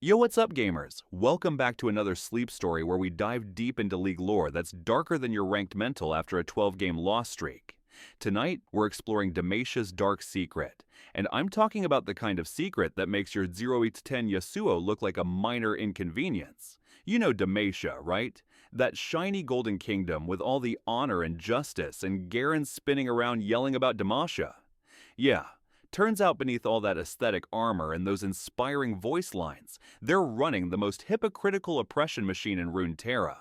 Yo, what's up, gamers? Welcome back to another sleep story where we dive deep into League lore that's darker than your ranked mental after a 12-game loss streak. Tonight, we're exploring Demacia's dark secret, and I'm talking about the kind of secret that makes your 0-10 Yasuo look like a minor inconvenience. You know Demacia, right? That shiny golden kingdom with all the honor and justice and Garen spinning around yelling about Demacia. Yeah, turns out beneath all that aesthetic armor and those inspiring voice lines, they're running the most hypocritical oppression machine in Runeterra.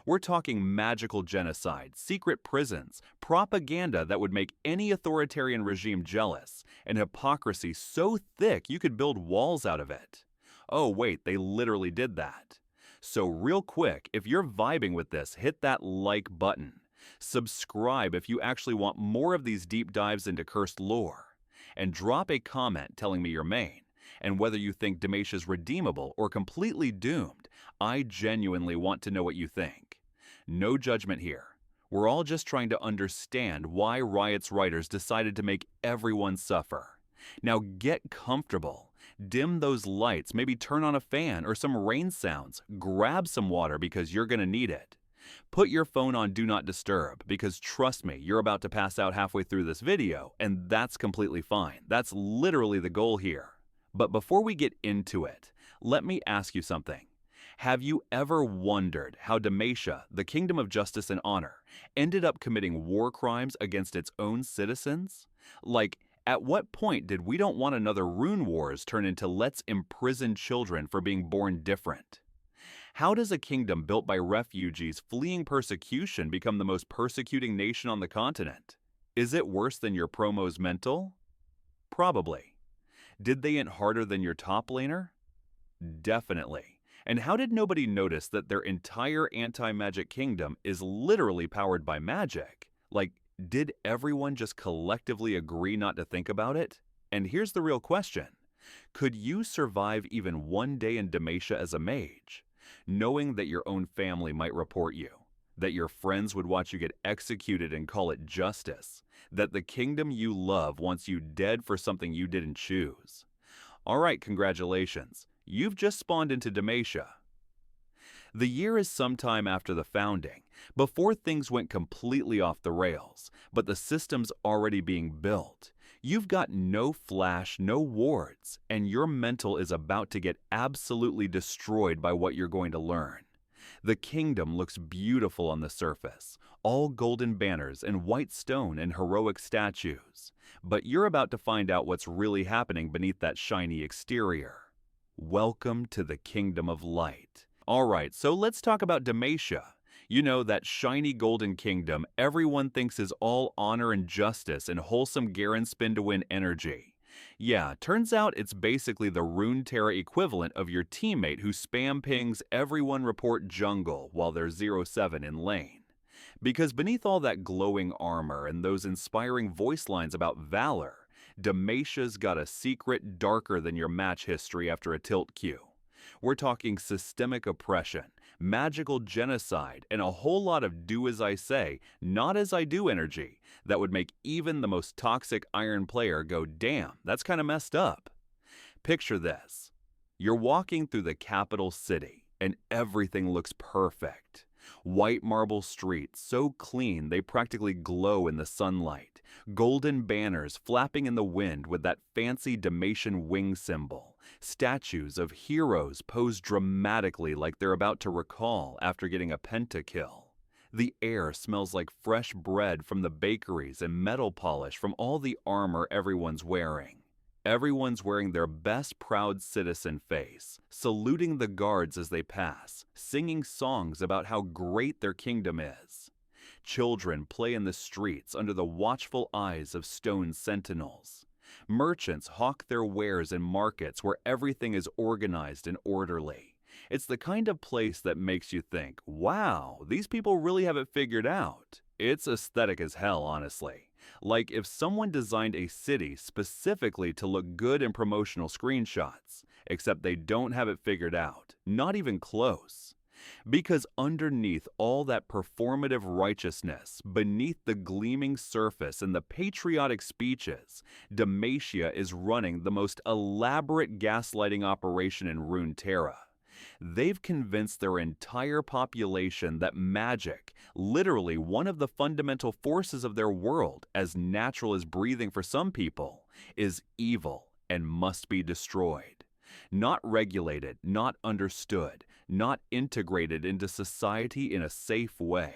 We're talking magical genocide, secret prisons, propaganda that would make any authoritarian regime jealous, and hypocrisy so thick you could build walls out of it. Oh wait, they literally did that. So real quick, if you're vibing with this, hit that like button. Subscribe if you actually want more of these deep dives into cursed lore. And drop a comment telling me your main, and whether you think Demacia's redeemable or completely doomed. I genuinely want to know what you think. No judgment here. We're all just trying to understand why Riot's writers decided to make everyone suffer. Now get comfortable. Dim those lights, maybe turn on a fan or some rain sounds. Grab some water because you're gonna need it. Put your phone on Do Not Disturb because trust me, you're about to pass out halfway through this video, and that's completely fine. That's literally the goal here. But before we get into it, let me ask you something. Have you ever wondered how Demacia, the Kingdom of Justice and Honor, ended up committing war crimes against its own citizens? Like, at what point did We Don't Want Another Rune Wars turn into Let's Imprison Children for Being Born Different? How does a kingdom built by refugees fleeing persecution become the most persecuting nation on the continent? Is it worse than your promo's mental? Probably. Did they hit harder than your top laner? Definitely. And how did nobody notice that their entire anti-magic kingdom is literally powered by magic? Like, did everyone just collectively agree not to think about it? And here's the real question. Could you survive even one day in Demacia as a mage, knowing that your own family might report you, that your friends would watch you get executed and call it justice, that the kingdom you love wants you dead for something you didn't choose? All right, congratulations. You've just spawned into Demacia. The year is sometime after the founding, before things went completely off the rails, but the system's already being built. You've got no flash, no wards, and your mental is about to get absolutely destroyed by what you're going to learn. The kingdom looks beautiful on the surface, all golden banners and white stone and heroic statues. But you're about to find out what's really happening beneath that shiny exterior. Welcome to the Kingdom of Light. Alright, so let's talk about Demacia. You know, that shiny golden kingdom everyone thinks is all honor and justice and wholesome Garen spin to win energy. Yeah, turns out it's basically the Runeterra equivalent of your teammate who spam pings everyone report jungle while they're 0-7 in lane. Because beneath all that glowing armor and those inspiring voice lines about valor, Demacia's got a secret darker than your match history after a tilt queue. We're talking systemic oppression, magical genocide, and a whole lot of do as I say, not as I do energy that would make even the most toxic iron player go, damn, that's kind of messed up. Picture this. You're walking through the capital city and everything looks perfect. White marble streets, so clean they practically glow in the sunlight. Golden banners flapping in the wind with that fancy Demacian wing symbol. Statues of heroes posed dramatically like they're about to recall after getting a pentakill. The air smells like fresh bread from the bakeries and metal polish from all the armor everyone's wearing. Everyone's wearing their best proud citizen face, saluting the guards as they pass, singing songs about how great their kingdom is. Children play in the streets under the watchful eyes of stone sentinels. Merchants hawk their wares in markets where everything is organized and orderly. It's the kind of place that makes you think, wow, these people really have it figured out. It's aesthetic as hell, honestly. Like if someone designed a city specifically to look good in promotional screenshots, except they don't have it figured out, not even close. Because underneath all that performative righteousness, beneath the gleaming surface and the patriotic speeches, Demacia is running the most elaborate gaslighting operation in Runeterra. They've convinced their entire population that magic, literally one of the fundamental forces of their world, as natural as breathing for some people, is evil and must be destroyed. Not regulated, not understood, not integrated into society in a safe way.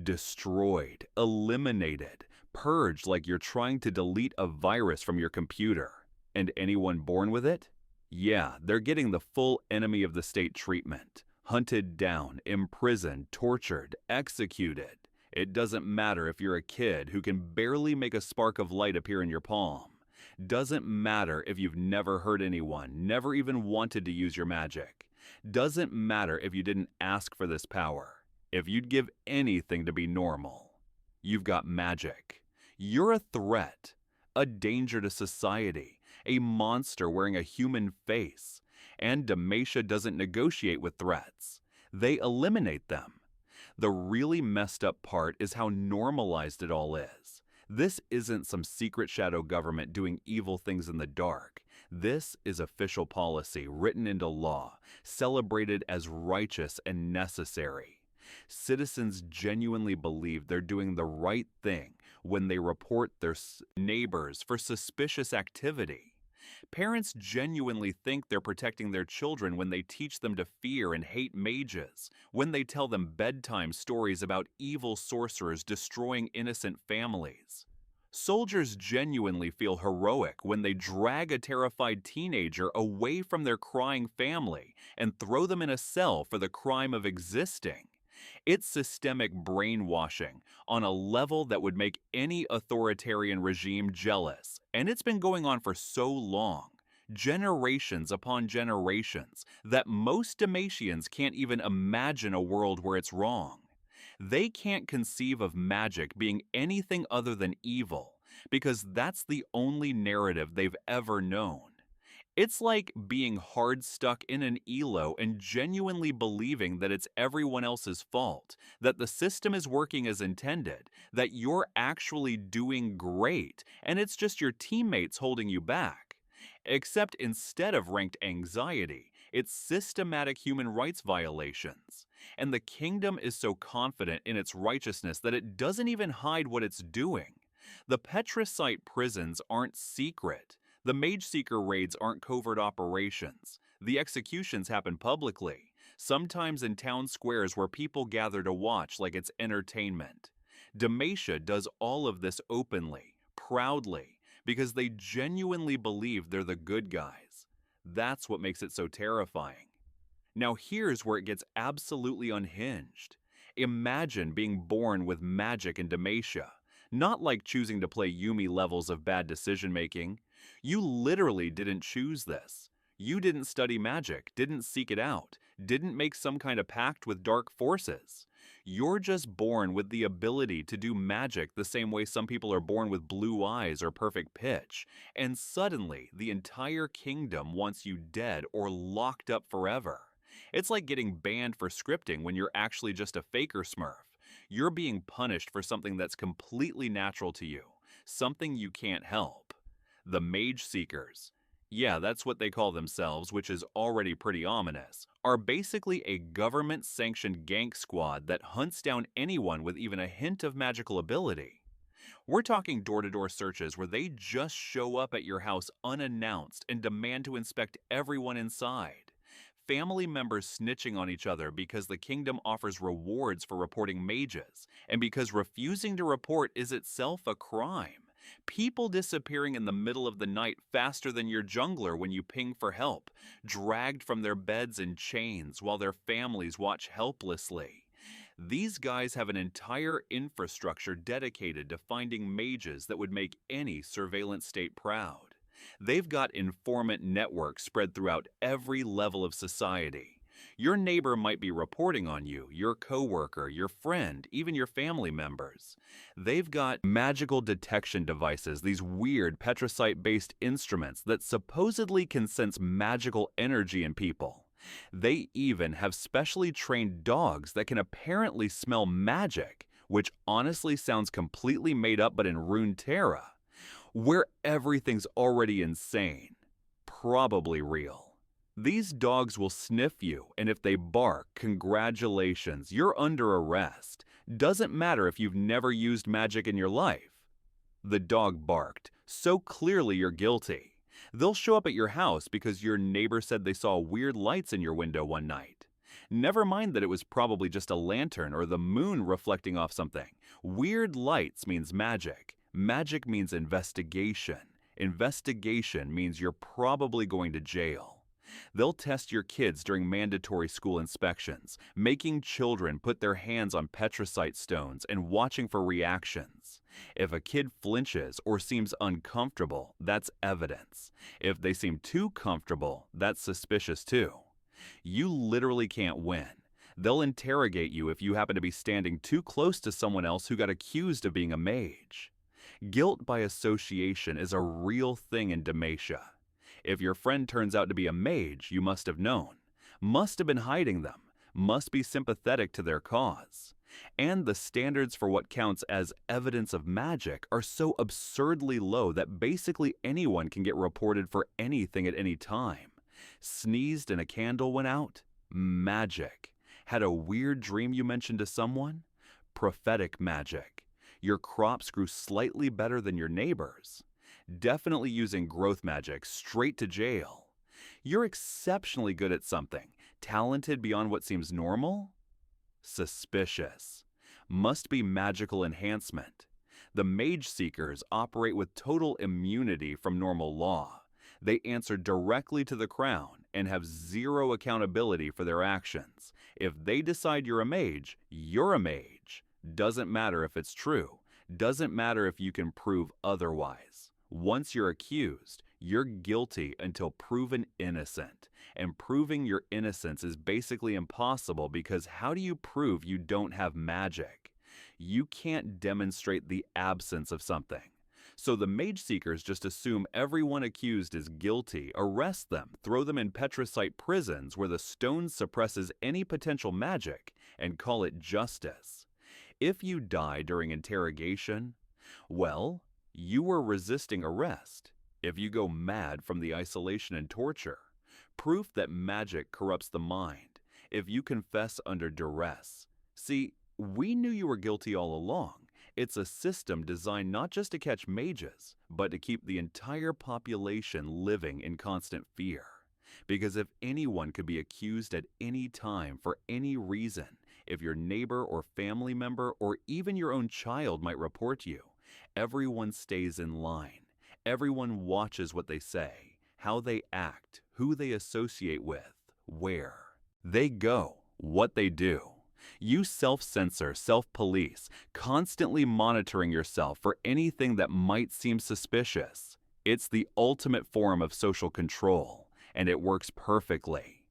Destroyed, eliminated, purged like you're trying to delete a virus from your computer. And anyone born with it? Yeah, they're getting the full enemy of the state treatment. Hunted down, imprisoned, tortured, executed. It doesn't matter if you're a kid who can barely make a spark of light appear in your palm. Doesn't matter if you've never hurt anyone, never even wanted to use your magic. Doesn't matter if you didn't ask for this power. If you'd give anything to be normal. You've got magic. You're a threat, a danger to society, a monster wearing a human face. And Demacia doesn't negotiate with threats. They eliminate them. The really messed up part is how normalized it all is. This isn't some secret shadow government doing evil things in the dark. This is official policy written into law, celebrated as righteous and necessary. Citizens genuinely believe they're doing the right thing when they report their neighbors for suspicious activity. Parents genuinely think they're protecting their children when they teach them to fear and hate mages, when they tell them bedtime stories about evil sorcerers destroying innocent families. Soldiers genuinely feel heroic when they drag a terrified teenager away from their crying family and throw them in a cell for the crime of existing. It's systemic brainwashing on a level that would make any authoritarian regime jealous, and it's been going on for so long, generations upon generations, that most Demacians can't even imagine a world where it's wrong. They can't conceive of magic being anything other than evil, because that's the only narrative they've ever known. It's like being hard stuck in an elo and genuinely believing that it's everyone else's fault, that the system is working as intended, that you're actually doing great, and it's just your teammates holding you back. Except instead of ranked anxiety, it's systematic human rights violations. And the kingdom is so confident in its righteousness that it doesn't even hide what it's doing. The Petricite prisons aren't secret. The Mage Seeker raids aren't covert operations. The executions happen publicly, sometimes in town squares where people gather to watch like it's entertainment. Demacia does all of this openly, proudly, because they genuinely believe they're the good guys. That's what makes it so terrifying. Now here's where it gets absolutely unhinged. Imagine being born with magic in Demacia, not like choosing to play Yumi levels of bad decision-making. You literally didn't choose this. You didn't study magic, didn't seek it out, didn't make some kind of pact with dark forces. You're just born with the ability to do magic the same way some people are born with blue eyes or perfect pitch, and suddenly the entire kingdom wants you dead or locked up forever. It's like getting banned for scripting when you're actually just a faker smurf. You're being punished for something that's completely natural to you, something you can't help. The Mage Seekers, yeah, that's what they call themselves, which is already pretty ominous, are basically a government-sanctioned gank squad that hunts down anyone with even a hint of magical ability. We're talking door-to-door searches where they just show up at your house unannounced and demand to inspect everyone inside. Family members snitching on each other because the kingdom offers rewards for reporting mages, and because refusing to report is itself a crime. People disappearing in the middle of the night faster than your jungler when you ping for help, dragged from their beds in chains while their families watch helplessly. These guys have an entire infrastructure dedicated to finding mages that would make any surveillance state proud. They've got informant networks spread throughout every level of society. Your neighbor might be reporting on you, your coworker, your friend, even your family members. They've got magical detection devices, these weird Petricite-based instruments that supposedly can sense magical energy in people. They even have specially trained dogs that can apparently smell magic, which honestly sounds completely made up but in Runeterra, where everything's already insane. Probably real. These dogs will sniff you, and if they bark, congratulations, you're under arrest. Doesn't matter if you've never used magic in your life. The dog barked, so clearly you're guilty. They'll show up at your house because your neighbor said they saw weird lights in your window one night. Never mind that it was probably just a lantern or the moon reflecting off something. Weird lights means magic. Magic means investigation. Investigation means you're probably going to jail. They'll test your kids during mandatory school inspections, making children put their hands on petricite stones and watching for reactions. If a kid flinches or seems uncomfortable, that's evidence. If they seem too comfortable, that's suspicious too. You literally can't win. They'll interrogate you if you happen to be standing too close to someone else who got accused of being a mage. Guilt by association is a real thing in Demacia. If your friend turns out to be a mage, you must have known, must have been hiding them, must be sympathetic to their cause. And the standards for what counts as evidence of magic are so absurdly low that basically anyone can get reported for anything at any time. Sneezed and a candle went out? Magic. Had a weird dream you mentioned to someone? Prophetic magic. Your crops grew slightly better than your neighbors? Definitely using growth magic, straight to jail. You're exceptionally good at something, talented beyond what seems normal? Suspicious. Must be magical enhancement. The mage seekers operate with total immunity from normal law. They answer directly to the crown and have zero accountability for their actions. If they decide you're a mage, you're a mage. Doesn't matter if it's true. Doesn't matter if you can prove otherwise. Once you're accused, you're guilty until proven innocent. And proving your innocence is basically impossible because how do you prove you don't have magic? You can't demonstrate the absence of something. So the mage seekers just assume everyone accused is guilty, arrest them, throw them in petricite prisons where the stone suppresses any potential magic, and call it justice. If you die during interrogation, well, you were resisting arrest. If you go mad from the isolation and torture, proof that magic corrupts the mind. If you confess under duress. See, we knew you were guilty all along. It's a system designed not just to catch mages, but to keep the entire population living in constant fear. Because if anyone could be accused at any time for any reason, if your neighbor or family member or even your own child might report you, everyone stays in line. Everyone watches what they say, how they act, who they associate with, where they go, what they do. You self-censor, self-police, constantly monitoring yourself for anything that might seem suspicious. It's the ultimate form of social control, and it works perfectly.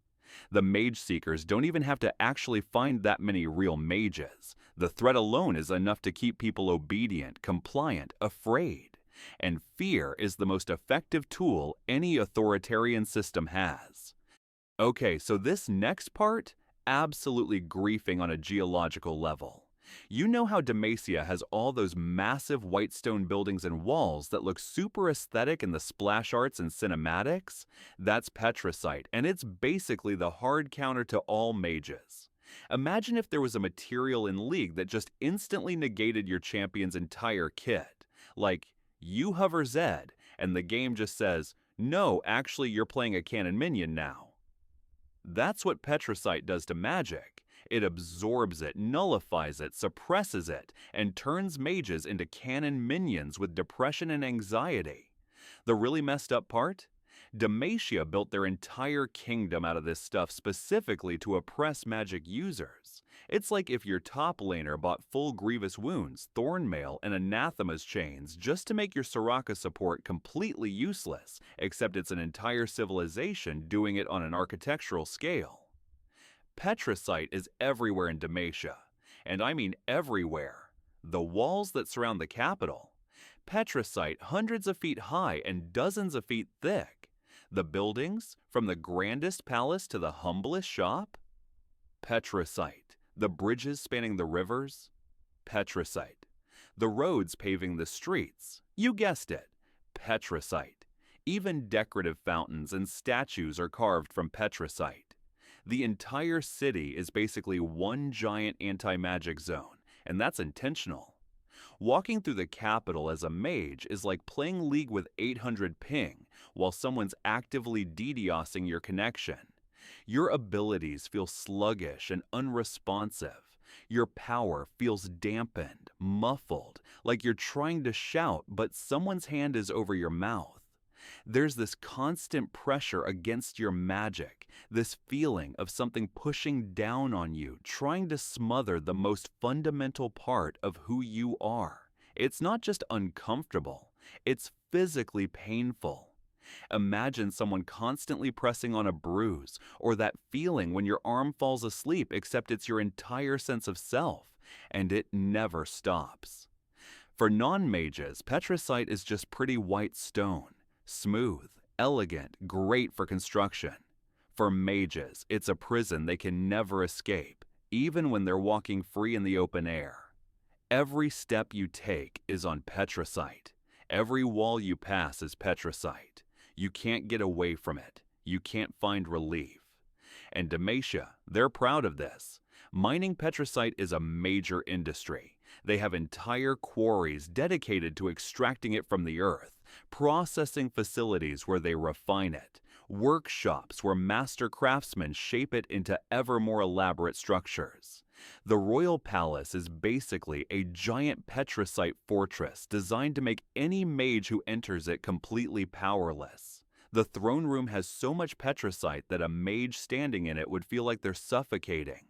The mage seekers don't even have to actually find that many real mages. The threat alone is enough to keep people obedient, compliant, afraid. And fear is the most effective tool any authoritarian system has. Okay, so this next part, absolutely griefing on a geological level. You know how Demacia has all those massive white stone buildings and walls that look super aesthetic in the splash arts and cinematics? That's petricite, and it's basically the hard counter to all mages. Imagine if there was a material in League that just instantly negated your champion's entire kit. Like, you hover Z, and the game just says, no, actually you're playing a cannon minion now. That's what petricite does to magic. It absorbs it, nullifies it, suppresses it, and turns mages into cannon minions with depression and anxiety. The really messed up part? Demacia built their entire kingdom out of this stuff specifically to oppress magic users. It's like if your top laner bought full grievous wounds, thornmail, and anathema's chains just to make your Soraka support completely useless, except it's an entire civilization doing it on an architectural scale. Petricite is everywhere in Demacia, and I mean everywhere. The walls that surround the capital. Petricite hundreds of feet high and dozens of feet thick. The buildings, from the grandest palace to the humblest shop? Petricite. The bridges spanning the rivers? Petricite. The roads paving the streets? You guessed it, petricite. Even decorative fountains and statues are carved from petricite. The entire city is basically one giant anti-magic zone, and that's intentional. Walking through the capital as a mage is like playing League with 800 ping while someone's actively DDoSing your connection. Your abilities feel sluggish and unresponsive. Your power feels dampened, muffled, like you're trying to shout but someone's hand is over your mouth. There's this constant pressure against your magic, this feeling of something pushing down on you, trying to smother the most fundamental part of who you are. It's not just uncomfortable, it's physically painful. Imagine someone constantly pressing on a bruise, or that feeling when your arm falls asleep except it's your entire sense of self, and it never stops. For non-mages, petricite is just pretty white stone. Smooth, elegant, great for construction. For mages, it's a prison they can never escape, even when they're walking free in the open air. Every step you take is on petricite. Every wall you pass is petricite. You can't get away from it. You can't find relief. And Demacia, they're proud of this. Mining petricite is a major industry. They have entire quarries dedicated to extracting it from the earth, processing facilities where they refine it, workshops where master craftsmen shape it into ever more elaborate structures. The royal palace is basically a giant petricite fortress designed to make any mage who enters it completely powerless. The throne room has so much petricite that a mage standing in it would feel like they're suffocating.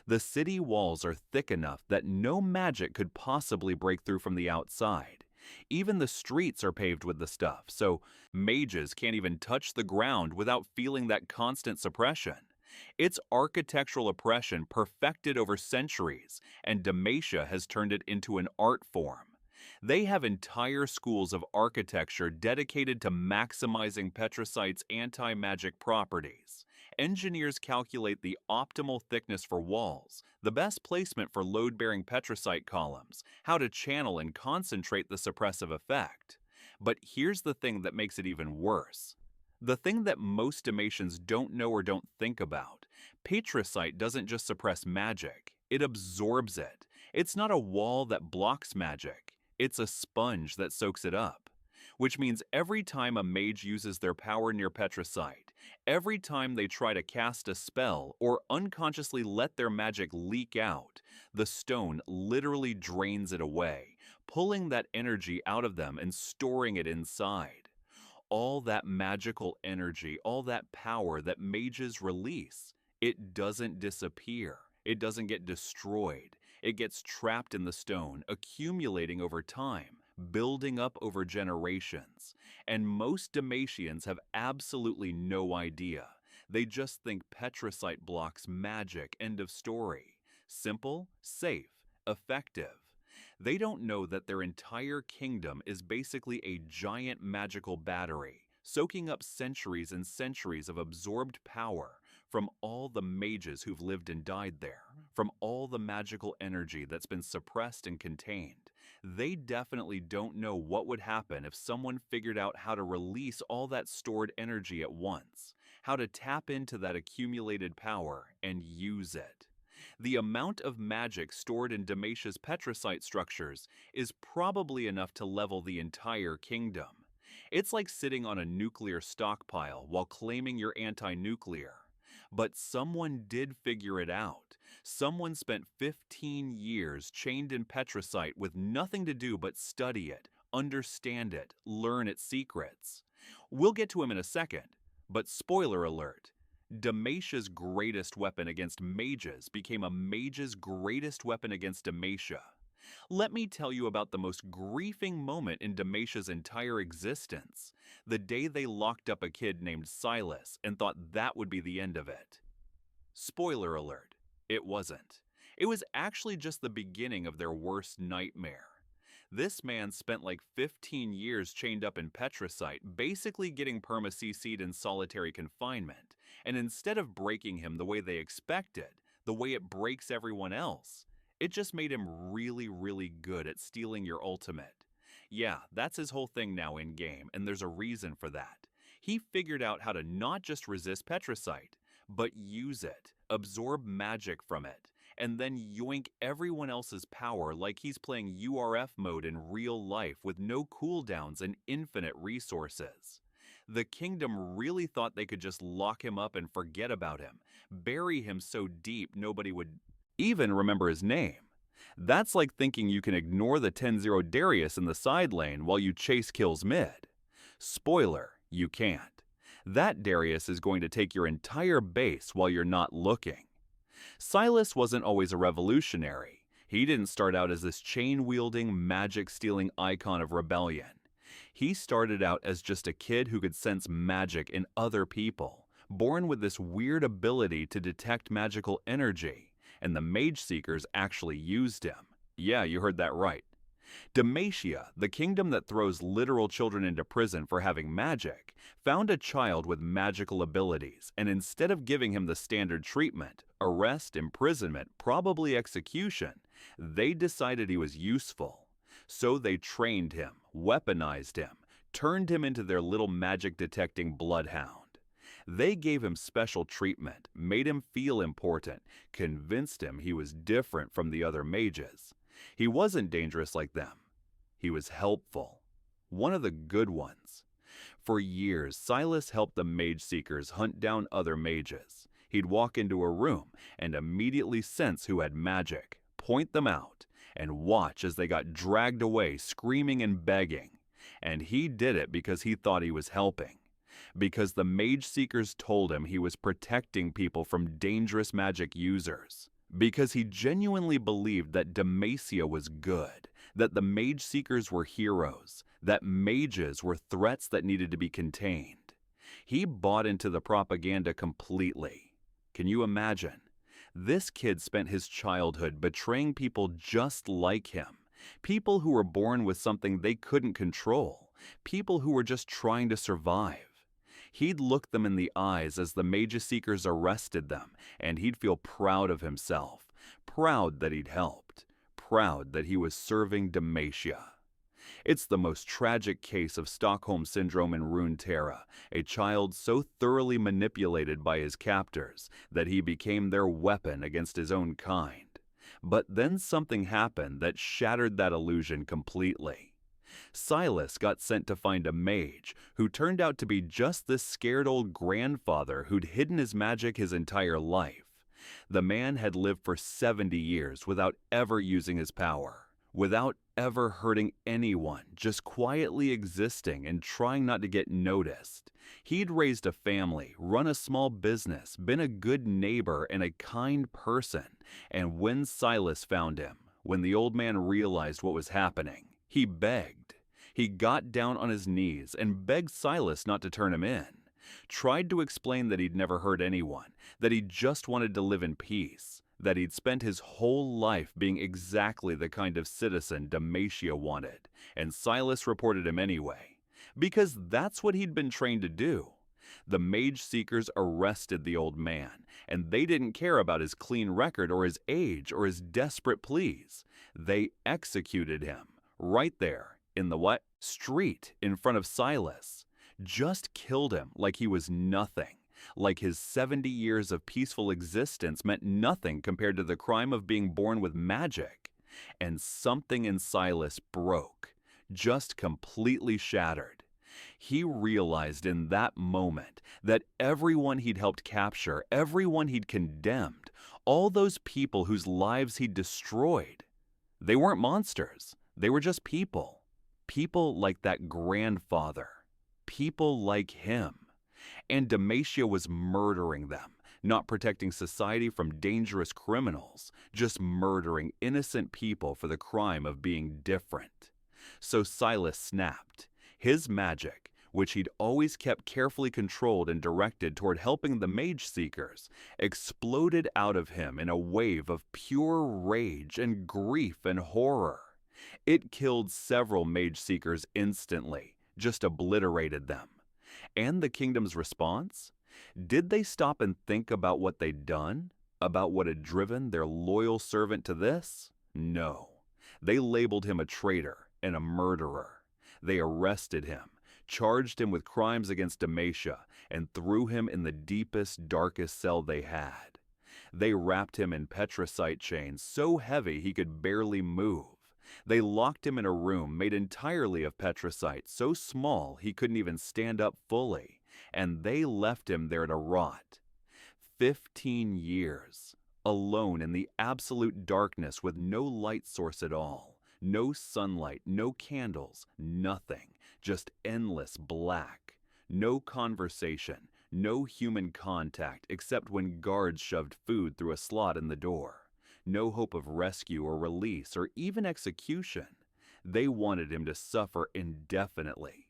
The city walls are thick enough that no magic could possibly break through from the outside. Even the streets are paved with the stuff, so mages can't even touch the ground without feeling that constant suppression. It's architectural oppression perfected over centuries, and Demacia has turned it into an art form. They have entire schools of architecture dedicated to maximizing petricite's anti-magic properties. Engineers calculate the optimal thickness for walls, the best placement for load-bearing petricite columns, how to channel and concentrate the suppressive effect. But here's the thing that makes it even worse. The thing that most Demacians don't know or don't think about. Petricite doesn't just suppress magic, it absorbs it. It's not a wall that blocks magic, it's a sponge that soaks it up. Which means every time a mage uses their power near petricite, every time they try to cast a spell or unconsciously let their magic leak out, the stone literally drains it away, pulling that energy out of them and storing it inside. All that magical energy, all that power that mages release, it doesn't disappear. It doesn't get destroyed. It gets trapped in the stone, accumulating over time, building up over generations. And most Demacians have absolutely no idea. They just think petricite blocks magic, end of story. Simple, safe, effective. They don't know that their entire kingdom is basically a giant magical battery, soaking up centuries and centuries of absorbed power from all the mages who've lived and died there, from all the magical energy that's been suppressed and contained. They definitely don't know what would happen if someone figured out how to release all that stored energy at once, how to tap into that accumulated power and use it. The amount of magic stored in Demacia's petricite structures is probably enough to level the entire kingdom. It's like sitting on a nuclear stockpile while claiming you're anti-nuclear. But someone did figure it out. Someone spent 15 years chained in petricite with nothing to do but study it, understand it, learn its secrets. We'll get to him in a second, but spoiler alert. Demacia's greatest weapon against mages became a mage's greatest weapon against Demacia. Let me tell you about the most griefing moment in Demacia's entire existence, the day they locked up a kid named Silas and thought that would be the end of it. Spoiler alert, it wasn't. It was actually just the beginning of their worst nightmare. This man spent like 15 years chained up in Petrosite, basically getting perma-CC'd in solitary confinement. And instead of breaking him the way they expected, the way it breaks everyone else, it just made him really, really good at stealing your ultimate. Yeah, that's his whole thing now in-game, and there's a reason for that. He figured out how to not just resist Petrosite, but use it, absorb magic from it, and then yoink everyone else's power like he's playing URF mode in real life with no cooldowns and infinite resources. The kingdom really thought they could just lock him up and forget about him, bury him so deep nobody would even remember his name. That's like thinking you can ignore the 10-0 Darius in the side lane while you chase kills mid. Spoiler, you can't. That Darius is going to take your entire base while you're not looking. Silas wasn't always a revolutionary. He didn't start out as this chain-wielding, magic-stealing icon of rebellion. He started out as just a kid who could sense magic in other people, born with this weird ability to detect magical energy, and the Mage Seekers actually used him. Yeah, you heard that right. Demacia, the kingdom that throws literal children into prison for having magic, found a child with magical abilities, and instead of giving him the standard treatment, arrest, imprisonment, probably execution, they decided he was useful. So they trained him, weaponized him, turned him into their little magic-detecting bloodhound. They gave him special treatment, made him feel important, convinced him he was different from the other mages. He wasn't dangerous like them. He was helpful. One of the good ones. For years, Silas helped the Mage Seekers hunt down other mages. He'd walk into a room and immediately sense who had magic, point them out, and watch as they got dragged away screaming and begging. And he did it because he thought he was helping. Because the Mage Seekers told him he was protecting people from dangerous magic users. Because he genuinely believed that Demacia was good, that the Mage Seekers were heroes, that mages were threats that needed to be contained. He bought into the propaganda completely. Can you imagine? This kid spent his childhood betraying people just like him, people who were born with something they couldn't control, people who were just trying to survive. He'd look them in the eyes as the Mage Seekers arrested them, and he'd feel proud of himself, proud that he'd helped, proud that he was serving Demacia. It's the most tragic case of Stockholm Syndrome in Runeterra, a child so thoroughly manipulated by his captors that he became their weapon against his own kind. But then something happened that shattered that illusion completely. Silas got sent to find a mage who turned out to be just this scared old grandfather who'd hidden his magic his entire life. The man had lived for 70 years without ever using his power, without ever hurting anyone, just quietly existing and trying not to get noticed. He'd raised a family, run a small business, been a good neighbor and a kind person, and when Silas found him, when the old man realized what was happening, he begged. He got down on his knees and begged Silas not to turn him in. Tried to explain that he'd never hurt anyone, that he just wanted to live in peace, that he'd spent his whole life being exactly the kind of citizen Demacia wanted, and Silas reported him anyway, because that's what he'd been trained to do. The Mage Seekers arrested the old man, and they didn't care about his clean record or his age or his desperate pleas. They executed him. Right there, in the street in front of Silas. Just killed him like he was nothing, like his 70 years of peaceful existence meant nothing compared to the crime of being born with magic. And something in Silas broke, just completely shattered. He realized in that moment that everyone he'd helped capture, everyone he'd condemned, all those people whose lives he'd destroyed, they weren't monsters. They were just people. People like that grandfather. People like him. And Demacia was murdering them, not protecting society from dangerous criminals, just murdering innocent people for the crime of being different. So Silas snapped. His magic, which he'd always kept carefully controlled and directed toward helping the Mage Seekers, exploded out of him in a wave of pure rage and grief and horror. It killed several Mage Seekers instantly, just obliterated them. And the kingdom's response? Did they stop and think about what they'd done? About what had driven their loyal servant to this? No. They labeled him a traitor and a murderer. They arrested him, charged him with crimes against Demacia, and threw him in the deepest, darkest cell they had. They wrapped him in petricite chains so heavy he could barely move. They locked him in a room made entirely of petricite, so small he couldn't even stand up fully, and they left him there to rot. 15 years, alone in the absolute darkness with no light source at all, no sunlight, no candles, nothing, just endless black. No conversation, no human contact except when guards shoved food through a slot in the door. No hope of rescue or release or even execution. They wanted him to suffer indefinitely.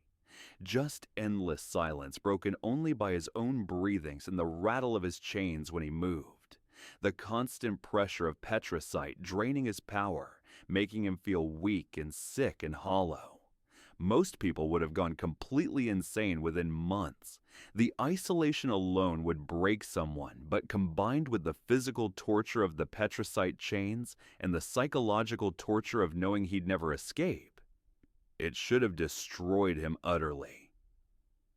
Just endless silence broken only by his own breathings and the rattle of his chains when he moved. The constant pressure of petricite draining his power, making him feel weak and sick and hollow. Most people would have gone completely insane within months. The isolation alone would break someone, but combined with the physical torture of the petricite chains and the psychological torture of knowing he'd never escape, it should have destroyed him utterly.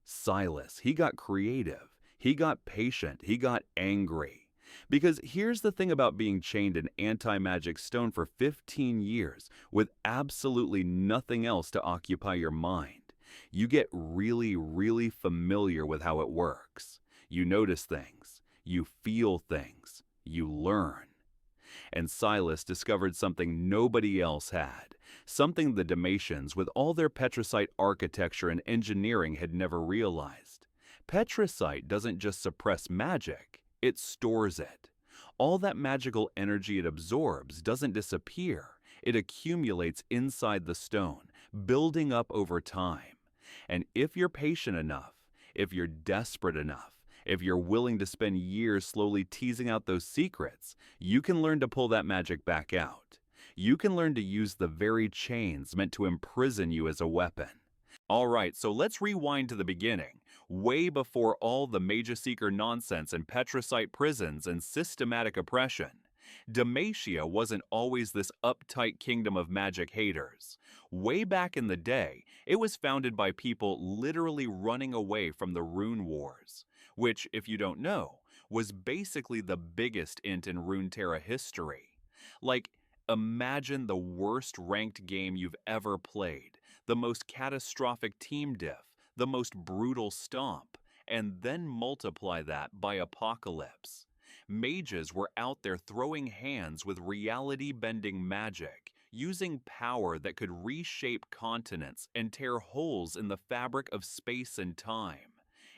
Silas, he got creative, he got patient, he got angry. Because here's the thing about being chained in anti-magic stone for 15 years with absolutely nothing else to occupy your mind. You get really, really familiar with how it works. You notice things, you feel things, you learn. And Silas discovered something nobody else had, something the Demacians, with all their petricite architecture and engineering, had never realized. Petricite doesn't just suppress magic, it stores it. All that magical energy it absorbs doesn't disappear. It accumulates inside the stone, building up over time. And if you're patient enough, if you're desperate enough, if you're willing to spend years slowly teasing out those secrets, you can learn to pull that magic back out. You can learn to use the very chains meant to imprison you as a weapon. All right, so let's rewind to the beginning. Way before all the Mage Seeker nonsense and petricite prisons and systematic oppression. Demacia wasn't always this uptight kingdom of magic haters. Way back in the day, it was founded by people literally running away from the Rune Wars, which, if you don't know, was basically the biggest int in Runeterra history. Like, imagine the worst ranked game you've ever played, the most catastrophic team diff, the most brutal stomp, and then multiply that by apocalypse. Mages were out there throwing hands with reality-bending magic, using power that could reshape continents and tear holes in the fabric of space and time.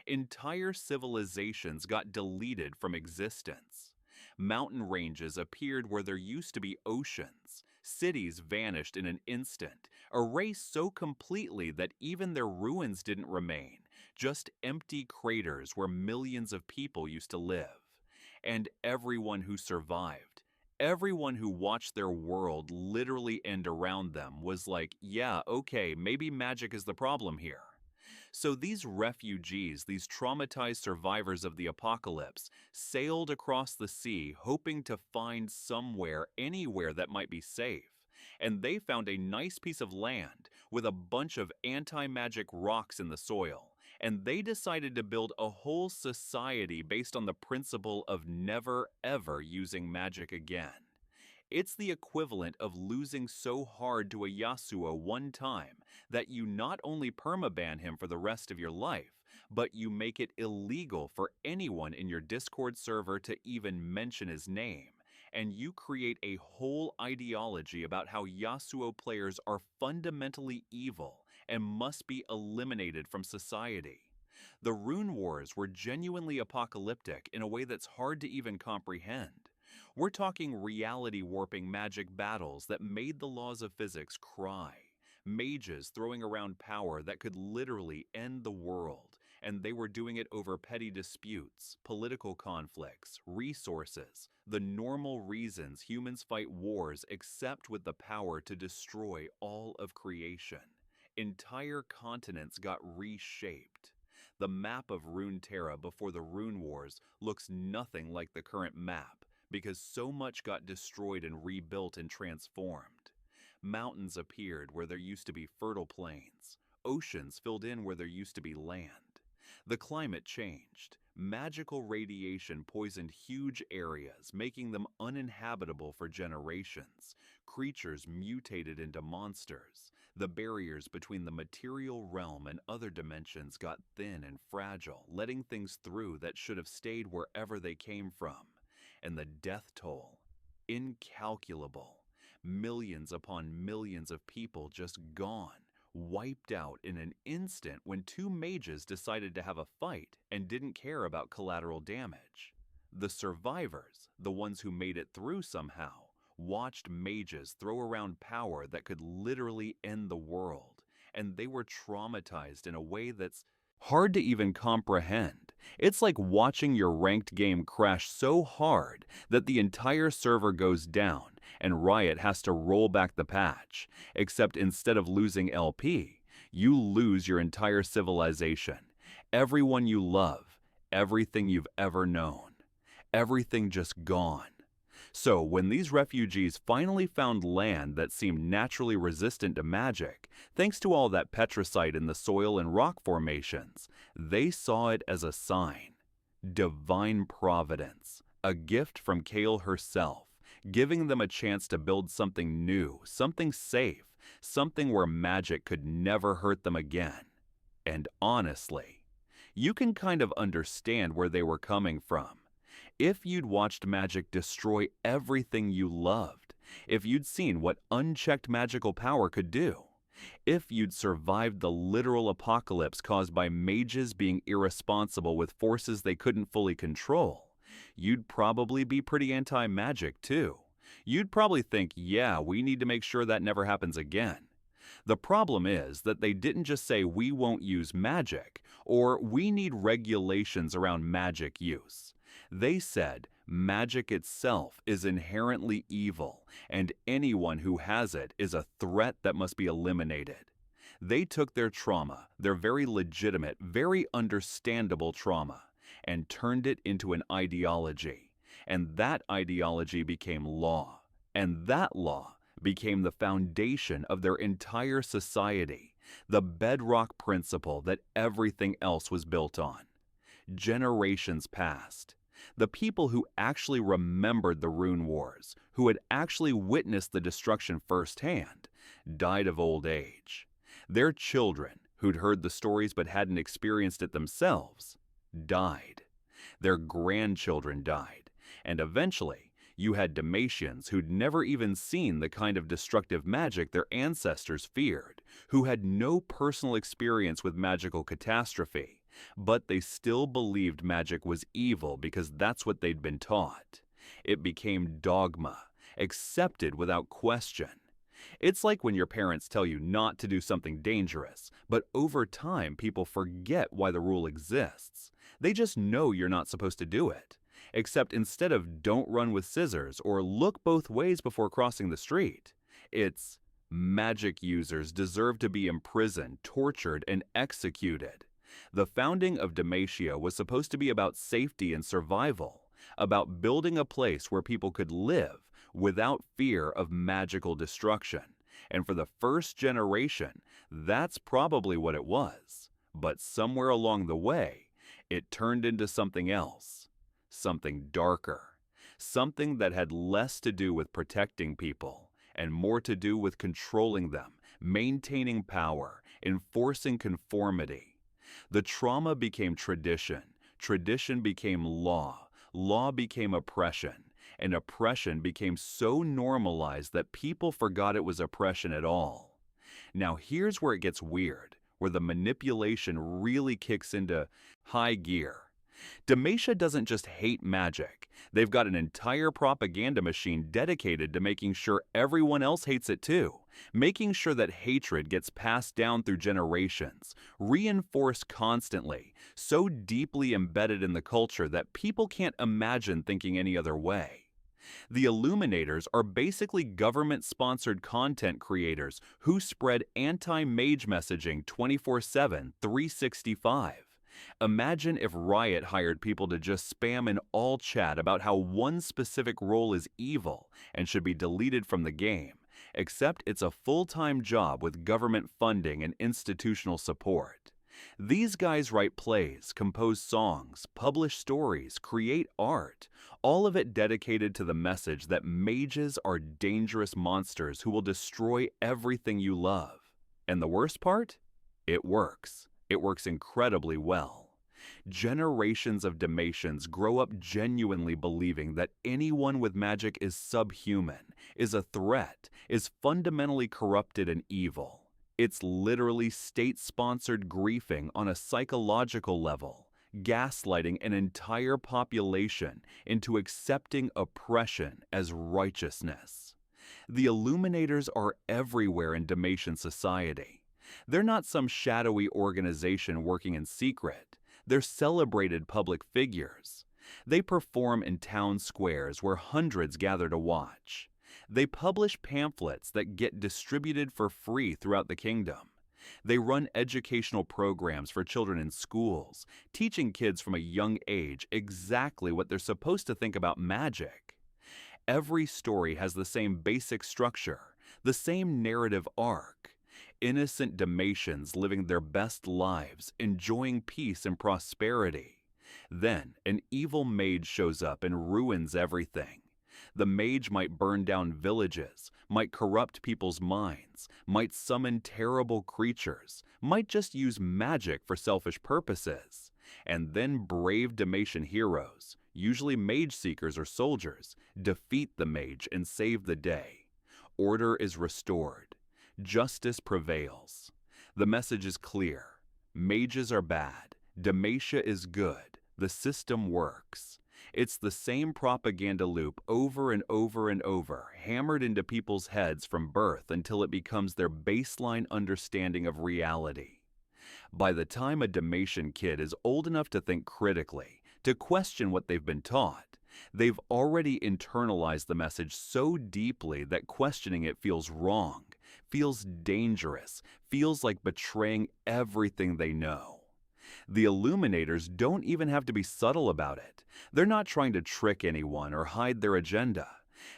Entire civilizations got deleted from existence. Mountain ranges appeared where there used to be oceans. Cities vanished in an instant, erased so completely that even their ruins didn't remain, just empty craters where millions of people used to live. And everyone who survived, everyone who watched their world literally end around them was like, yeah, okay, maybe magic is the problem here. So these refugees, these traumatized survivors of the apocalypse, sailed across the sea hoping to find somewhere, anywhere that might be safe. And they found a nice piece of land with a bunch of anti-magic rocks in the soil. And they decided to build a whole society based on the principle of never ever using magic again. It's the equivalent of losing so hard to a Yasuo one time that you not only permaban him for the rest of your life, but you make it illegal for anyone in your Discord server to even mention his name. And you create a whole ideology about how Yasuo players are fundamentally evil and must be eliminated from society. The Rune Wars were genuinely apocalyptic in a way that's hard to even comprehend. We're talking reality-warping magic battles that made the laws of physics cry. Mages throwing around power that could literally end the world. And they were doing it over petty disputes, political conflicts, resources, the normal reasons humans fight wars except with the power to destroy all of creation. Entire continents got reshaped. The map of Runeterra before the Rune Wars looks nothing like the current map because so much got destroyed and rebuilt and transformed. Mountains appeared where there used to be fertile plains. Oceans filled in where there used to be land. The climate changed. Magical radiation poisoned huge areas, making them uninhabitable for generations. Creatures mutated into monsters. The barriers between the material realm and other dimensions got thin and fragile, letting things through that should have stayed wherever they came from. And the death toll, incalculable. Millions upon millions of people just gone, wiped out in an instant when two mages decided to have a fight and didn't care about collateral damage. The survivors, the ones who made it through somehow, watched mages throw around power that could literally end the world, and they were traumatized in a way that's hard to even comprehend. It's like watching your ranked game crash so hard that the entire server goes down and Riot has to roll back the patch, except instead of losing LP, you lose your entire civilization, everyone you love, everything you've ever known, everything just gone. So when these refugees finally found land that seemed naturally resistant to magic, thanks to all that petricite in the soil and rock formations, they saw it as a sign. Divine providence, a gift from Kale herself, giving them a chance to build something new, something safe, something where magic could never hurt them again. And honestly, you can kind of understand where they were coming from. If you'd watched magic destroy everything you loved, if you'd seen what unchecked magical power could do, if you'd survived the literal apocalypse caused by mages being irresponsible with forces they couldn't fully control, you'd probably be pretty anti-magic too. You'd probably think, yeah, we need to make sure that never happens again. The problem is that they didn't just say we won't use magic, or we need regulations around magic use. They said magic itself is inherently evil, and anyone who has it is a threat that must be eliminated. They took their trauma, their very legitimate, very understandable trauma, and turned it into an ideology. And that ideology became law. And that law became the foundation of their entire society, the bedrock principle that everything else was built on. Generations passed. The people who actually remembered the Rune Wars, who had actually witnessed the destruction firsthand, died of old age. Their children, who'd heard the stories but hadn't experienced it themselves, died. Their grandchildren died. And eventually, you had Demacians who'd never even seen the kind of destructive magic their ancestors feared, who had no personal experience with magical catastrophe, but they still believed magic was evil because that's what they'd been taught. It became dogma, accepted without question. It's like when your parents tell you not to do something dangerous, but over time people forget why the rule exists. They just know you're not supposed to do it. Except instead of don't run with scissors or look both ways before crossing the street, it's magic users deserve to be imprisoned, tortured, and executed. The founding of Demacia was supposed to be about safety and survival, about building a place where people could live without fear of magical destruction. And for the first generation, that's probably what it was. But somewhere along the way, it turned into something else. Something darker, something that had less to do with protecting people and more to do with controlling them, maintaining power, enforcing conformity. The trauma became tradition, tradition became law, law became oppression, and oppression became so normalized that people forgot it was oppression at all. Now here's where it gets weird, where the manipulation really kicks into high gear. Demacia doesn't just hate magic. They've got an entire propaganda machine dedicated to making sure everyone else hates it too, making sure that hatred gets passed down through generations, reinforced constantly, so deeply embedded in the culture that people can't imagine thinking any other way. The Illuminators are basically government-sponsored content creators who spread anti-mage messaging 24/7, 365. Imagine if Riot hired people to just spam in all chat about how one specific role is evil and should be deleted from the game, except it's a full-time job with government funding and institutional support. These guys write plays, compose songs, publish stories, create art, all of it dedicated to the message that mages are dangerous monsters who will destroy everything you love. And the worst part? It works. It works incredibly well. Generations of Demacians grow up genuinely believing that anyone with magic is subhuman, is a threat, is fundamentally corrupted and evil. It's literally state-sponsored griefing on a psychological level, gaslighting an entire population into accepting oppression as righteousness. The Illuminators are everywhere in Demacian society. They're not some shadowy organization working in secret. They're celebrated public figures. They perform in town squares where hundreds gather to watch. They publish pamphlets that get distributed for free throughout the kingdom. They run educational programs for children in schools, teaching kids from a young age exactly what they're supposed to think about magic. Every story has the same basic structure, the same narrative arc. Innocent Demacians living their best lives, enjoying peace and prosperity. Then an evil mage shows up and ruins everything. The mage might burn down villages, might corrupt people's minds, might summon terrible creatures, might just use magic for selfish purposes. And then brave Demacian heroes, usually mage seekers or soldiers, defeat the mage and save the day. Order is restored. Justice prevails. The message is clear. Mages are bad. Demacia is good. The system works. It's the same propaganda loop over and over and over, hammered into people's heads from birth until it becomes their baseline understanding of reality. By the time a Demacian kid is old enough to think critically, to question what they've been taught, they've already internalized the message so deeply that questioning it feels wrong, feels dangerous, feels like betraying everything they know. The Illuminators don't even have to be subtle about it. They're not trying to trick anyone or hide their agenda.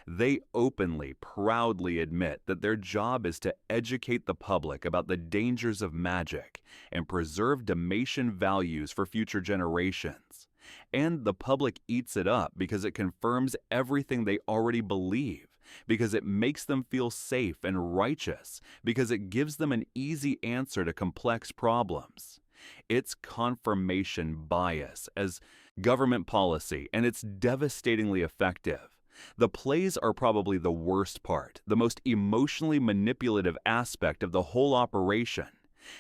They openly, proudly admit that their job is to educate the public about the dangers of magic and preserve Demacian values for future generations. And the public eats it up because it confirms everything they already believe, because it makes them feel safe and righteous, because it gives them an easy answer to complex problems. It's confirmation bias as government policy, and it's devastatingly effective. The plays are probably the worst part, the most emotionally manipulative aspect of the whole operation.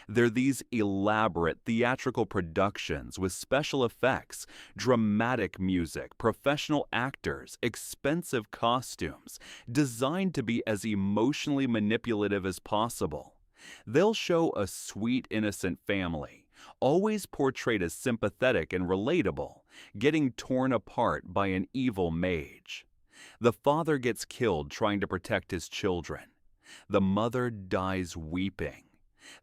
They're these elaborate theatrical productions with special effects, dramatic music, professional actors, expensive costumes, designed to be as emotionally manipulative as possible. They'll show a sweet, innocent family, always portrayed as sympathetic and relatable, getting torn apart by an evil mage. The father gets killed trying to protect his children. The mother dies weeping.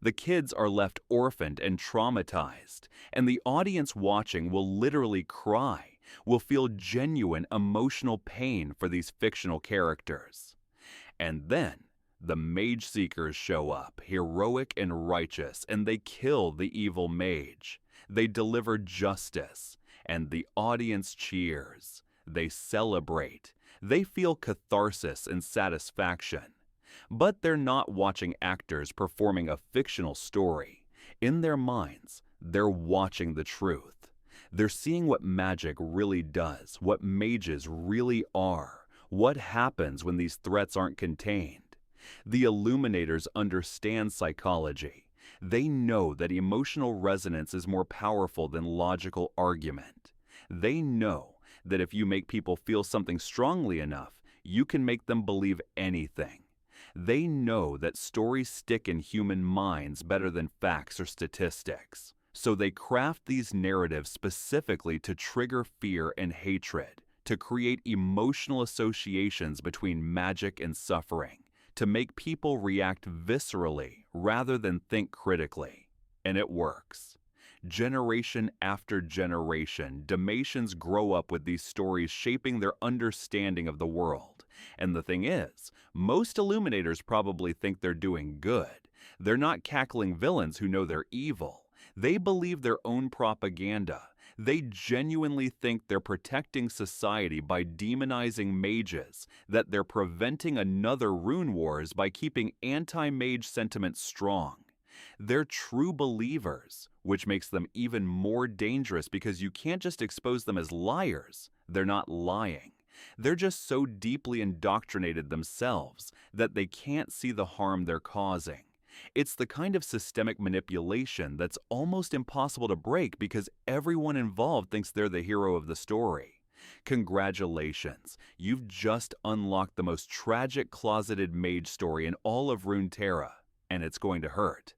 The kids are left orphaned and traumatized, and the audience watching will literally cry, will feel genuine emotional pain for these fictional characters. And then the mage seekers show up, heroic and righteous, and they kill the evil mage. They deliver justice, and the audience cheers. They celebrate. They feel catharsis and satisfaction. But they're not watching actors performing a fictional story. In their minds, they're watching the truth. They're seeing what magic really does, what mages really are, what happens when these threats aren't contained. The Illuminators understand psychology. They know that emotional resonance is more powerful than logical argument. They know that if you make people feel something strongly enough, you can make them believe anything. They know that stories stick in human minds better than facts or statistics. So they craft these narratives specifically to trigger fear and hatred, to create emotional associations between magic and suffering, to make people react viscerally rather than think critically. And it works. Generation after generation, Demacians grow up with these stories shaping their understanding of the world. And the thing is, most Illuminators probably think they're doing good. They're not cackling villains who know they're evil. They believe their own propaganda. They genuinely think they're protecting society by demonizing mages, that they're preventing another rune wars by keeping anti-mage sentiment strong. They're true believers, which makes them even more dangerous because you can't just expose them as liars. They're not lying. They're just so deeply indoctrinated themselves that they can't see the harm they're causing. It's the kind of systemic manipulation that's almost impossible to break because everyone involved thinks they're the hero of the story. Congratulations, you've just unlocked the most tragic closeted mage story in all of Runeterra, and it's going to hurt.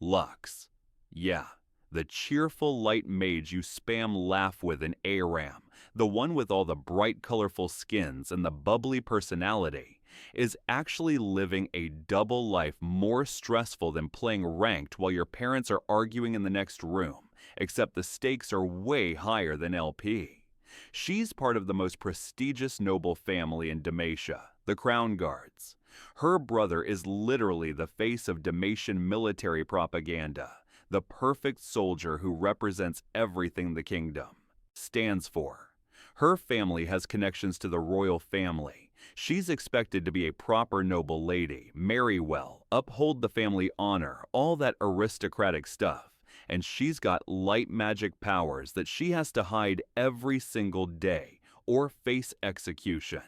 Lux. Yeah, the cheerful light mage you spam laugh with in ARAM, the one with all the bright colorful skins and the bubbly personality, is actually living a double life more stressful than playing ranked while your parents are arguing in the next room, except the stakes are way higher than LP. She's part of the most prestigious noble family in Demacia, the Crown Guards. Her brother is literally the face of Demacian military propaganda, the perfect soldier who represents everything the kingdom stands for. Her family has connections to the royal family. She's expected to be a proper noble lady, marry well, uphold the family honor, all that aristocratic stuff. And she's got light magic powers that she has to hide every single day or face execution.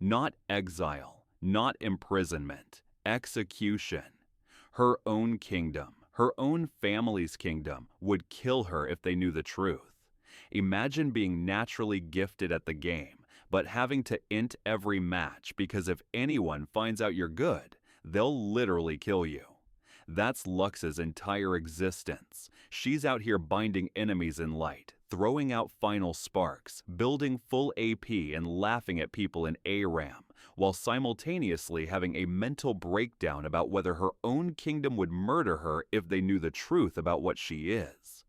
Not exile, not imprisonment, execution. Her own kingdom, her own family's kingdom, would kill her if they knew the truth. Imagine being naturally gifted at the game, but having to int every match because if anyone finds out you're good, they'll literally kill you. That's Lux's entire existence. She's out here binding enemies in light, throwing out final sparks, building full AP and laughing at people in ARAM, while simultaneously having a mental breakdown about whether her own kingdom would murder her if they knew the truth about what she is.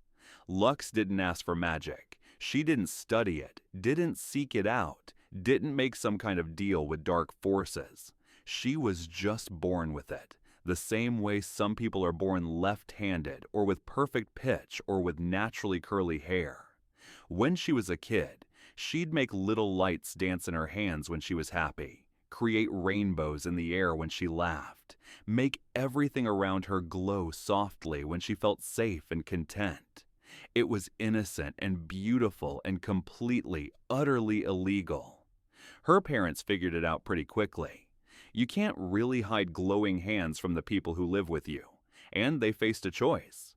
Lux didn't ask for magic. She didn't study it, didn't seek it out, didn't make some kind of deal with dark forces. She was just born with it, the same way some people are born left-handed or with perfect pitch or with naturally curly hair. When she was a kid, she'd make little lights dance in her hands when she was happy, create rainbows in the air when she laughed, make everything around her glow softly when she felt safe and content. It was innocent and beautiful and completely, utterly illegal. Her parents figured it out pretty quickly. You can't really hide glowing hands from the people who live with you, and they faced a choice.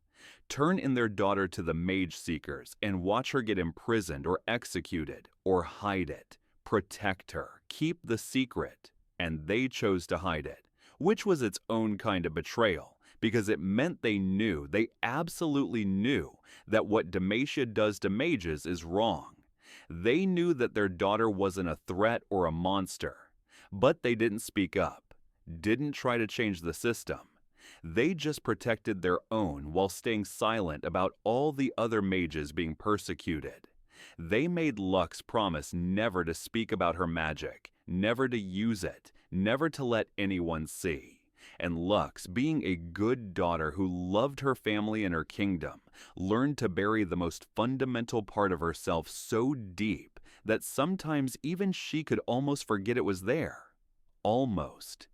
Turn in their daughter to the Mage Seekers and watch her get imprisoned or executed, or hide it, protect her, keep the secret, and they chose to hide it, which was its own kind of betrayal, because it meant they absolutely knew that what Demacia does to mages is wrong. They knew that their daughter wasn't a threat or a monster, but they didn't speak up, didn't try to change the system. They just protected their own while staying silent about all the other mages being persecuted. They made Lux promise never to speak about her magic, never to use it, never to let anyone see. And Lux, being a good daughter who loved her family and her kingdom, learned to bury the most fundamental part of herself so deep that sometimes even she could almost forget it was there. Almost.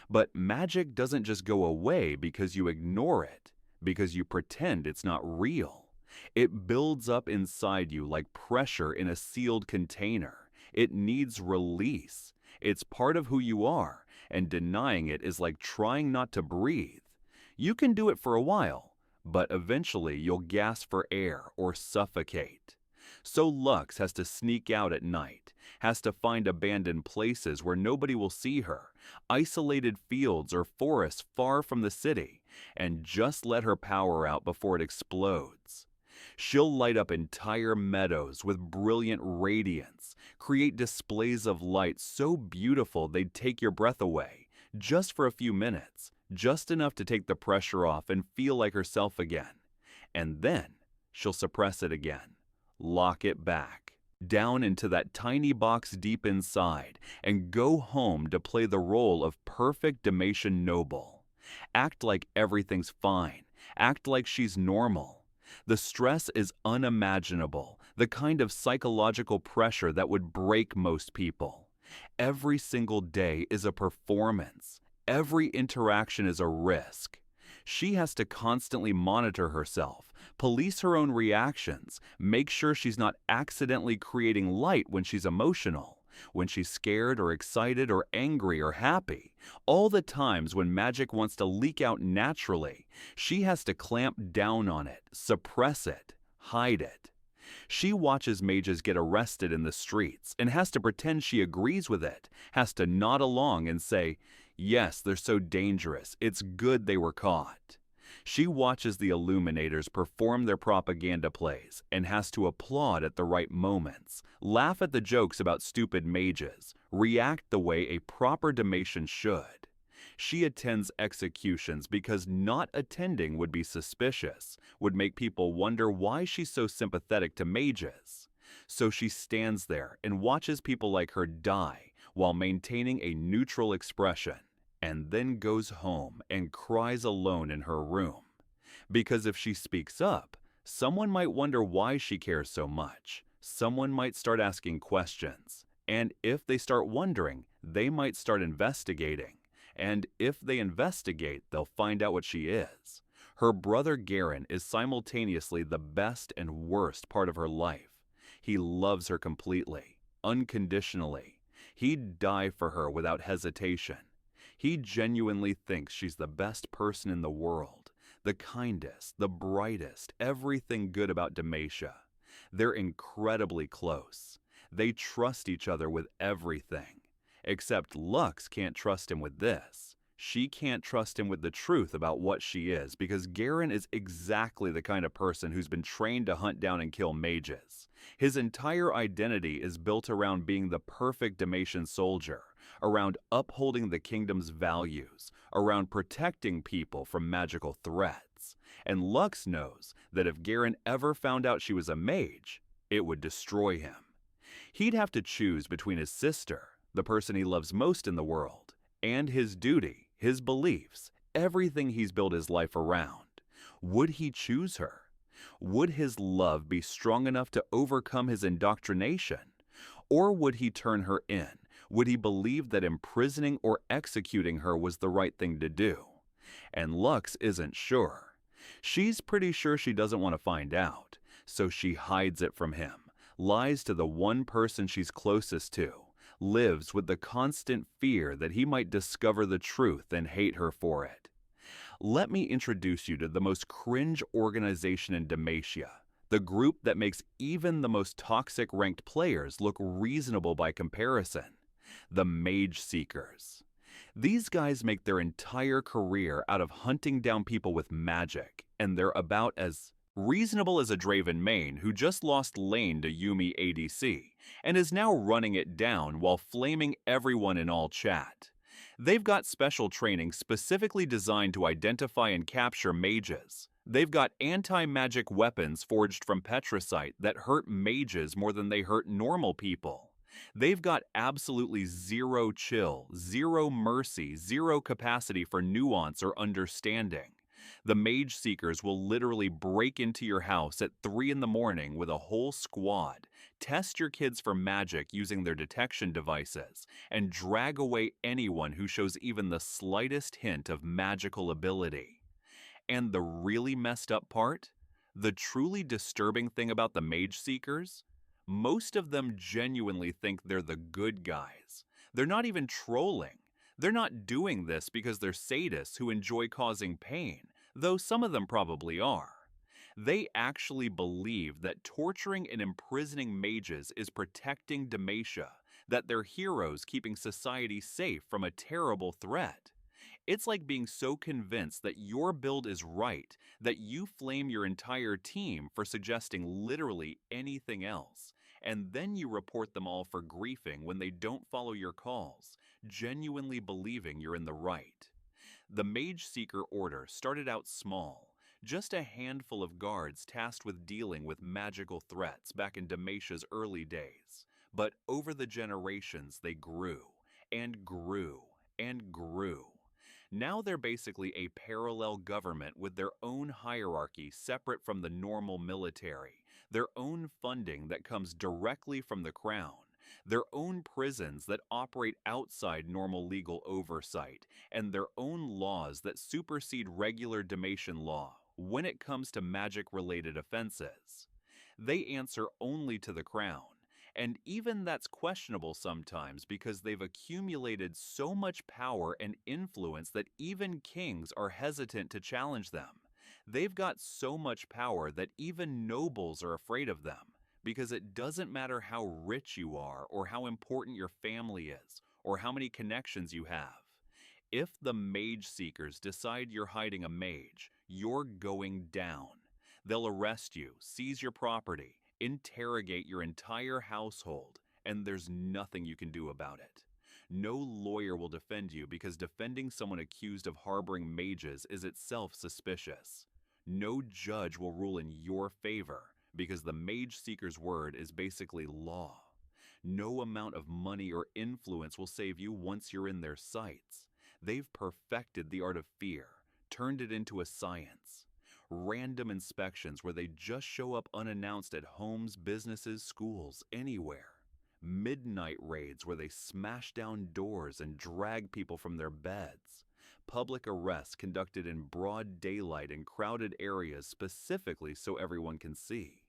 But magic doesn't just go away because you ignore it, because you pretend it's not real. It builds up inside you like pressure in a sealed container. It needs release. It's part of who you are, and denying it is like trying not to breathe. You can do it for a while, but eventually you'll gasp for air or suffocate. So Lux has to sneak out at night, has to find abandoned places where nobody will see her, isolated fields or forests far from the city, and just let her power out before it explodes. She'll light up entire meadows with brilliant radiance, create displays of light so beautiful they'd take your breath away, just for a few minutes, just enough to take the pressure off and feel like herself again. And then she'll suppress it again, lock it back, down into that tiny box deep inside, and go home to play the role of perfect Demacian noble. Act like everything's fine, act like she's normal. The stress is unimaginable, the kind of psychological pressure that would break most people. Every single day is a performance. Every interaction is a risk. She has to constantly monitor herself, police her own reactions, make sure she's not accidentally creating light when she's emotional, when she's scared or excited or angry or happy. All the times when magic wants to leak out naturally, she has to clamp down on it, suppress it, hide it. She watches mages get arrested in the streets and has to pretend she agrees with it, has to nod along and say, "Yes, they're so dangerous. It's good they were caught." She watches the Illuminators perform their propaganda plays and has to applaud at the right moments, laugh at the jokes about stupid mages, react the way a proper Demacian should. She attends executions because not attending would be suspicious, would make people wonder why she's so sympathetic to mages. So she stands there and watches people like her die while maintaining a neutral expression, and then goes home and cries alone in her room. Because if she speaks up, someone might wonder why she cares so much. Someone might start asking questions. And if they start wondering, they might start investigating. And if they investigate, they'll find out what she is. Her brother Garen is simultaneously the best and worst part of her life. He loves her completely, unconditionally. He'd die for her without hesitation. He genuinely thinks she's the best person in the world, the kindest, the brightest, everything good about Demacia. They're incredibly close. They trust each other with everything. Except Lux can't trust him with this. She can't trust him with the truth about what she is because Garen is exactly the kind of person who's been trained to hunt down and kill mages. His entire identity is built around being the perfect Demacian soldier, around upholding the kingdom's values, around protecting people from magical threats. And Lux knows that if Garen ever found out she was a mage, it would destroy him. He'd have to choose between his sister, the person he loves most in the world, and his duty, his beliefs, everything he's built his life around. Would he choose her? Would his love be strong enough to overcome his indoctrination? Or would he turn her in? Would he believe that imprisoning or executing her was the right thing to do? And Lux isn't sure. She's pretty sure she doesn't want to find out, so she hides it from him, lies to the one person she's closest to, lives with the constant fear that he might discover the truth and hate her for it. Let me introduce you to the most cringe organization in Demacia, the group that makes even the most toxic ranked players look reasonable by comparison, the Mage Seekers. These guys make their entire career out of hunting down people with magic, and they're about as reasonable as a Draven main who just lost lane to Yuumi ADC, and is now running it down while flaming everyone in all chat. They've got special training specifically designed to identify and capture mages. They've got anti-magic weapons forged from petricite that hurt mages more than they hurt normal people. They've got absolutely zero chill, zero mercy, zero capacity for nuance or understanding. The Mage Seekers will literally break into your house at 3 in the morning with a whole squad, test your kids for magic using their detection devices, and drag away anyone who shows even the slightest hint of magical ability. And the really messed up part? The truly disturbing thing about the Mage Seekers? Most of them genuinely think they're the good guys. They're not even trolling. They're not doing this because they're sadists who enjoy causing pain, though some of them probably are. They actually believe that torturing and imprisoning mages is protecting Demacia, that they're heroes keeping society safe from a terrible threat. It's like being so convinced that your build is right that you flame your entire team for suggesting literally anything else, and then you report them all for griefing when they don't follow your calls, genuinely believing you're in the right. The Mage Seeker Order started out small, just a handful of guards tasked with dealing with magical threats back in Demacia's early days. But over the generations, they grew, and grew, and grew. Now they're basically a parallel government with their own hierarchy separate from the normal military, their own funding that comes directly from the crown, their own prisons that operate outside normal legal oversight, and their own laws that supersede regular Demacian law when it comes to magic-related offenses. They answer only to the crown, and even that's questionable sometimes because they've accumulated so much power and influence that even kings are hesitant to challenge them. They've got so much power that even nobles are afraid of them, because it doesn't matter how rich you are or how important your family is or how many connections you have. If the Mage Seekers decide you're hiding a mage, you're going down. They'll arrest you, seize your property, interrogate your entire household, and there's nothing you can do about it. No lawyer will defend you because defending someone accused of harboring mages is itself suspicious. No judge will rule in your favor because the Mage Seeker's word is basically law. No amount of money or influence will save you once you're in their sights. They've perfected the art of fear, turned it into a science. Random inspections where they just show up unannounced at homes, businesses, schools, anywhere. Midnight raids where they smash down doors and drag people from their beds. Public arrests conducted in broad daylight in crowded areas specifically so everyone can see.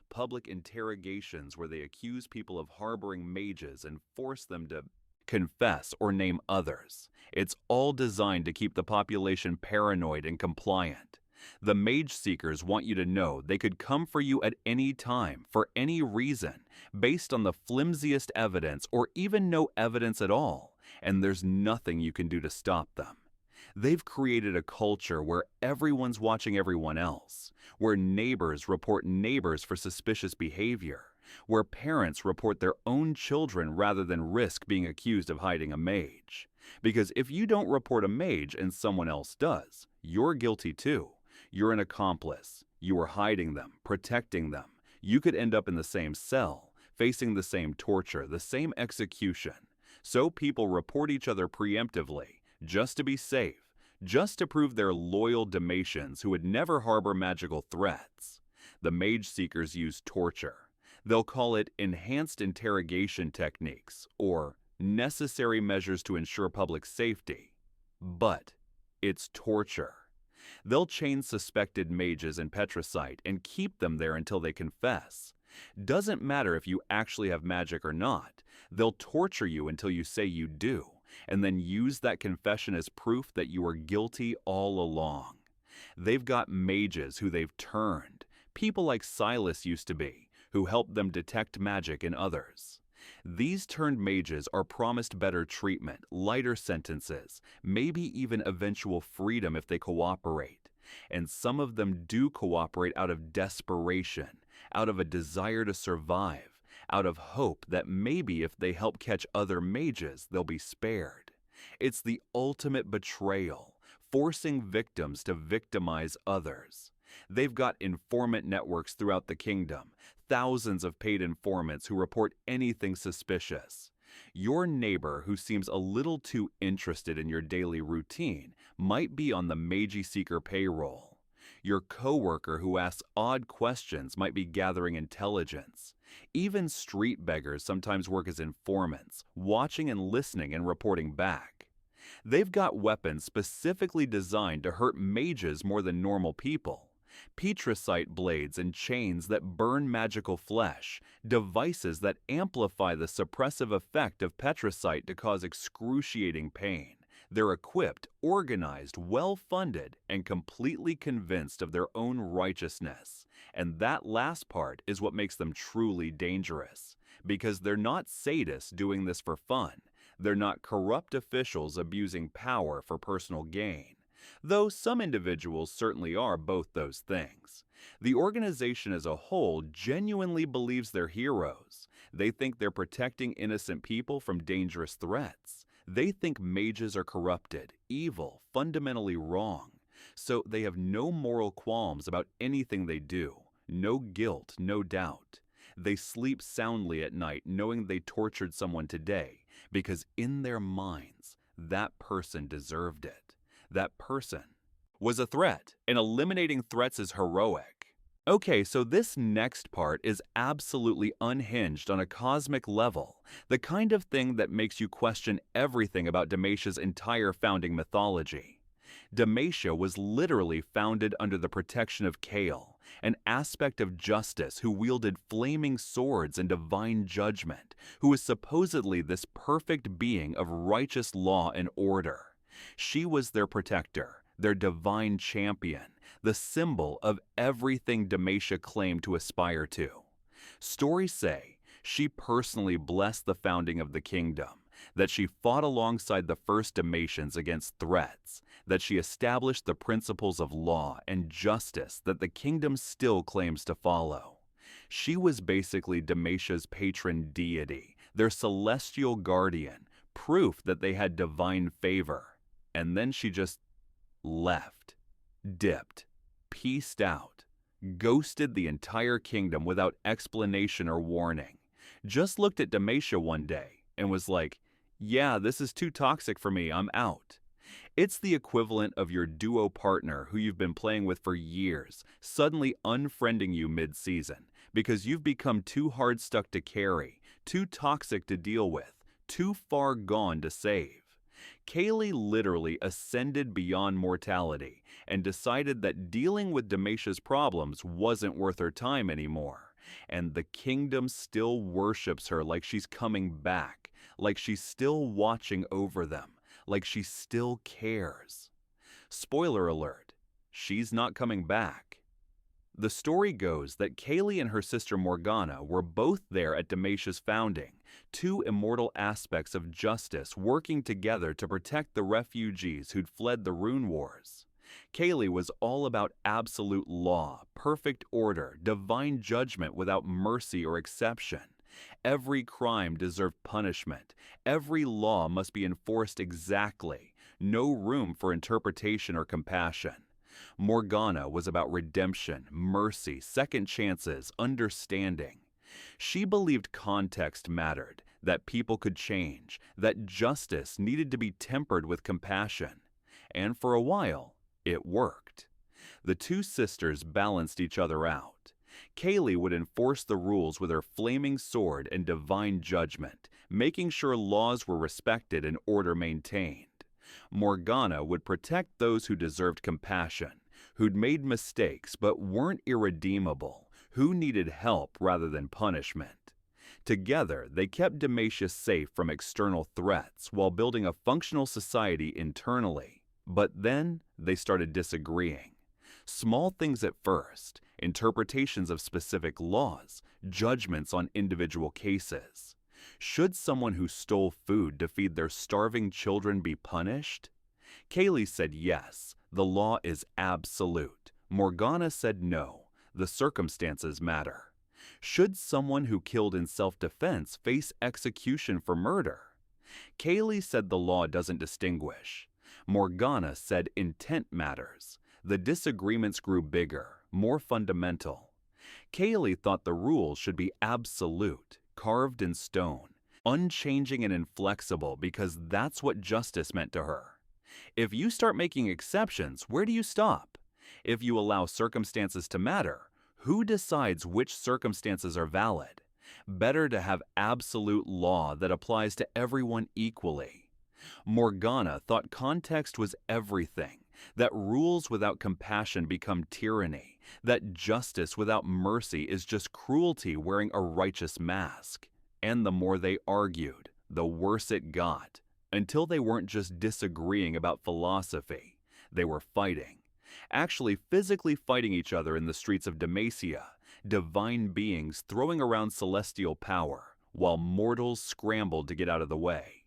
Public interrogations where they accuse people of harboring mages and force them to confess or name others. It's all designed to keep the population paranoid and compliant. The Mage Seekers want you to know they could come for you at any time, for any reason, based on the flimsiest evidence or even no evidence at all, and there's nothing you can do to stop them. They've created a culture where everyone's watching everyone else, where neighbors report neighbors for suspicious behavior, where parents report their own children rather than risk being accused of hiding a mage. Because if you don't report a mage and someone else does, you're guilty too. You're an accomplice. You are hiding them, protecting them. You could end up in the same cell, facing the same torture, the same execution. So people report each other preemptively, just to be safe, just to prove they're loyal Demacians who would never harbor magical threats. The Mage Seekers use torture. They'll call it enhanced interrogation techniques or necessary measures to ensure public safety. But it's torture. They'll chain suspected mages in Petricite and keep them there until they confess. Doesn't matter if you actually have magic or not, they'll torture you until you say you do, and then use that confession as proof that you were guilty all along. They've got mages who they've turned, people like Silas used to be, who helped them detect magic in others. These turned mages are promised better treatment, lighter sentences, maybe even eventual freedom if they cooperate. And some of them do cooperate out of desperation, out of a desire to survive, out of hope that maybe if they help catch other mages, they'll be spared. It's the ultimate betrayal, forcing victims to victimize others. They've got informant networks throughout the kingdom, thousands of paid informants who report anything suspicious. Your neighbor who seems a little too interested in your daily routine might be on the Mage Seeker payroll. Your coworker who asks odd questions might be gathering intelligence. Even street beggars sometimes work as informants, watching and listening and reporting back. They've got weapons specifically designed to hurt mages more than normal people. Petricite blades and chains that burn magical flesh, devices that amplify the suppressive effect of petricite to cause excruciating pain. They're equipped, organized, well-funded, and completely convinced of their own righteousness. And that last part is what makes them truly dangerous. Because they're not sadists doing this for fun. They're not corrupt officials abusing power for personal gain. Though some individuals certainly are both those things. The organization as a whole genuinely believes they're heroes. They think they're protecting innocent people from dangerous threats. They think mages are corrupted, evil, fundamentally wrong. So they have no moral qualms about anything they do, no guilt, no doubt. They sleep soundly at night knowing they tortured someone today because in their minds, that person deserved it. That person was a threat, and eliminating threats is heroic. Okay, so this next part is absolutely unhinged on a cosmic level, the kind of thing that makes you question everything about Demacia's entire founding mythology. Demacia was literally founded under the protection of Kale, an aspect of justice who wielded flaming swords and divine judgment, who was supposedly this perfect being of righteous law and order. She was their protector, their divine champion, the symbol of everything Demacia claimed to aspire to. Stories say she personally blessed the founding of the kingdom, that she fought alongside the first Demacians against threats, that she established the principles of law and justice that the kingdom still claims to follow. She was basically Demacia's patron deity, their celestial guardian, proof that they had divine favor. And then she just left, dipped, pieced out, ghosted the entire kingdom without explanation or warning. Just looked at Demacia one day and was like, yeah, this is too toxic for me, I'm out. It's the equivalent of your duo partner who you've been playing with for years suddenly unfriending you mid-season because you've become too hard stuck to carry, too toxic to deal with, too far gone to save. Kaylee literally ascended beyond mortality and decided that dealing with Demacia's problems wasn't worth her time anymore. And the kingdom still worships her like she's coming back, like she's still watching over them, like she still cares. Spoiler alert, she's not coming back. The story goes that Kaylee and her sister Morgana were both there at Demacia's founding, two immortal aspects of justice working together to protect the refugees who'd fled the Rune Wars. Kaylee was all about absolute law, perfect order, divine judgment without mercy or exception. Every crime deserved punishment. Every law must be enforced exactly. No room for interpretation or compassion. Morgana was about redemption, mercy, second chances, understanding. She believed context mattered, that people could change, that justice needed to be tempered with compassion. And for a while, it worked. The two sisters balanced each other out. Kaylee would enforce the rules with her flaming sword and divine judgment, making sure laws were respected and order maintained. Morgana would protect those who deserved compassion, who'd made mistakes but weren't irredeemable, who needed help rather than punishment. Together, they kept Demacia safe from external threats while building a functional society internally. But then, they started disagreeing. Small things at first, interpretations of specific laws, judgments on individual cases. Should someone who stole food to feed their starving children be punished? Kaylee said yes, the law is absolute. Morgana said no, the circumstances matter. Should someone who killed in self-defense face execution for murder? Kaylee said the law doesn't distinguish. Morgana said intent matters. The disagreements grew bigger, more fundamental. Kaylee thought the rules should be absolute, carved in stone, unchanging and inflexible because that's what justice meant to her. If you start making exceptions, where do you stop? If you allow circumstances to matter, who decides which circumstances are valid? Better to have absolute law that applies to everyone equally. Morgana thought context was everything, that rules without compassion become tyranny, that justice without mercy is just cruelty wearing a righteous mask. And the more they argued, the worse it got, until they weren't just disagreeing about philosophy, they were fighting. Actually physically fighting each other in the streets of Demacia, divine beings throwing around celestial power, while mortals scrambled to get out of the way.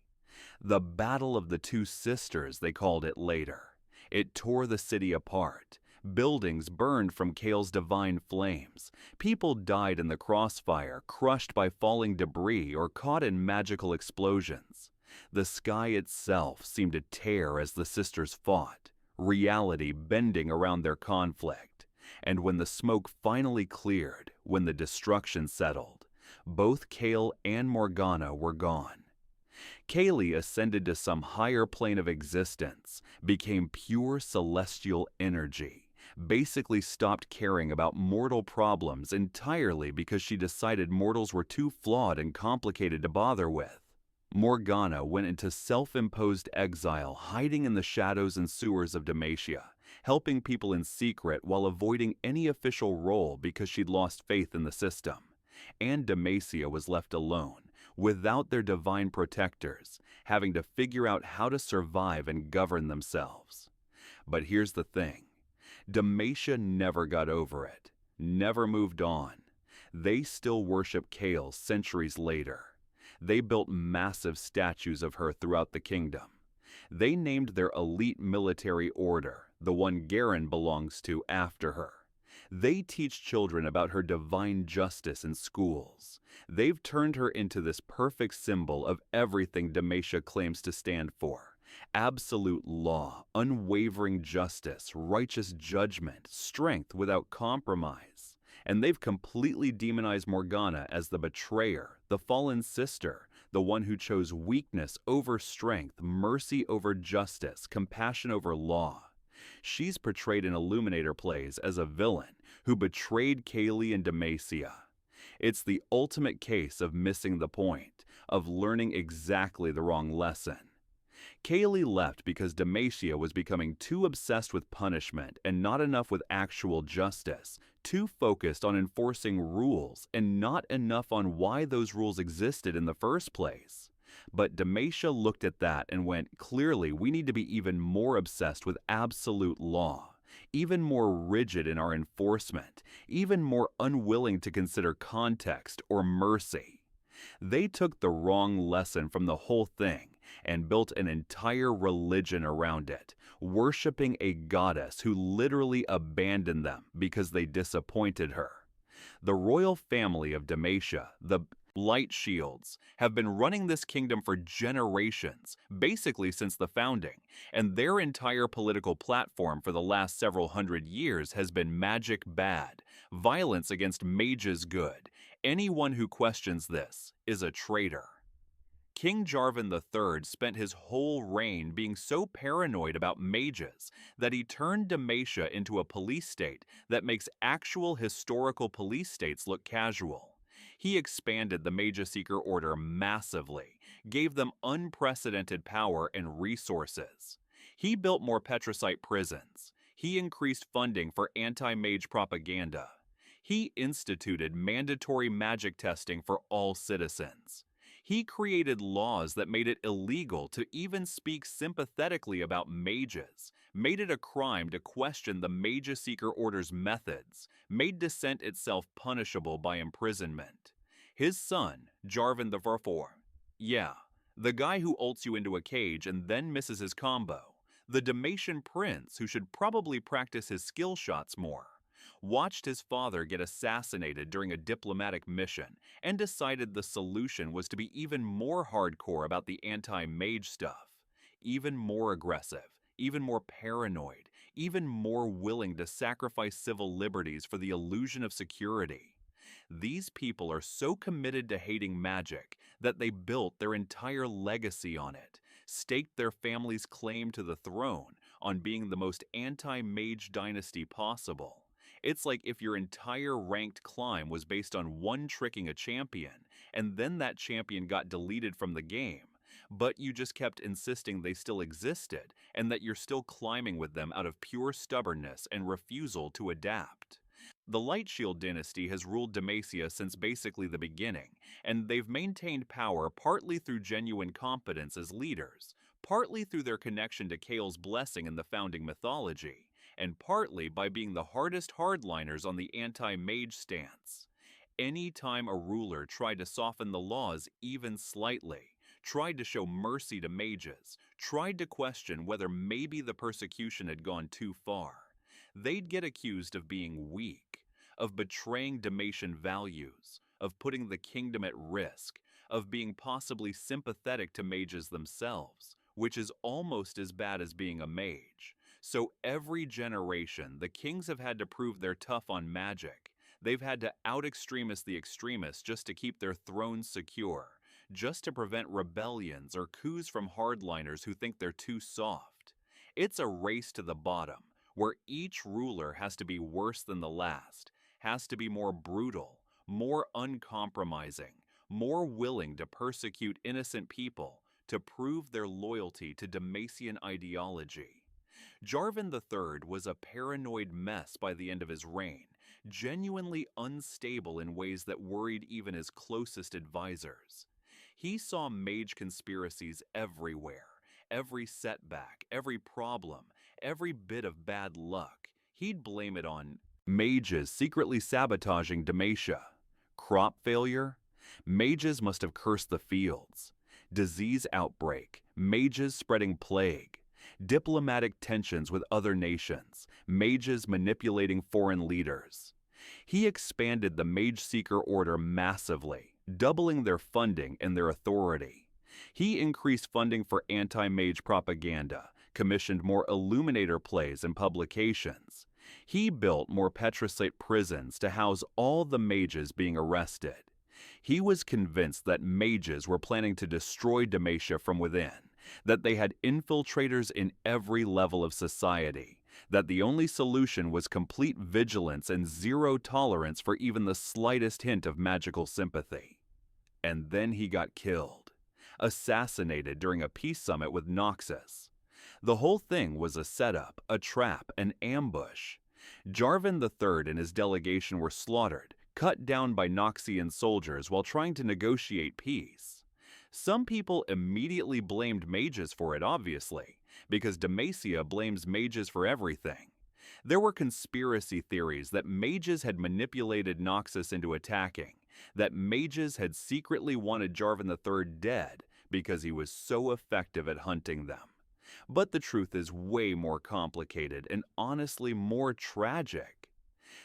The Battle of the Two Sisters, they called it later. It tore the city apart. Buildings burned from Kale's divine flames. People died in the crossfire, crushed by falling debris or caught in magical explosions. The sky itself seemed to tear as the sisters fought, reality bending around their conflict. And when the smoke finally cleared, when the destruction settled, both Kale and Morgana were gone. Kaylee ascended to some higher plane of existence, became pure celestial energy, basically stopped caring about mortal problems entirely because she decided mortals were too flawed and complicated to bother with. Morgana went into self-imposed exile, hiding in the shadows and sewers of Demacia, helping people in secret while avoiding any official role because she'd lost faith in the system. And Demacia was left alone, without their divine protectors, having to figure out how to survive and govern themselves. But here's the thing. Demacia never got over it, never moved on. They still worship Kale centuries later. They built massive statues of her throughout the kingdom. They named their elite military order, the one Garen belongs to, after her. They teach children about her divine justice in schools. They've turned her into this perfect symbol of everything Demacia claims to stand for. Absolute law, unwavering justice, righteous judgment, strength without compromise. And they've completely demonized Morgana as the betrayer, the fallen sister, the one who chose weakness over strength, mercy over justice, compassion over law. She's portrayed in Illuminator plays as a villain who betrayed Kaylee and Demacia. It's the ultimate case of missing the point, of learning exactly the wrong lesson. Kaylee left because Demacia was becoming too obsessed with punishment and not enough with actual justice, too focused on enforcing rules and not enough on why those rules existed in the first place. But Demacia looked at that and went, clearly we need to be even more obsessed with absolute law, even more rigid in our enforcement, even more unwilling to consider context or mercy. They took the wrong lesson from the whole thing and built an entire religion around it, worshiping a goddess who literally abandoned them because they disappointed her. The royal family of Demacia, the Light Shields, have been running this kingdom for generations, basically since the founding, and their entire political platform for the last several hundred years has been magic bad, violence against mages good. Anyone who questions this is a traitor. King Jarvan III spent his whole reign being so paranoid about mages that he turned Demacia into a police state that makes actual historical police states look casual. He expanded the Magia Seeker Order massively, gave them unprecedented power and resources. He built more Petricite prisons. He increased funding for anti-mage propaganda. He instituted mandatory magic testing for all citizens. He created laws that made it illegal to even speak sympathetically about mages, made it a crime to question the Magia Seeker Order's methods, made dissent itself punishable by imprisonment. His son, Jarvan IV, yeah, the guy who ults you into a cage and then misses his combo, the Demacian prince who should probably practice his skill shots more, watched his father get assassinated during a diplomatic mission and decided the solution was to be even more hardcore about the anti-mage stuff, even more aggressive, even more paranoid, even more willing to sacrifice civil liberties for the illusion of security. These people are so committed to hating magic that they built their entire legacy on it, staked their family's claim to the throne on being the most anti-mage dynasty possible. It's like if your entire ranked climb was based on one tricking a champion, and then that champion got deleted from the game, but you just kept insisting they still existed and that you're still climbing with them out of pure stubbornness and refusal to adapt. The Light Shield dynasty has ruled Demacia since basically the beginning, and they've maintained power partly through genuine competence as leaders, partly through their connection to Kale's blessing in the founding mythology, and partly by being the hardest hardliners on the anti-mage stance. Any time a ruler tried to soften the laws even slightly, tried to show mercy to mages, tried to question whether maybe the persecution had gone too far, they'd get accused of being weak, of betraying Demacian values, of putting the kingdom at risk, of being possibly sympathetic to mages themselves, which is almost as bad as being a mage. So every generation, the kings have had to prove they're tough on magic. They've had to out-extremist the extremists just to keep their thrones secure, just to prevent rebellions or coups from hardliners who think they're too soft. It's a race to the bottom, where each ruler has to be worse than the last, has to be more brutal, more uncompromising, more willing to persecute innocent people to prove their loyalty to Demacian ideology. Jarvan III was a paranoid mess by the end of his reign, genuinely unstable in ways that worried even his closest advisors. He saw mage conspiracies everywhere, every setback, every problem, every bit of bad luck. He'd blame it on mages secretly sabotaging Demacia. Crop failure? Mages must have cursed the fields. Disease outbreak, mages spreading plague. Diplomatic tensions with other nations, mages manipulating foreign leaders. He expanded the Mage Seeker Order massively, doubling their funding and their authority. He increased funding for anti-mage propaganda, commissioned more Illuminator plays and publications. He built more Petricite prisons to house all the mages being arrested. He was convinced that mages were planning to destroy Demacia from within, that they had infiltrators in every level of society, that the only solution was complete vigilance and zero tolerance for even the slightest hint of magical sympathy. And then he got killed, assassinated during a peace summit with Noxus. The whole thing was a setup, a trap, an ambush. Jarvan III and his delegation were slaughtered, cut down by Noxian soldiers while trying to negotiate peace. Some people immediately blamed mages for it, obviously, because Demacia blames mages for everything. There were conspiracy theories that mages had manipulated Noxus into attacking, that mages had secretly wanted Jarvan III dead because he was so effective at hunting them. But the truth is way more complicated and honestly more tragic.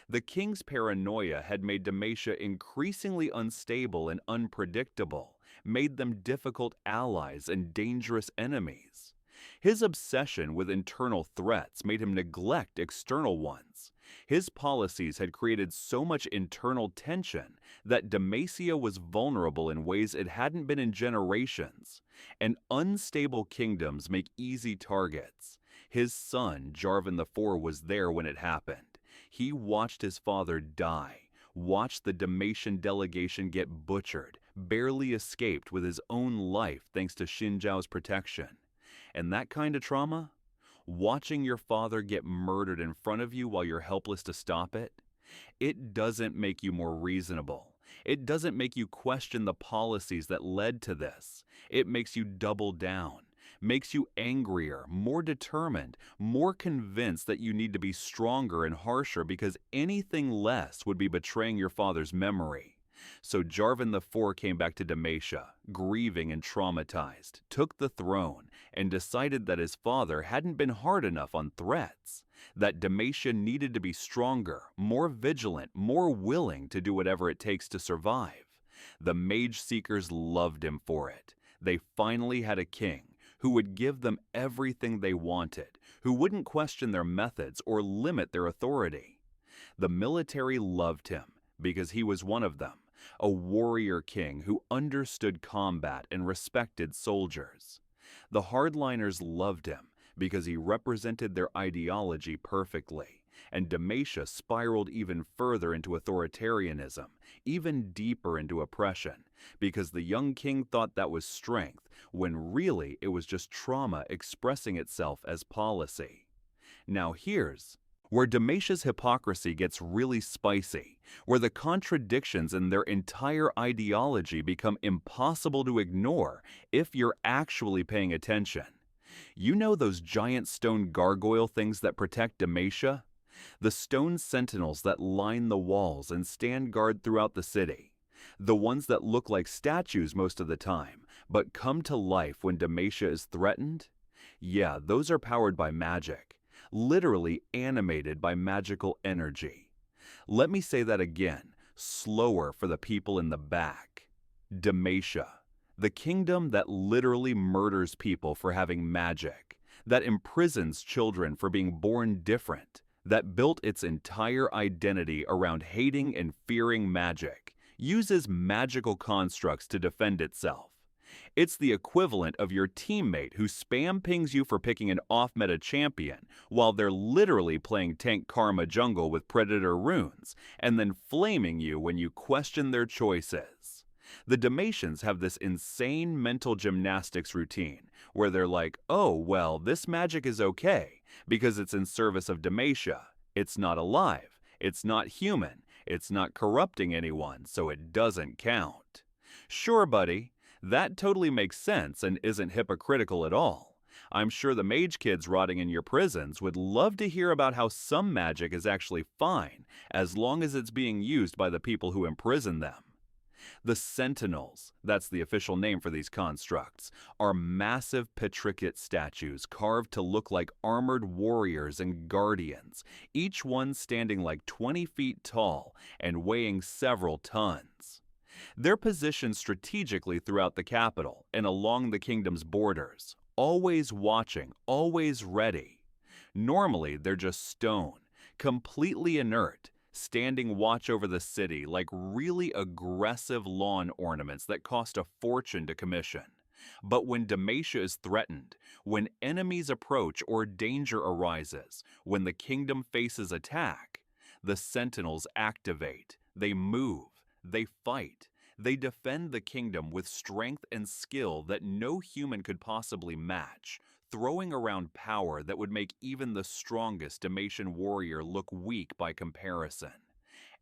The king's paranoia had made Demacia increasingly unstable and unpredictable, made them difficult allies and dangerous enemies. His obsession with internal threats made him neglect external ones. His policies had created so much internal tension that Demacia was vulnerable in ways it hadn't been in generations. And unstable kingdoms make easy targets. His son, Jarvan IV, was there when it happened. He watched his father die, watched the Demacian delegation get butchered, barely escaped with his own life thanks to Xin Zhao's protection. And that kind of trauma? Watching your father get murdered in front of you while you're helpless to stop it? It doesn't make you more reasonable. It doesn't make you question the policies that led to this. It makes you double down, makes you angrier, more determined, more convinced that you need to be stronger and harsher because anything less would be betraying your father's memory. So Jarvan IV came back to Demacia, grieving and traumatized, took the throne, and decided that his father hadn't been hard enough on threats, that Demacia needed to be stronger, more vigilant, more willing to do whatever it takes to survive. The Mage Seekers loved him for it. They finally had a king who would give them everything they wanted, who wouldn't question their methods or limit their authority. The military loved him because he was one of them, a warrior king who understood combat and respected soldiers. The hardliners loved him because he represented their ideology perfectly, and Demacia spiraled even further into authoritarianism, even deeper into oppression, because the young king thought that was strength, when really it was just trauma expressing itself as policy. Now here's where Demacia's hypocrisy gets really spicy, where the contradictions in their entire ideology become impossible to ignore if you're actually paying attention. You know those giant stone gargoyle things that protect Demacia? The stone sentinels that line the walls and stand guard throughout the city. The ones that look like statues most of the time, but come to life when Demacia is threatened? Yeah, those are powered by magic, literally animated by magical energy. Let me say that again, slower for the people in the back. Demacia, the kingdom that literally murders people for having magic, that imprisons children for being born different, that built its entire identity around hating and fearing magic, uses magical constructs to defend itself. It's the equivalent of your teammate who spam pings you for picking an off-meta champion while they're literally playing tank Karma jungle with Predator runes, and then flaming you when you question their choices. The Demacians have this insane mental gymnastics routine where they're like, oh, well, this magic is okay because it's in service of Demacia. It's not alive, it's not human, it's not corrupting anyone, so it doesn't count. Sure, buddy, that totally makes sense and isn't hypocritical at all. I'm sure the mage kids rotting in your prisons would love to hear about how some magic is actually fine as long as it's being used by the people who imprison them. The Sentinels, that's the official name for these constructs, are massive petricate statues carved to look like armored warriors and guardians, each one standing like 20 feet tall and weighing several tons. They're positioned strategically throughout the capital and along the kingdom's borders, always watching, always ready. Normally, they're just stone, completely inert, standing watch over the city like really aggressive lawn ornaments that cost a fortune to commission. But when Demacia is threatened, when enemies approach or danger arises, when the kingdom faces attack, the sentinels activate, they move, they fight, they defend the kingdom with strength and skill that no human could possibly match, throwing around power that would make even the strongest Demacian warrior look weak by comparison.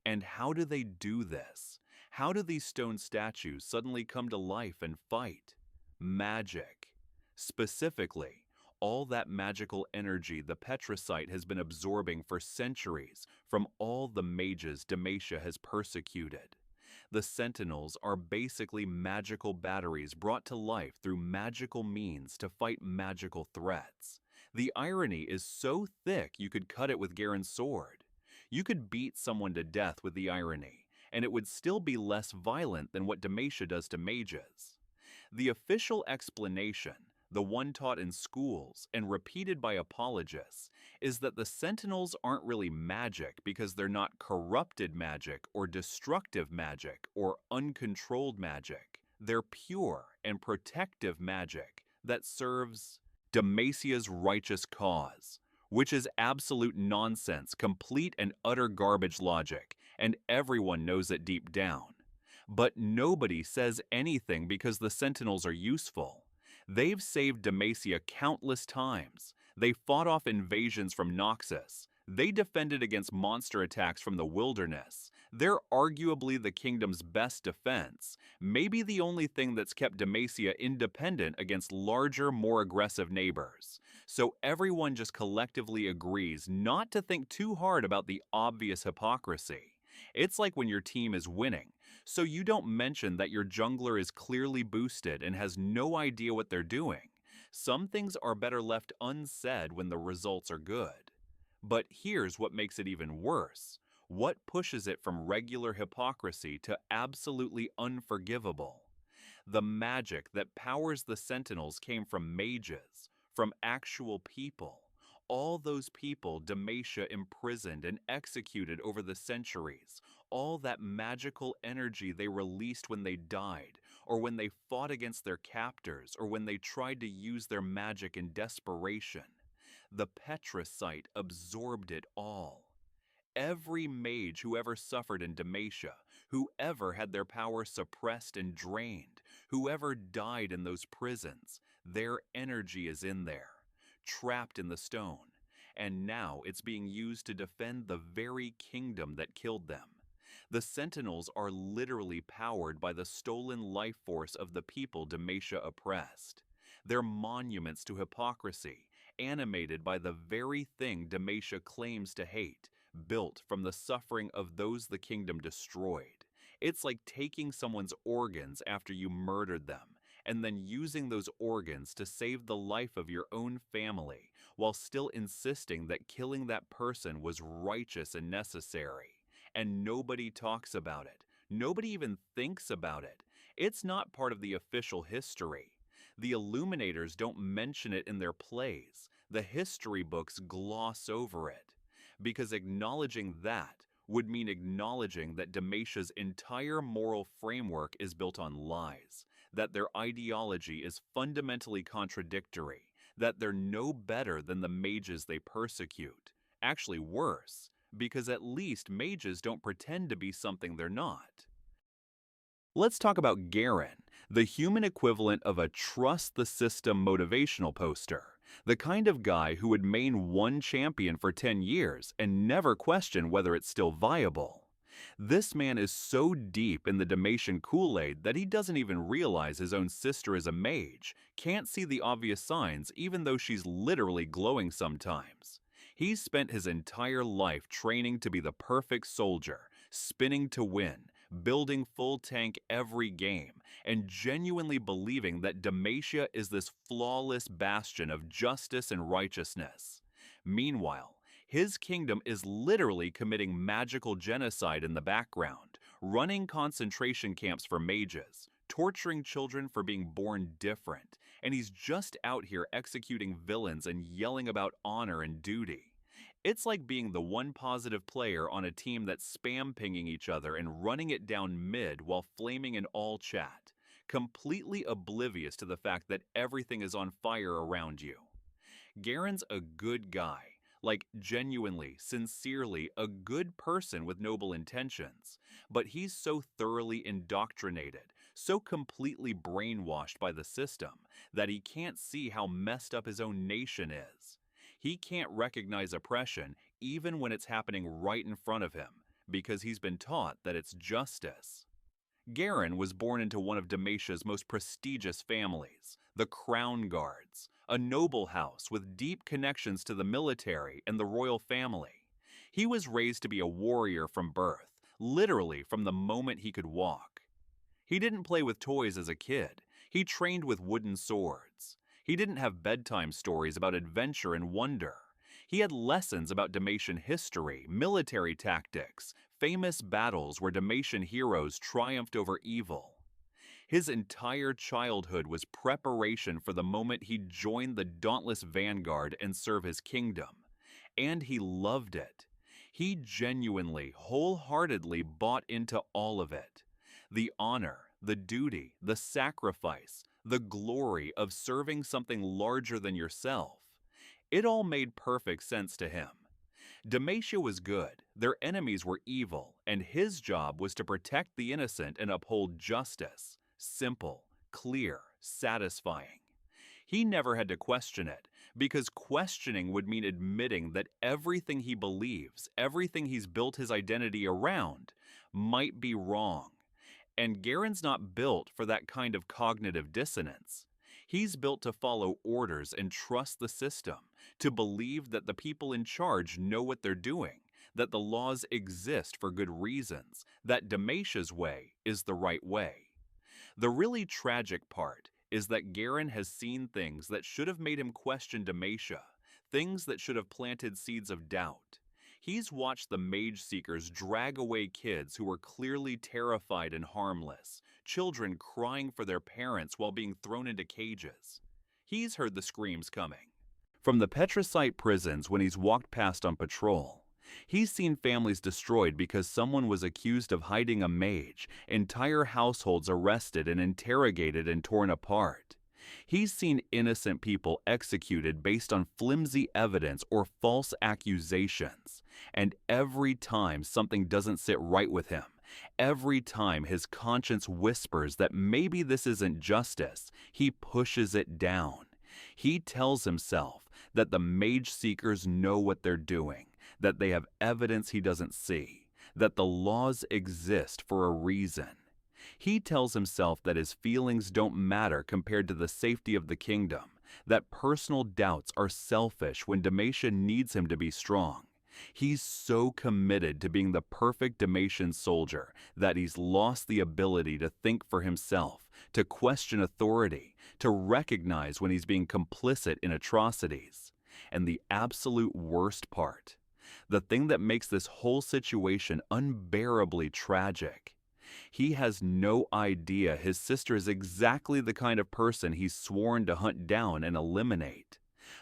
And how do they do this? How do these stone statues suddenly come to life and fight? Magic. Specifically, all that magical energy the Petricite has been absorbing for centuries from all the mages Demacia has persecuted. The Sentinels are basically magical batteries brought to life through magical means to fight magical threats. The irony is so thick you could cut it with Garen's sword. You could beat someone to death with the irony, and it would still be less violent than what Demacia does to mages. The official explanation, the one taught in schools and repeated by apologists, is that the Sentinels aren't really magic because they're not corrupted magic or destructive magic or uncontrolled magic. They're pure and protective magic that serves Demacia's righteous cause, which is absolute nonsense, complete and utter garbage logic, and everyone knows it deep down. But nobody says anything because the Sentinels are useful. They've saved Demacia countless times. They fought off invasions from Noxus. They defended against monster attacks from the wilderness. They're arguably the kingdom's best defense, maybe the only thing that's kept Demacia independent against larger, more aggressive neighbors. So everyone just collectively agrees not to think too hard about the obvious hypocrisy. It's like when your team is winning, so you don't mention that your jungler is clearly boosted and has no idea what they're doing. Some things are better left unsaid when the results are good. But here's what makes it even worse. What pushes it from regular hypocrisy to absolutely unforgivable? The magic that powers the Sentinels came from mages, from actual people. All those people Demacia imprisoned and executed over the centuries, all that magical energy they released when they died, or when they fought against their captors, or when they tried to use their magic in desperation. The Petricite absorbed it all. Every mage who ever suffered in Demacia, whoever had their power suppressed and drained, whoever died in those prisons, their energy is in there, trapped in the stone, and now it's being used to defend the very kingdom that killed them. The Sentinels are literally powered by the stolen life force of the people Demacia oppressed. They're monuments to hypocrisy, animated by the very thing Demacia claims to hate, built from the suffering of those the kingdom destroyed. It's like taking someone's organs after you murdered them, and then using those organs to save the life of your own family, while still insisting that killing that person was righteous and necessary. And nobody talks about it. Nobody even thinks about it. It's not part of the official history. The Illuminators don't mention it in their plays. The history books gloss over it. Because acknowledging that would mean acknowledging that Demacia's entire moral framework is built on lies, that their ideology is fundamentally contradictory, that they're no better than the mages they persecute. Actually worse, because at least mages don't pretend to be something they're not. Let's talk about Garen, the human equivalent of a trust the system motivational poster, the kind of guy who would main one champion for 10 years and never question whether it's still viable. This man is so deep in the Demacian Kool-Aid that he doesn't even realize his own sister is a mage, can't see the obvious signs even though she's literally glowing sometimes. He's spent his entire life training to be the perfect soldier, spinning to win, building full tank every game, and genuinely believing that Demacia is this flawless bastion of justice and righteousness. Meanwhile, his kingdom is literally committing magical genocide in the background, running concentration camps for mages, torturing children for being born different, and he's just out here executing villains and yelling about honor and duty. It's like being the one positive player on a team that's spam pinging each other and running it down mid while flaming in all chat, completely oblivious to the fact that everything is on fire around you. Garen's a good guy, like genuinely, sincerely a good person with noble intentions, but he's so thoroughly indoctrinated, so completely brainwashed by the system, that he can't see how messed up his own nation is. He can't recognize oppression even when it's happening right in front of him, because he's been taught that it's justice. Garen was born into one of Demacia's most prestigious families, the Crown Guards, a noble house with deep connections to the military and the royal family. He was raised to be a warrior from birth, literally from the moment he could walk. He didn't play with toys as a kid. He trained with wooden swords. He didn't have bedtime stories about adventure and wonder. He had lessons about Demacian history, military tactics, famous battles where Demacian heroes triumphed over evil. His entire childhood was preparation for the moment he'd join the dauntless vanguard and serve his kingdom. And he loved it. He genuinely, wholeheartedly bought into all of it. The honor, the duty, the sacrifice, the glory of serving something larger than yourself. It all made perfect sense to him. Demacia was good, their enemies were evil, and his job was to protect the innocent and uphold justice. Simple, clear, satisfying. He never had to question it, because questioning would mean admitting that everything he believes, everything he's built his identity around, might be wrong. And Garen's not built for that kind of cognitive dissonance. He's built to follow orders and trust the system, to believe that the people in charge know what they're doing, that the laws exist for good reasons, that Demacia's way is the right way. The really tragic part is that Garen has seen things that should have made him question Demacia, things that should have planted seeds of doubt. He's watched the Mage Seekers drag away kids who were clearly terrified and harmless, children crying for their parents while being thrown into cages. He's heard the screams coming. From the Petricite prisons when he's walked past on patrol, he's seen families destroyed because someone was accused of hiding a mage, entire households arrested and interrogated and torn apart. He's seen innocent people executed based on flimsy evidence or false accusations. And every time something doesn't sit right with him, every time his conscience whispers that maybe this isn't justice, he pushes it down. He tells himself that the mage seekers know what they're doing, that they have evidence he doesn't see, that the laws exist for a reason. He tells himself that his feelings don't matter compared to the safety of the kingdom, that personal doubts are selfish when Demacia needs him to be strong. He's so committed to being the perfect Demacian soldier that he's lost the ability to think for himself, to question authority, to recognize when he's being complicit in atrocities. And the absolute worst part, the thing that makes this whole situation unbearably tragic, he has no idea his sister is exactly the kind of person he's sworn to hunt down and eliminate.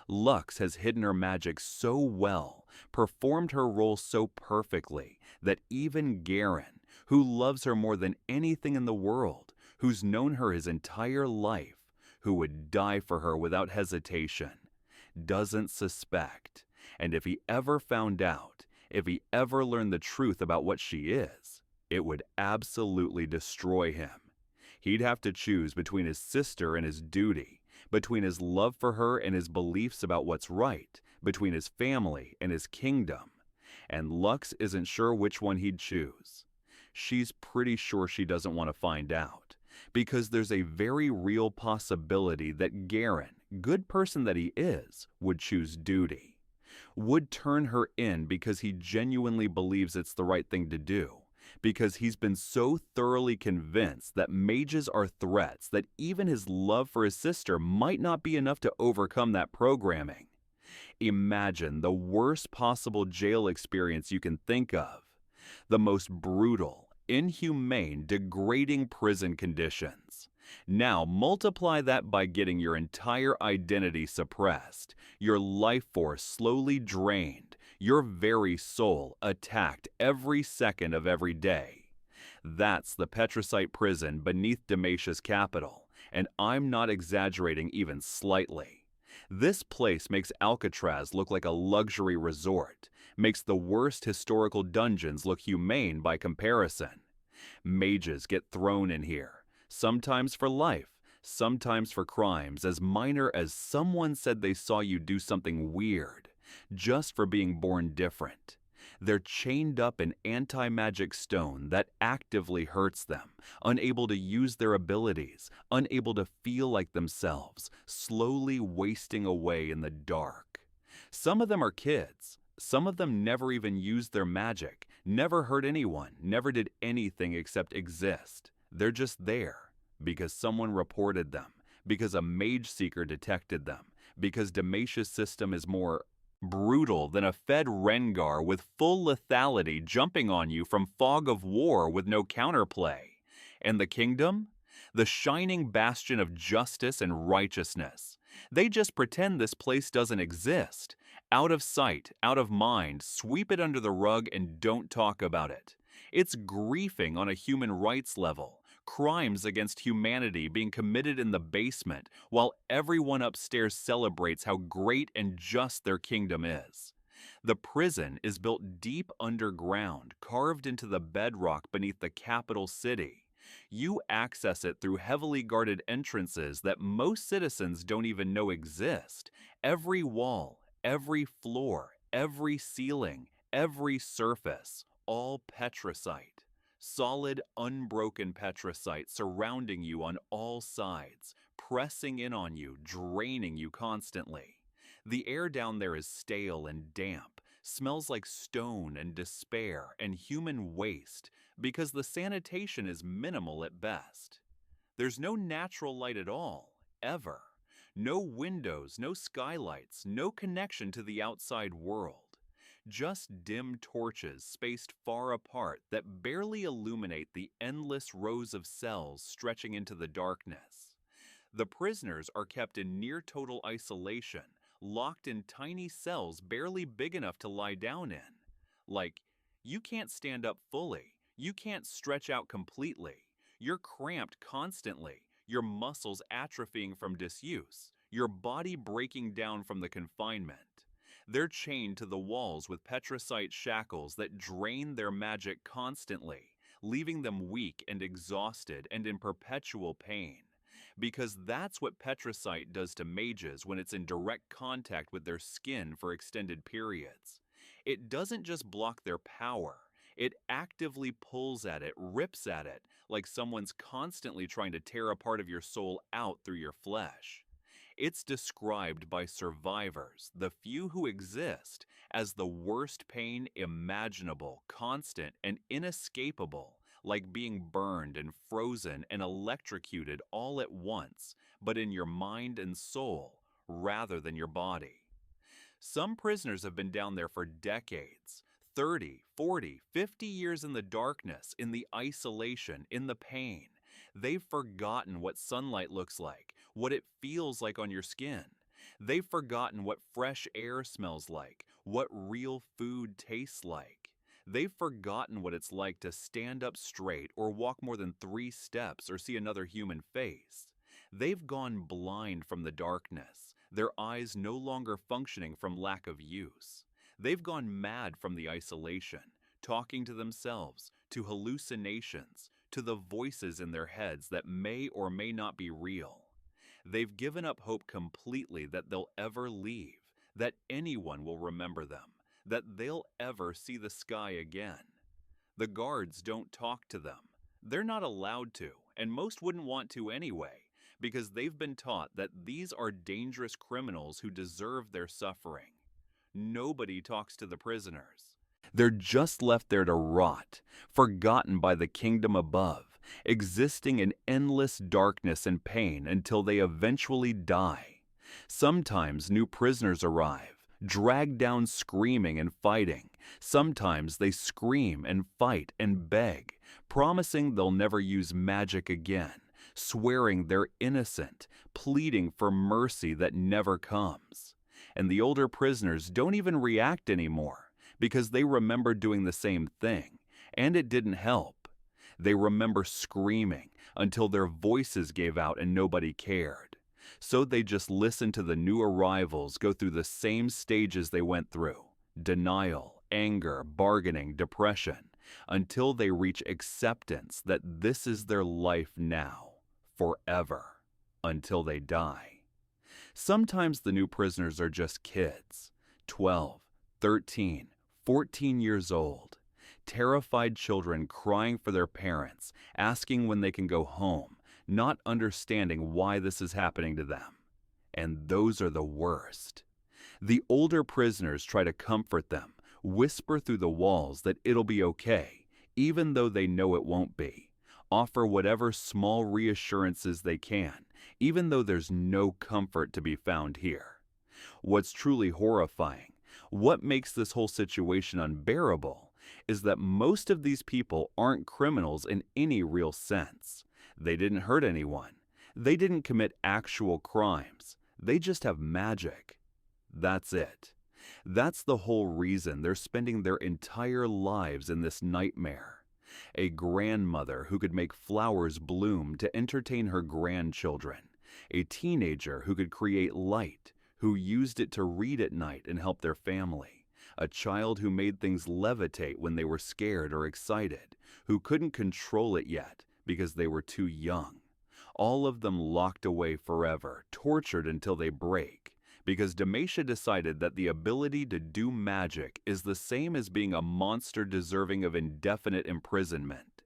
Lux has hidden her magic so well, performed her role so perfectly, that even Garen, who loves her more than anything in the world, who's known her his entire life, who would die for her without hesitation, doesn't suspect. And if he ever found out, if he ever learned the truth about what she is, it would absolutely destroy him. He'd have to choose between his sister and his duty, between his love for her and his beliefs about what's right, between his family and his kingdom. And Lux isn't sure which one he'd choose. She's pretty sure she doesn't want to find out, because there's a very real possibility that Garen, good person that he is, would choose duty, would turn her in because he genuinely believes it's the right thing to do, because he's been so thoroughly convinced that mages are threats that even his love for his sister might not be enough to overcome that programming. Imagine the worst possible jail experience you can think of. The most brutal, inhumane, degrading prison conditions. Now multiply that by getting your entire identity suppressed, your life force slowly drained, your very soul attacked every second of every day. That's the Petricite prison beneath Demacia's capital, and I'm not exaggerating even slightly. This place makes Alcatraz look like a luxury resort, makes the worst historical dungeons look humane by comparison. Mages get thrown in here, sometimes for life, sometimes for crimes as minor as someone said they saw you do something weird, just for being born different. They're chained up in anti-magic stone that actively hurts them, unable to use their abilities, unable to feel like themselves, slowly wasting away in the dark. Some of them are kids. Some of them never even used their magic, never hurt anyone, never did anything except exist. They're just there because someone reported them, because a mage seeker detected them, because Demacia's system is more brutal than a fed Rengar with full lethality jumping on you from fog of war with no counterplay. And the kingdom? The shining bastion of justice and righteousness. They just pretend this place doesn't exist. Out of sight, out of mind, sweep it under the rug and don't talk about it. It's griefing on a human rights level. Crimes against humanity being committed in the basement while everyone upstairs celebrates how great and just their kingdom is. The prison is built deep underground, carved into the bedrock beneath the capital city. You access it through heavily guarded entrances that most citizens don't even know exist. Every wall, every floor, every ceiling, every surface, all petricite. Solid, unbroken petricite surrounding you on all sides, pressing in on you, draining you constantly. The air down there is stale and damp, smells like stone and despair and human waste because the sanitation is minimal at best. There's no natural light at all, ever. No windows, no skylights, no connection to the outside world. Just dim torches spaced far apart that barely illuminate the endless rows of cells stretching into the darkness. The prisoners are kept in near total isolation, locked in tiny cells barely big enough to lie down in. Like, you can't stand up fully, you can't stretch out completely, you're cramped constantly, your muscles atrophying from disuse, your body breaking down from the confinement. They're chained to the walls with petricite shackles that drain their magic constantly, leaving them weak and exhausted and in perpetual pain. Because that's what petricite does to mages when it's in direct contact with their skin for extended periods. It doesn't just block their power, it actively pulls at it, rips at it, like someone's constantly trying to tear a part of your soul out through your flesh. It's described by survivors, the few who exist, as the worst pain imaginable, constant, and inescapable, like being burned and frozen and electrocuted all at once, but in your mind and soul, rather than your body. Some prisoners have been down there for decades, 30, 40, 50 years in the darkness, in the isolation, in the pain. They've forgotten what sunlight looks like, what it feels like on your skin. They've forgotten what fresh air smells like, what real food tastes like. They've forgotten what it's like to stand up straight or walk more than 3 steps or see another human face. They've gone blind from the darkness, their eyes no longer functioning from lack of use. They've gone mad from the isolation, talking to themselves, to hallucinations, to the voices in their heads that may or may not be real. They've given up hope completely that they'll ever leave, that anyone will remember them, that they'll ever see the sky again. The guards don't talk to them. They're not allowed to, and most wouldn't want to anyway, because they've been taught that these are dangerous criminals who deserve their suffering. Nobody talks to the prisoners. They're just left there to rot, forgotten by the kingdom above, existing in endless darkness and pain until they eventually die. Sometimes new prisoners arrive, dragged down screaming and fighting. Sometimes they scream and fight and beg, promising they'll never use magic again, swearing they're innocent, pleading for mercy that never comes. And the older prisoners don't even react anymore because they remember doing the same thing, and it didn't help. They remember screaming until their voices gave out and nobody cared. So they just listen to the new arrivals go through the same stages they went through: denial, anger, bargaining, depression, until they reach acceptance that this is their life now, forever, until they die. Sometimes the new prisoners are just kids, 12, 13, 14 years old, terrified children crying for their parents, asking when they can go home, not understanding why this is happening to them. And those are the worst. The older prisoners try to comfort them, whisper through the walls that it'll be okay, even though they know it won't be. Offer whatever small reassurances they can, even though there's no comfort to be found here. What's truly horrifying, what makes this whole situation unbearable, is that most of these people aren't criminals in any real sense. They didn't hurt anyone. They didn't commit actual crimes. They just have magic. That's it. That's the whole reason they're spending their entire lives in this nightmare. A grandmother who could make flowers bloom to entertain her grandchildren. A teenager who could create light, who used it to read at night and help their family. A child who made things levitate when they were scared or excited, who couldn't control it yet because they were too young. All of them locked away forever, tortured until they break, because Demacia decided that the ability to do magic is the same as being a monster deserving of indefinite imprisonment.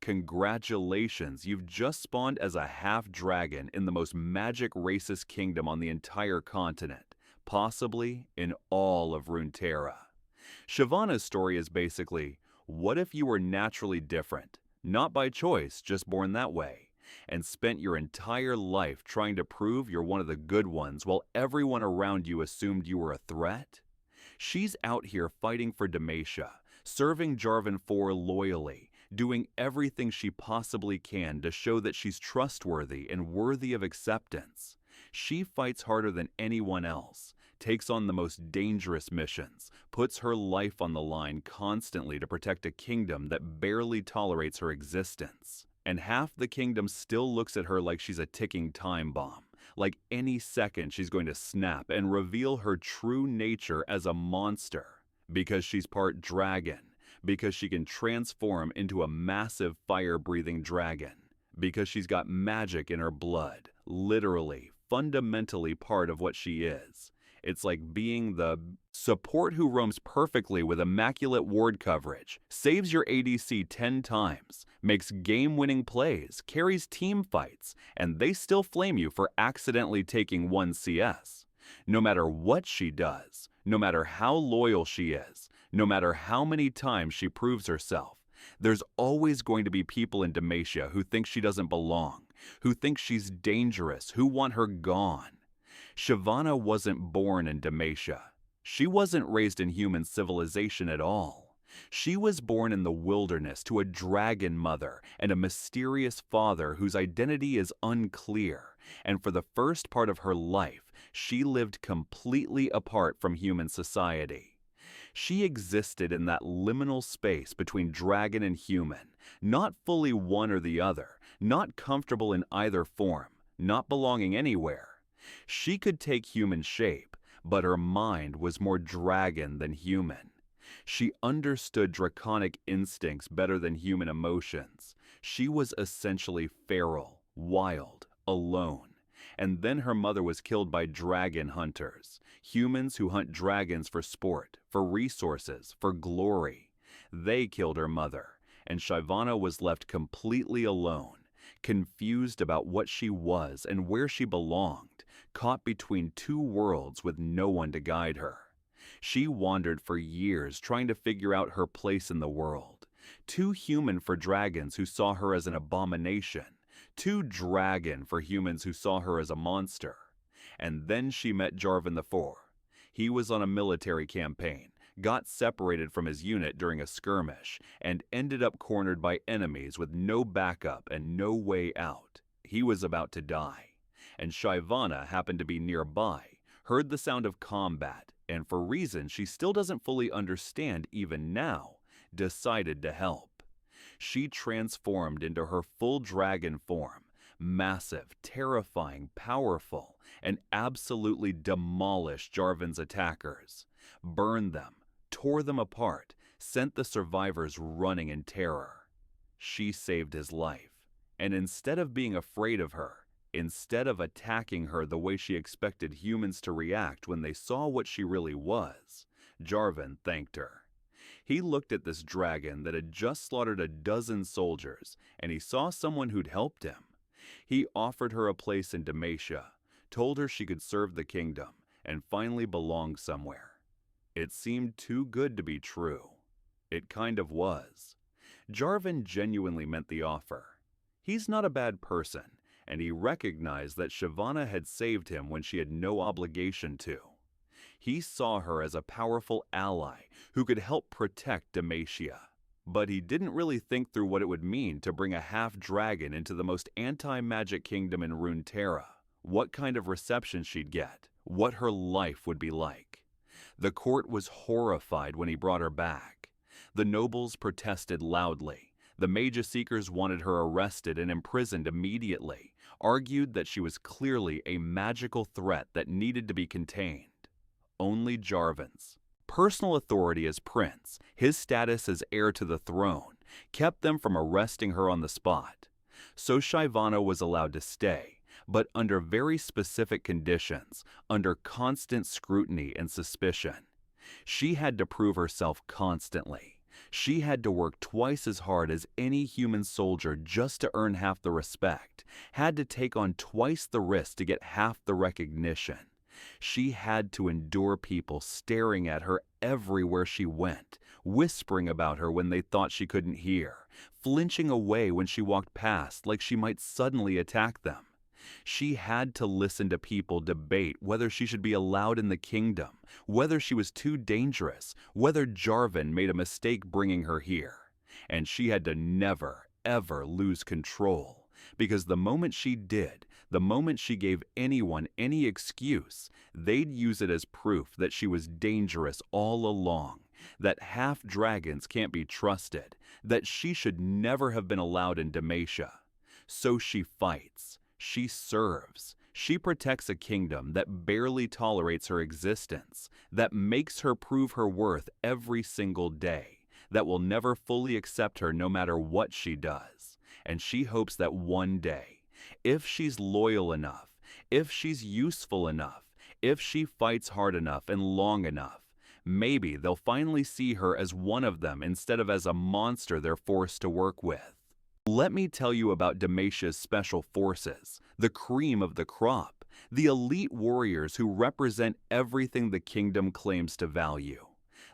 Congratulations, you've just spawned as a half-dragon in the most magic racist kingdom on the entire continent, possibly in all of Runeterra. Shyvana's story is basically, what if you were naturally different, not by choice, just born that way, and spent your entire life trying to prove you're one of the good ones while everyone around you assumed you were a threat? She's out here fighting for Demacia, serving Jarvan 4 loyally, doing everything she possibly can to show that she's trustworthy and worthy of acceptance. She fights harder than anyone else, takes on the most dangerous missions, puts her life on the line constantly to protect a kingdom that barely tolerates her existence. And half the kingdom still looks at her like she's a ticking time bomb. Like any second she's going to snap and reveal her true nature as a monster. Because she's part dragon. Because she can transform into a massive fire-breathing dragon. Because she's got magic in her blood. Literally, fundamentally part of what she is. It's like being the support who roams perfectly with immaculate ward coverage, saves your ADC 10 times, makes game-winning plays, carries team fights, and they still flame you for accidentally taking 1 CS. No matter what she does, no matter how loyal she is, no matter how many times she proves herself, there's always going to be people in Demacia who think she doesn't belong, who think she's dangerous, who want her gone. Shyvana wasn't born in Demacia. She wasn't raised in human civilization at all. She was born in the wilderness to a dragon mother and a mysterious father whose identity is unclear, and for the first part of her life, she lived completely apart from human society. She existed in that liminal space between dragon and human, not fully one or the other, not comfortable in either form, not belonging anywhere. She could take human shape, but her mind was more dragon than human. She understood draconic instincts better than human emotions. She was essentially feral, wild, alone. And then her mother was killed by dragon hunters, humans who hunt dragons for sport, for resources, for glory. They killed her mother, and Shyvana was left completely alone, confused about what she was and where she belonged, caught between two worlds with no one to guide her. She wandered for years trying to figure out her place in the world. Too human for dragons who saw her as an abomination. Too dragon for humans who saw her as a monster. And then she met Jarvan IV. He was on a military campaign, got separated from his unit during a skirmish, and ended up cornered by enemies with no backup and no way out. He was about to die. And Shyvana happened to be nearby, heard the sound of combat, and for reasons she still doesn't fully understand even now, decided to help. She transformed into her full dragon form, massive, terrifying, powerful, and absolutely demolished Jarvan's attackers, burned them, tore them apart, sent the survivors running in terror. She saved his life, and instead of being afraid of her, instead of attacking her the way she expected humans to react when they saw what she really was, Jarvan thanked her. He looked at this dragon that had just slaughtered a dozen soldiers, and he saw someone who'd helped him. He offered her a place in Demacia, told her she could serve the kingdom, and finally belong somewhere. It seemed too good to be true. It kind of was. Jarvan genuinely meant the offer. He's not a bad person, and he recognized that Shyvana had saved him when she had no obligation to. He saw her as a powerful ally who could help protect Demacia. But he didn't really think through what it would mean to bring a half-dragon into the most anti-magic kingdom in Runeterra, what kind of reception she'd get, what her life would be like. The court was horrified when he brought her back. The nobles protested loudly. The Magus Seekers wanted her arrested and imprisoned immediately, argued that she was clearly a magical threat that needed to be contained. Only Jarvan's personal authority as prince, his status as heir to the throne, kept them from arresting her on the spot. So Shyvana was allowed to stay, but under very specific conditions, under constant scrutiny and suspicion. She had to prove herself constantly. She had to work twice as hard as any human soldier just to earn half the respect, had to take on twice the risk to get half the recognition. She had to endure people staring at her everywhere she went, whispering about her when they thought she couldn't hear, flinching away when she walked past like she might suddenly attack them. She had to listen to people debate whether she should be allowed in the kingdom, whether she was too dangerous, whether Jarvan made a mistake bringing her here. And she had to never, ever lose control, because the moment she did, the moment she gave anyone any excuse, they'd use it as proof that she was dangerous all along, that half-dragons can't be trusted, that she should never have been allowed in Demacia. So she fights, she serves, she protects a kingdom that barely tolerates her existence, that makes her prove her worth every single day, that will never fully accept her no matter what she does. And she hopes that one day, if she's loyal enough, if she's useful enough, if she fights hard enough and long enough, maybe they'll finally see her as one of them instead of as a monster they're forced to work with. Let me tell you about Demacia's special forces, the cream of the crop, the elite warriors who represent everything the kingdom claims to value.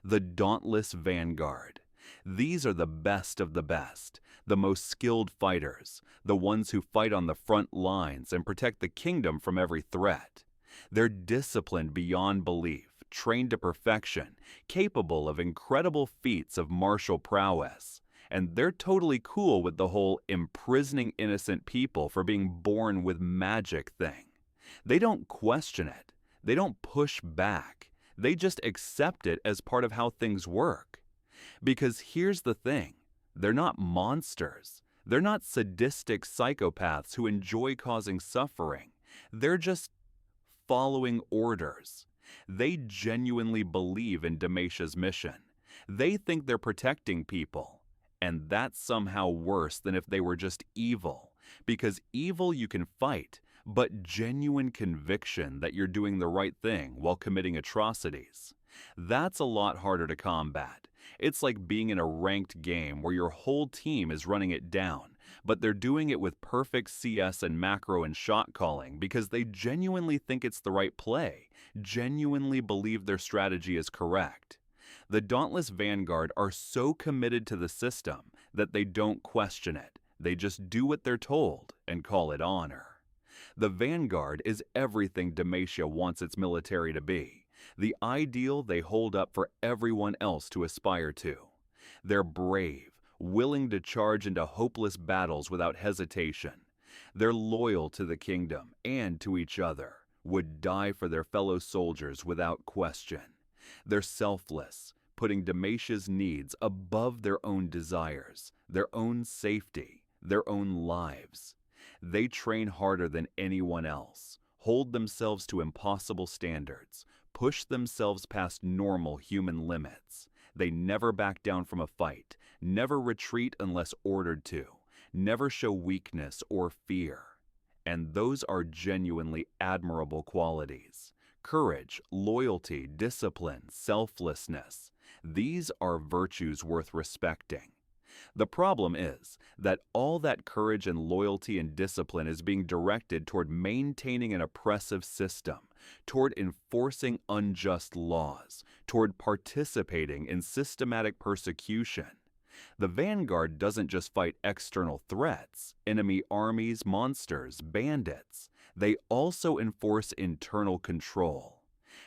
The dauntless vanguard. These are the best of the best, the most skilled fighters, the ones who fight on the front lines and protect the kingdom from every threat. They're disciplined beyond belief, trained to perfection, capable of incredible feats of martial prowess. And they're totally cool with the whole imprisoning innocent people for being born with magic thing. They don't question it. They don't push back. They just accept it as part of how things work. Because here's the thing, they're not monsters. They're not sadistic psychopaths who enjoy causing suffering. They're just following orders. They genuinely believe in Demacia's mission. They think they're protecting people. And that's somehow worse than if they were just evil. Because evil you can fight, but genuine conviction that you're doing the right thing while committing atrocities, that's a lot harder to combat. It's like being in a ranked game where your whole team is running it down, but they're doing it with perfect CS and macro and shot calling because they genuinely think it's the right play, genuinely believe their strategy is correct. The dauntless vanguard are so committed to the system that they don't question it. They just do what they're told and call it honor. The vanguard is everything Demacia wants its military to be, the ideal they hold up for everyone else to aspire to. They're brave, willing to charge into hopeless battles without hesitation. They're loyal to the kingdom and to each other, would die for their fellow soldiers without question. They're selfless, putting Demacia's needs above their own desires, their own safety, their own lives. They train harder than anyone else, hold themselves to impossible standards, push themselves past normal human limits. They never back down from a fight, never retreat unless ordered to, never show weakness or fear. And those are genuinely admirable qualities. Courage, loyalty, discipline, selflessness. These are virtues worth respecting. The problem is that all that courage and loyalty and discipline is being directed toward maintaining an oppressive system, toward enforcing unjust laws, toward participating in systematic persecution. The vanguard doesn't just fight external threats, enemy armies, monsters, bandits. They also enforce internal control.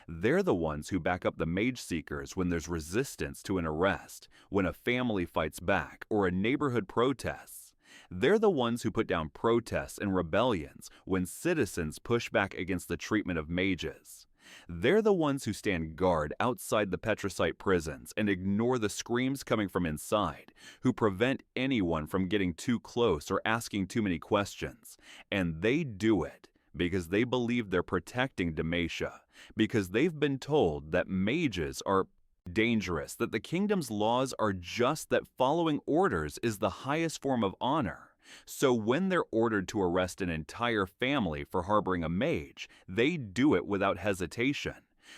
They're the ones who back up the mage seekers when there's resistance to an arrest, when a family fights back, or a neighborhood protests. They're the ones who put down protests and rebellions when citizens push back against the treatment of mages. They're the ones who stand guard outside the Petricite prisons and ignore the screams coming from inside, who prevent anyone from getting too close or asking too many questions. And they do it because they believe they're protecting Demacia, because they've been told that mages are dangerous, that the kingdom's laws are just, that following orders is the highest form of honor. So when they're ordered to arrest an entire family for harboring a mage, they do it without hesitation.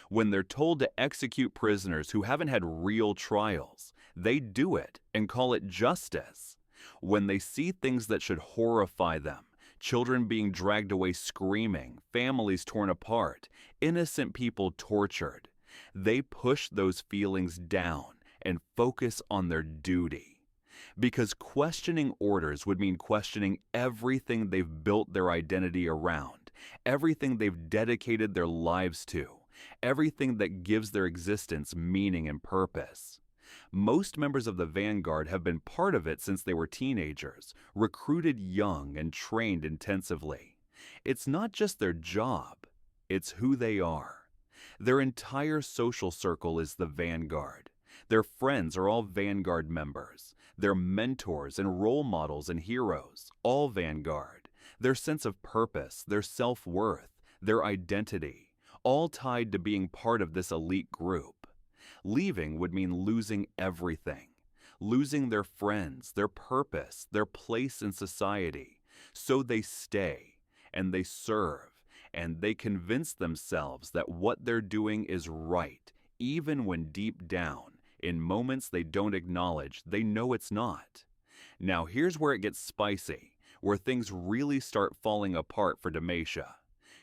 When they're told to execute prisoners who haven't had real trials, they do it and call it justice. When they see things that should horrify them, children being dragged away screaming, families torn apart, innocent people tortured, they push those feelings down and focus on their duty. Because questioning orders would mean questioning everything they've built their identity around, everything they've dedicated their lives to, everything that gives their existence meaning and purpose. Most members of the vanguard have been part of it since they were teenagers, recruited young and trained intensively. It's not just their job, it's who they are. Their entire social circle is the vanguard. Their friends are all Vanguard members. Their mentors and role models and heroes, all Vanguard. Their sense of purpose, their self-worth, their identity, all tied to being part of this elite group. Leaving would mean losing everything. Losing their friends, their purpose, their place in society. So they stay, and they serve, and they convince themselves that what they're doing is right, even when deep down, in moments they don't acknowledge, they know it's not. Now here's where it gets spicy, where things really start falling apart for Demacia.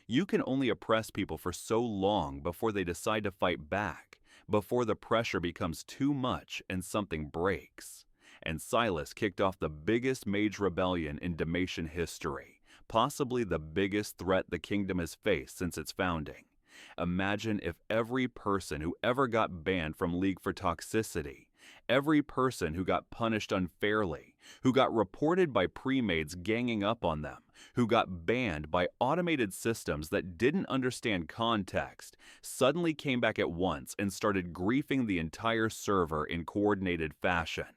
You can only oppress people for so long before they decide to fight back, before the pressure becomes too much and something breaks. And Silas kicked off the biggest mage rebellion in Demacian history, possibly the biggest threat the kingdom has faced since its founding. Imagine if every person who ever got banned from League for toxicity, every person who got punished unfairly, who got reported by pre-mades ganging up on them, who got banned by automated systems that didn't understand context, suddenly came back at once and started griefing the entire server in coordinated fashion.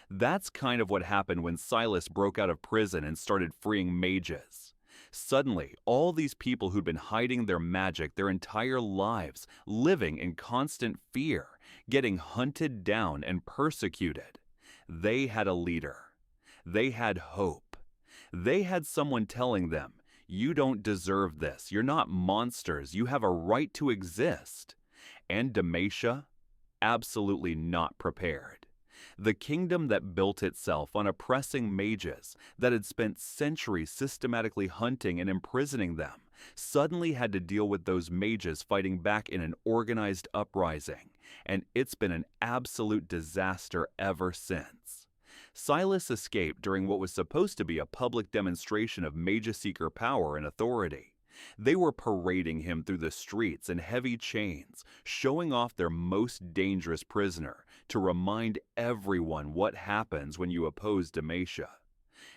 That's kind of what happened when Silas broke out of prison and started freeing mages. Suddenly, all these people who'd been hiding their magic their entire lives, living in constant fear, getting hunted down and persecuted, they had a leader. They had hope. They had someone telling them, "You don't deserve this. You're not monsters. You have a right to exist." And Demacia? Absolutely not prepared. The kingdom that built itself on oppressing mages, that had spent centuries systematically hunting and imprisoning them, suddenly had to deal with those mages fighting back in an organized uprising, and it's been an absolute disaster ever since. Silas escaped during what was supposed to be a public demonstration of Mage-Seeker power and authority. They were parading him through the streets in heavy chains, showing off their most dangerous prisoner to remind everyone what happens when you oppose Demacia.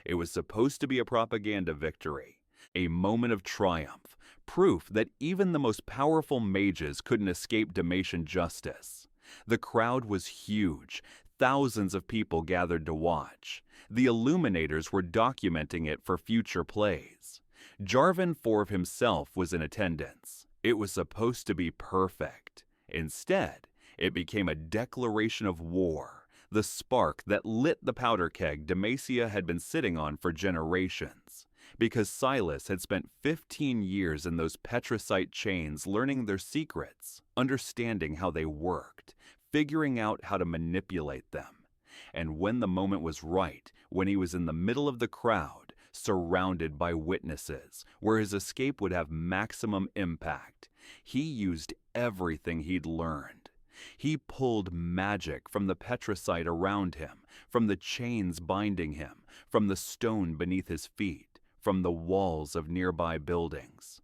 It was supposed to be a propaganda victory, a moment of triumph, proof that even the most powerful mages couldn't escape Demacian justice. The crowd was huge. Thousands of people gathered to watch. The Illuminators were documenting it for future plays. Jarvan Forv himself was in attendance. It was supposed to be perfect. Instead, it became a declaration of war, the spark that lit the powder keg Demacia had been sitting on for generations. Because Silas had spent 15 years in those petricite chains learning their secrets, understanding how they worked, figuring out how to manipulate them. And when the moment was right, when he was in the middle of the crowd, surrounded by witnesses, where his escape would have maximum impact, he used everything he'd learned. He pulled magic from the petricite around him, from the chains binding him, from the stone beneath his feet, from the walls of nearby buildings.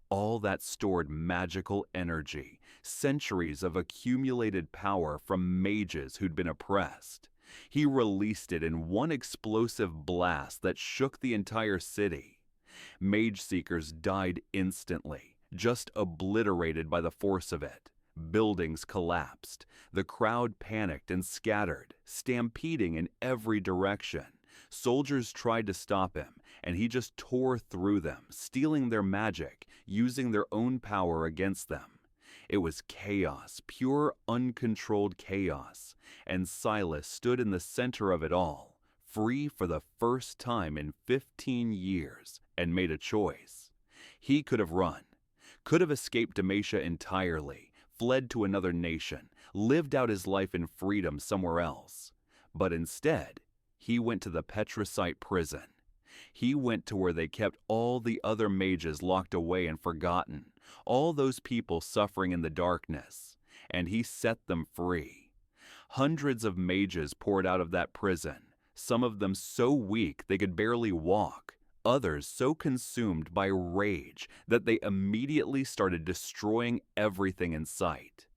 All that stored magical energy, centuries of accumulated power from mages who'd been oppressed. He released it in one explosive blast that shook the entire city. Mage Seekers died instantly, just obliterated by the force of it. Buildings collapsed. The crowd panicked and scattered, stampeding in every direction. Soldiers tried to stop him, and he just tore through them, stealing their magic, using their own power against them. It was chaos, pure, uncontrolled chaos, and Silas stood in the center of it all, free for the first time in 15 years, and made a choice. He could have run, could have escaped Demacia entirely, fled to another nation, lived out his life in freedom somewhere else. But instead, he went to the Petricite prison. He went to where they kept all the other mages locked away and forgotten, all those people suffering in the darkness, and he set them free. Hundreds of mages poured out of that prison, some of them so weak they could barely walk, others so consumed by rage that they immediately started destroying everything in sight.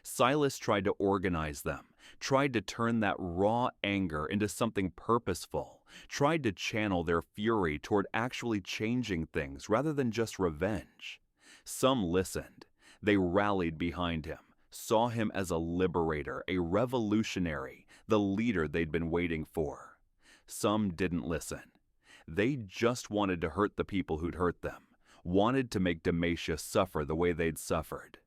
Silas tried to organize them, tried to turn that raw anger into something purposeful, tried to channel their fury toward actually changing things rather than just revenge. Some listened. They rallied behind him, saw him as a liberator, a revolutionary, the leader they'd been waiting for. Some didn't listen. They just wanted to hurt the people who'd hurt them, wanted to make Demacia suffer the way they'd suffered.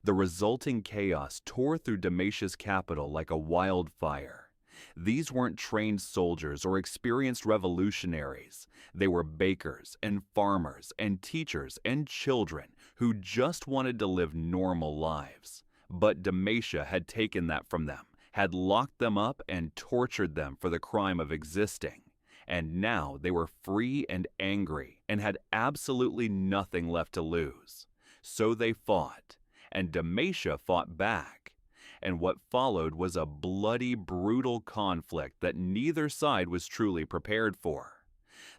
The resulting chaos tore through Demacia's capital like a wildfire. These weren't trained soldiers or experienced revolutionaries. They were bakers and farmers and teachers and children who just wanted to live normal lives. But Demacia had taken that from them, had locked them up and tortured them for the crime of existing. And now they were free and angry and had absolutely nothing left to lose. So they fought, and Demacia fought back. And what followed was a bloody, brutal conflict that neither side was truly prepared for.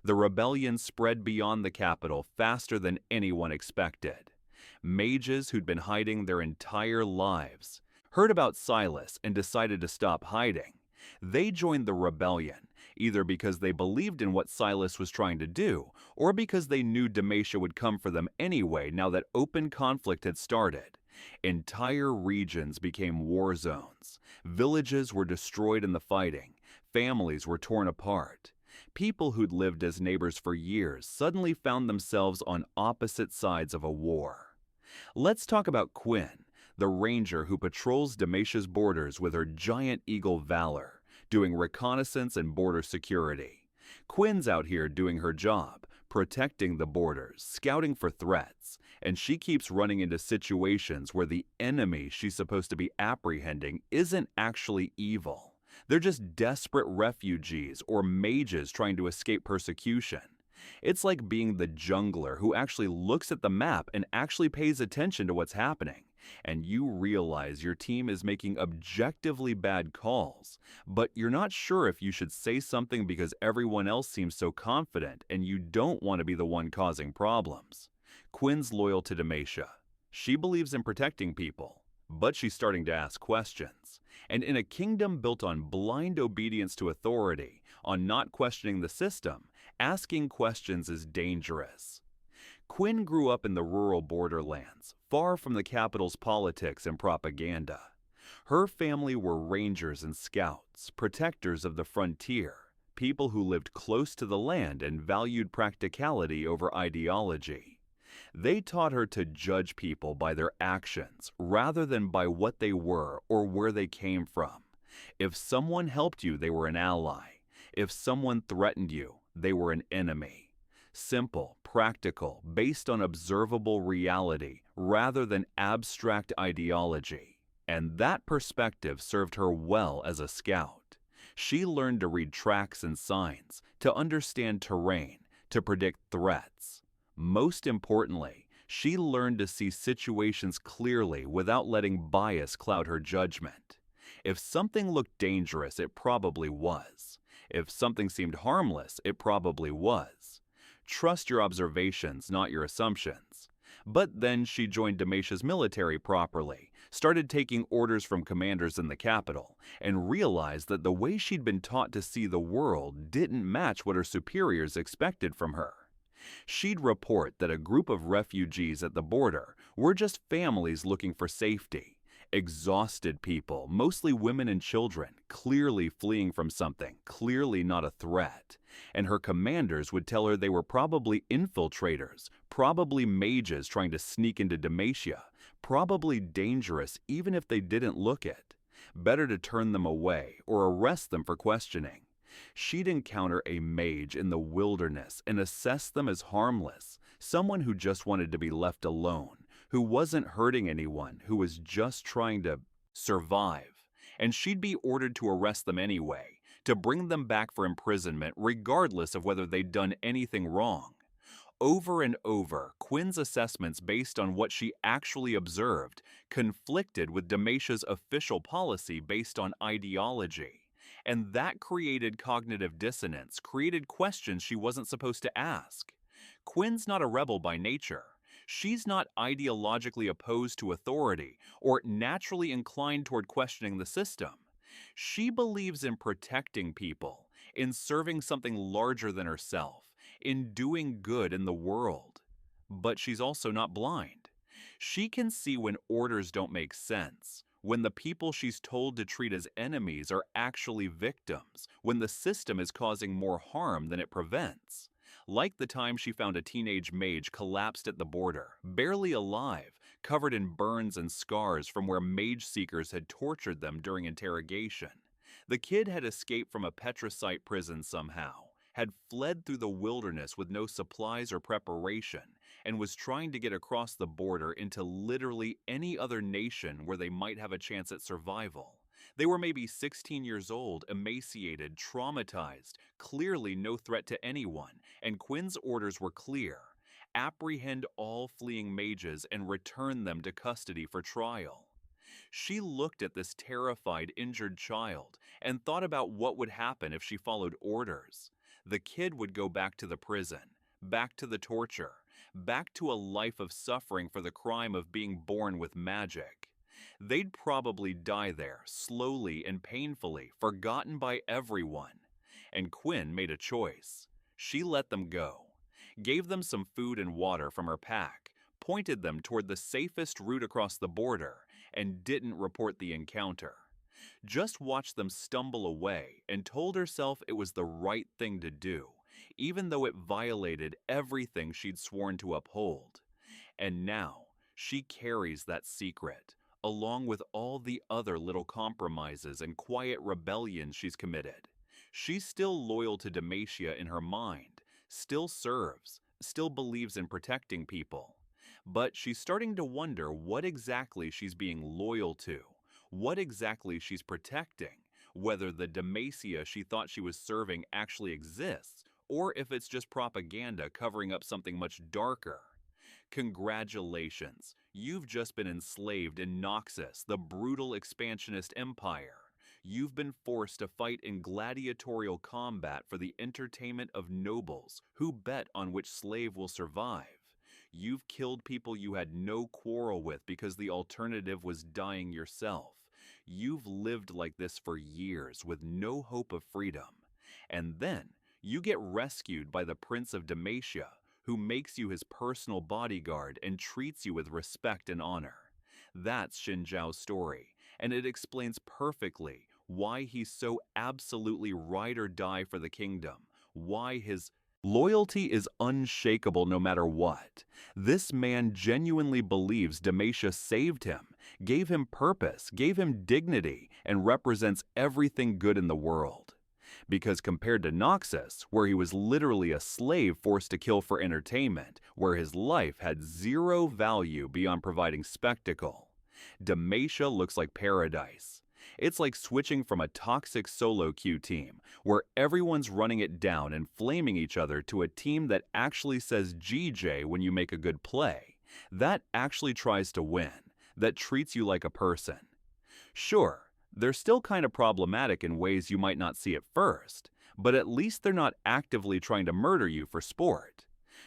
The rebellion spread beyond the capital faster than anyone expected. Mages who'd been hiding their entire lives heard about Silas and decided to stop hiding. They joined the rebellion, either because they believed in what Silas was trying to do, or because they knew Demacia would come for them anyway now that open conflict had started. Entire regions became war zones. Villages were destroyed in the fighting. Families were torn apart. People who'd lived as neighbors for years suddenly found themselves on opposite sides of a war. Let's talk about Quinn, the ranger who patrols Demacia's borders with her giant eagle valor, doing reconnaissance and border security. Quinn's out here doing her job, protecting the borders, scouting for threats, and she keeps running into situations where the enemy she's supposed to be apprehending isn't actually evil. They're just desperate refugees or mages trying to escape persecution. It's like being the jungler who actually looks at the map and actually pays attention to what's happening, and you realize your team is making objectively bad calls, but you're not sure if you should say something because everyone else seems so confident and you don't want to be the one causing problems. Quinn's loyal to Demacia. She believes in protecting people, but she's starting to ask questions. And in a kingdom built on blind obedience to authority, on not questioning the system, asking questions is dangerous. Quinn grew up in the rural borderlands, far from the capital's politics and propaganda. Her family were rangers and scouts, protectors of the frontier, people who lived close to the land and valued practicality over ideology. They taught her to judge people by their actions rather than by what they were or where they came from. If someone helped you, they were an ally. If someone threatened you, they were an enemy. Simple, practical, based on observable reality rather than abstract ideology. And that perspective served her well as a scout. She learned to read tracks and signs, to understand terrain, to predict threats. Most importantly, she learned to see situations clearly without letting bias cloud her judgment. If something looked dangerous, it probably was. If something seemed harmless, it probably was. Trust your observations, not your assumptions. But then she joined Demacia's military properly, started taking orders from commanders in the capital, and realized that the way she'd been taught to see the world didn't match what her superiors expected from her. She'd report that a group of refugees at the border were just families looking for safety. Exhausted people, mostly women and children, clearly fleeing from something, clearly not a threat. And her commanders would tell her they were probably infiltrators, probably mages trying to sneak into Demacia, probably dangerous even if they didn't look it. Better to turn them away or arrest them for questioning. She'd encounter a mage in the wilderness and assess them as harmless, someone who just wanted to be left alone, who wasn't hurting anyone, who was just trying to survive. And she'd be ordered to arrest them anyway, to bring them back for imprisonment regardless of whether they'd done anything wrong. Over and over, Quinn's assessments based on what she actually observed conflicted with Demacia's official policy based on ideology. And that created cognitive dissonance, created questions she wasn't supposed to ask. Quinn's not a rebel by nature. She's not ideologically opposed to authority or naturally inclined toward questioning the system. She believes in protecting people, in serving something larger than herself, in doing good in the world. But she's also not blind. She can see when orders don't make sense, when the people she's told to treat as enemies are actually victims, when the system is causing more harm than it prevents. Like the time she found a teenage mage collapsed at the border, barely alive, covered in burns and scars from where mage seekers had tortured them during interrogation. The kid had escaped from a Petricite prison somehow, had fled through the wilderness with no supplies or preparation, and was trying to get across the border into literally any other nation where they might have a chance at survival. They were maybe 16 years old, emaciated, traumatized, clearly no threat to anyone, and Quinn's orders were clear: apprehend all fleeing mages and return them to custody for trial. She looked at this terrified, injured child and thought about what would happen if she followed orders. The kid would go back to the prison, back to the torture, back to a life of suffering for the crime of being born with magic. They'd probably die there, slowly and painfully, forgotten by everyone. And Quinn made a choice. She let them go, gave them some food and water from her pack, pointed them toward the safest route across the border, and didn't report the encounter. Just watched them stumble away and told herself it was the right thing to do, even though it violated everything she'd sworn to uphold. And now, she carries that secret, along with all the other little compromises and quiet rebellions she's committed. She's still loyal to Demacia in her mind, still serves, still believes in protecting people. But she's starting to wonder what exactly she's being loyal to, what exactly she's protecting, whether the Demacia she thought she was serving actually exists, or if it's just propaganda covering up something much darker. Congratulations, you've just been enslaved in Noxus, the brutal expansionist empire. You've been forced to fight in gladiatorial combat for the entertainment of nobles who bet on which slave will survive. You've killed people you had no quarrel with because the alternative was dying yourself. You've lived like this for years with no hope of freedom. And then you get rescued by the Prince of Demacia, who makes you his personal bodyguard and treats you with respect and honor. That's Xin Zhao's story, and it explains perfectly why he's so absolutely ride or die for the kingdom, why his loyalty is unshakable no matter what. This man genuinely believes Demacia saved him, gave him purpose, gave him dignity, and represents everything good in the world. Because compared to Noxus, where he was literally a slave forced to kill for entertainment, where his life had zero value beyond providing spectacle, Demacia looks like paradise. It's like switching from a toxic solo queue team, where everyone's running it down and flaming each other, to a team that actually says GJ when you make a good play, that actually tries to win, that treats you like a person. Sure, they're still kind of problematic in ways you might not see at first, but at least they're not actively trying to murder you for sport.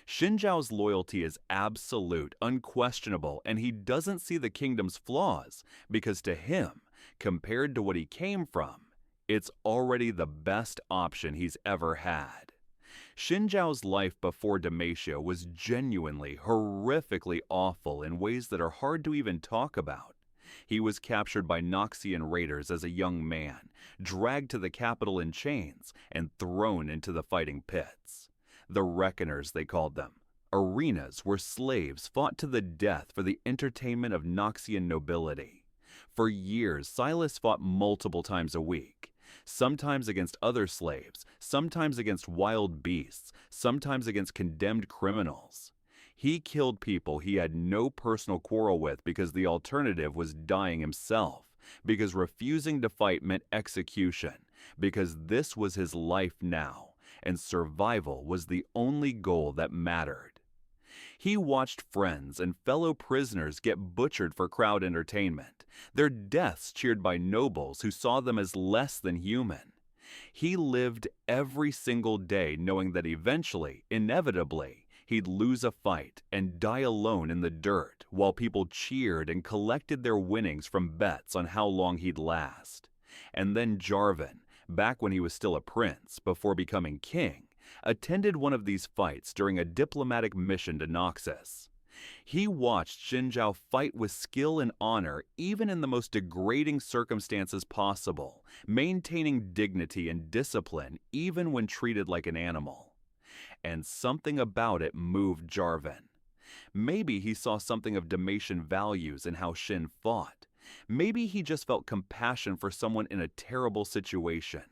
Xin Zhao's loyalty is absolute, unquestionable, and he doesn't see the kingdom's flaws, because to him, compared to what he came from, it's already the best option he's ever had. Xin Zhao's life before Demacia was genuinely, horrifically awful in ways that are hard to even talk about. He was captured by Noxian raiders as a young man, dragged to the capital in chains, and thrown into the fighting pits. The Reckoners, they called them. Arenas where slaves fought to the death for the entertainment of Noxian nobility. For years, Silas fought multiple times a week, sometimes against other slaves, sometimes against wild beasts, sometimes against condemned criminals. He killed people he had no personal quarrel with because the alternative was dying himself, because refusing to fight meant execution, because this was his life now, and survival was the only goal that mattered. He watched friends and fellow prisoners get butchered for crowd entertainment, their deaths cheered by nobles who saw them as less than human. He lived every single day knowing that eventually, inevitably, he'd lose a fight and die alone in the dirt while people cheered and collected their winnings from bets on how long he'd last. And then Jarvan, back when he was still a prince before becoming king, attended one of these fights during a diplomatic mission to Noxus. He watched Xinjiao fight with skill and honor even in the most degrading circumstances possible, maintaining dignity and discipline even when treated like an animal. And something about it moved Jarvan. Maybe he saw something of Demacian values in how Shin fought. Maybe he just felt compassion for someone in a terrible situation.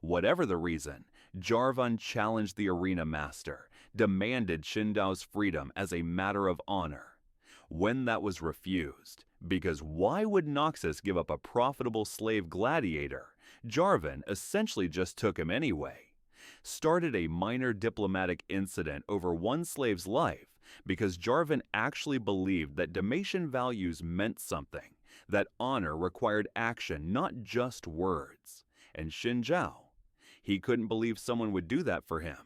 Whatever the reason, Jarvan challenged the arena master, demanded Xindao's freedom as a matter of honor. When that was refused, because why would Noxus give up a profitable slave gladiator? Jarvan essentially just took him anyway. Started a minor diplomatic incident over one slave's life because Jarvan actually believed that Demacian values meant something, that honor required action, not just words. And Xinjiao, he couldn't believe someone would do that for him.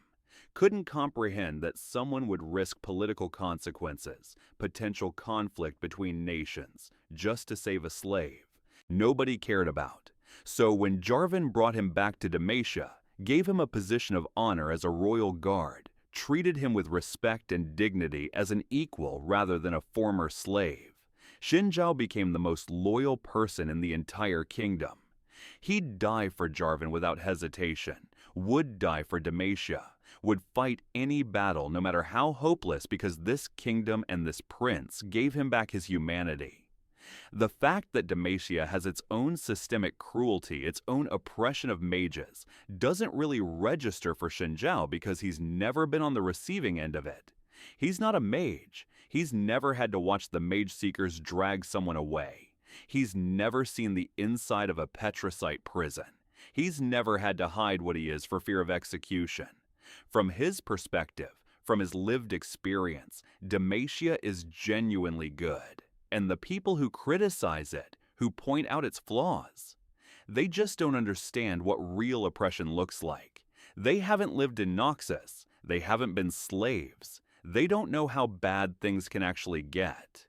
Couldn't comprehend that someone would risk political consequences, potential conflict between nations, just to save a slave. Nobody cared about. So when Jarvan brought him back to Demacia, gave him a position of honor as a royal guard, treated him with respect and dignity as an equal rather than a former slave, Xinjiao became the most loyal person in the entire kingdom. He'd die for Jarvan without hesitation, would die for Demacia, would fight any battle no matter how hopeless because this kingdom and this prince gave him back his humanity. The fact that Demacia has its own systemic cruelty, its own oppression of mages, doesn't really register for Xinjiao because he's never been on the receiving end of it. He's not a mage. He's never had to watch the mage seekers drag someone away. He's never seen the inside of a Petricite prison. He's never had to hide what he is for fear of execution. From his perspective, from his lived experience, Demacia is genuinely good. And the people who criticize it, who point out its flaws, they just don't understand what real oppression looks like. They haven't lived in Noxus. They haven't been slaves. They don't know how bad things can actually get.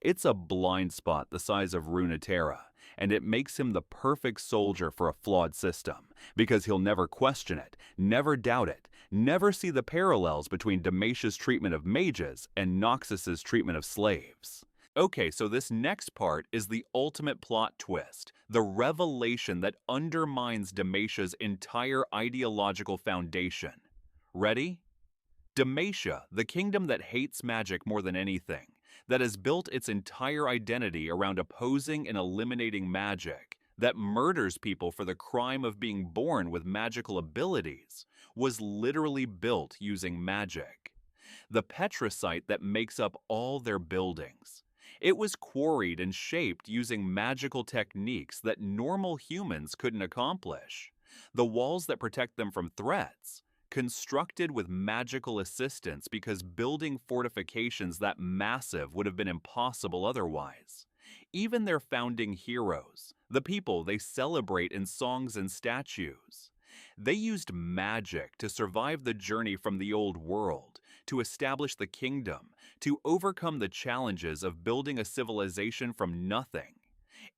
It's a blind spot the size of Runeterra, and it makes him the perfect soldier for a flawed system, because he'll never question it, never doubt it, never see the parallels between Demacia's treatment of mages and Noxus's treatment of slaves. Okay, so this next part is the ultimate plot twist, the revelation that undermines Demacia's entire ideological foundation. Ready? Demacia, the kingdom that hates magic more than anything, that has built its entire identity around opposing and eliminating magic, that murders people for the crime of being born with magical abilities, was literally built using magic. The Petricite that makes up all their buildings. It was quarried and shaped using magical techniques that normal humans couldn't accomplish. The walls that protect them from threats, constructed with magical assistance because building fortifications that massive would have been impossible otherwise. Even their founding heroes, the people they celebrate in songs and statues, they used magic to survive the journey from the old world, to establish the kingdom, to overcome the challenges of building a civilization from nothing.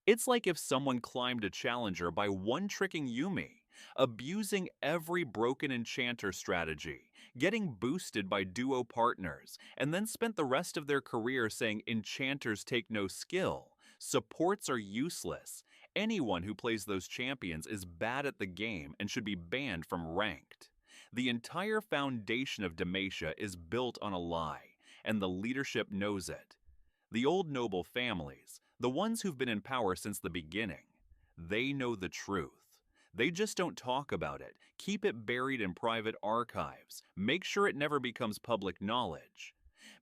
It's like if someone climbed a challenger by one-tricking Yumi, abusing every broken enchanter strategy, getting boosted by duo partners, and then spent the rest of their career saying enchanters take no skill, supports are useless. Anyone who plays those champions is bad at the game and should be banned from ranked. The entire foundation of Demacia is built on a lie, and the leadership knows it. The old noble families, the ones who've been in power since the beginning, they know the truth. They just don't talk about it, keep it buried in private archives, make sure it never becomes public knowledge.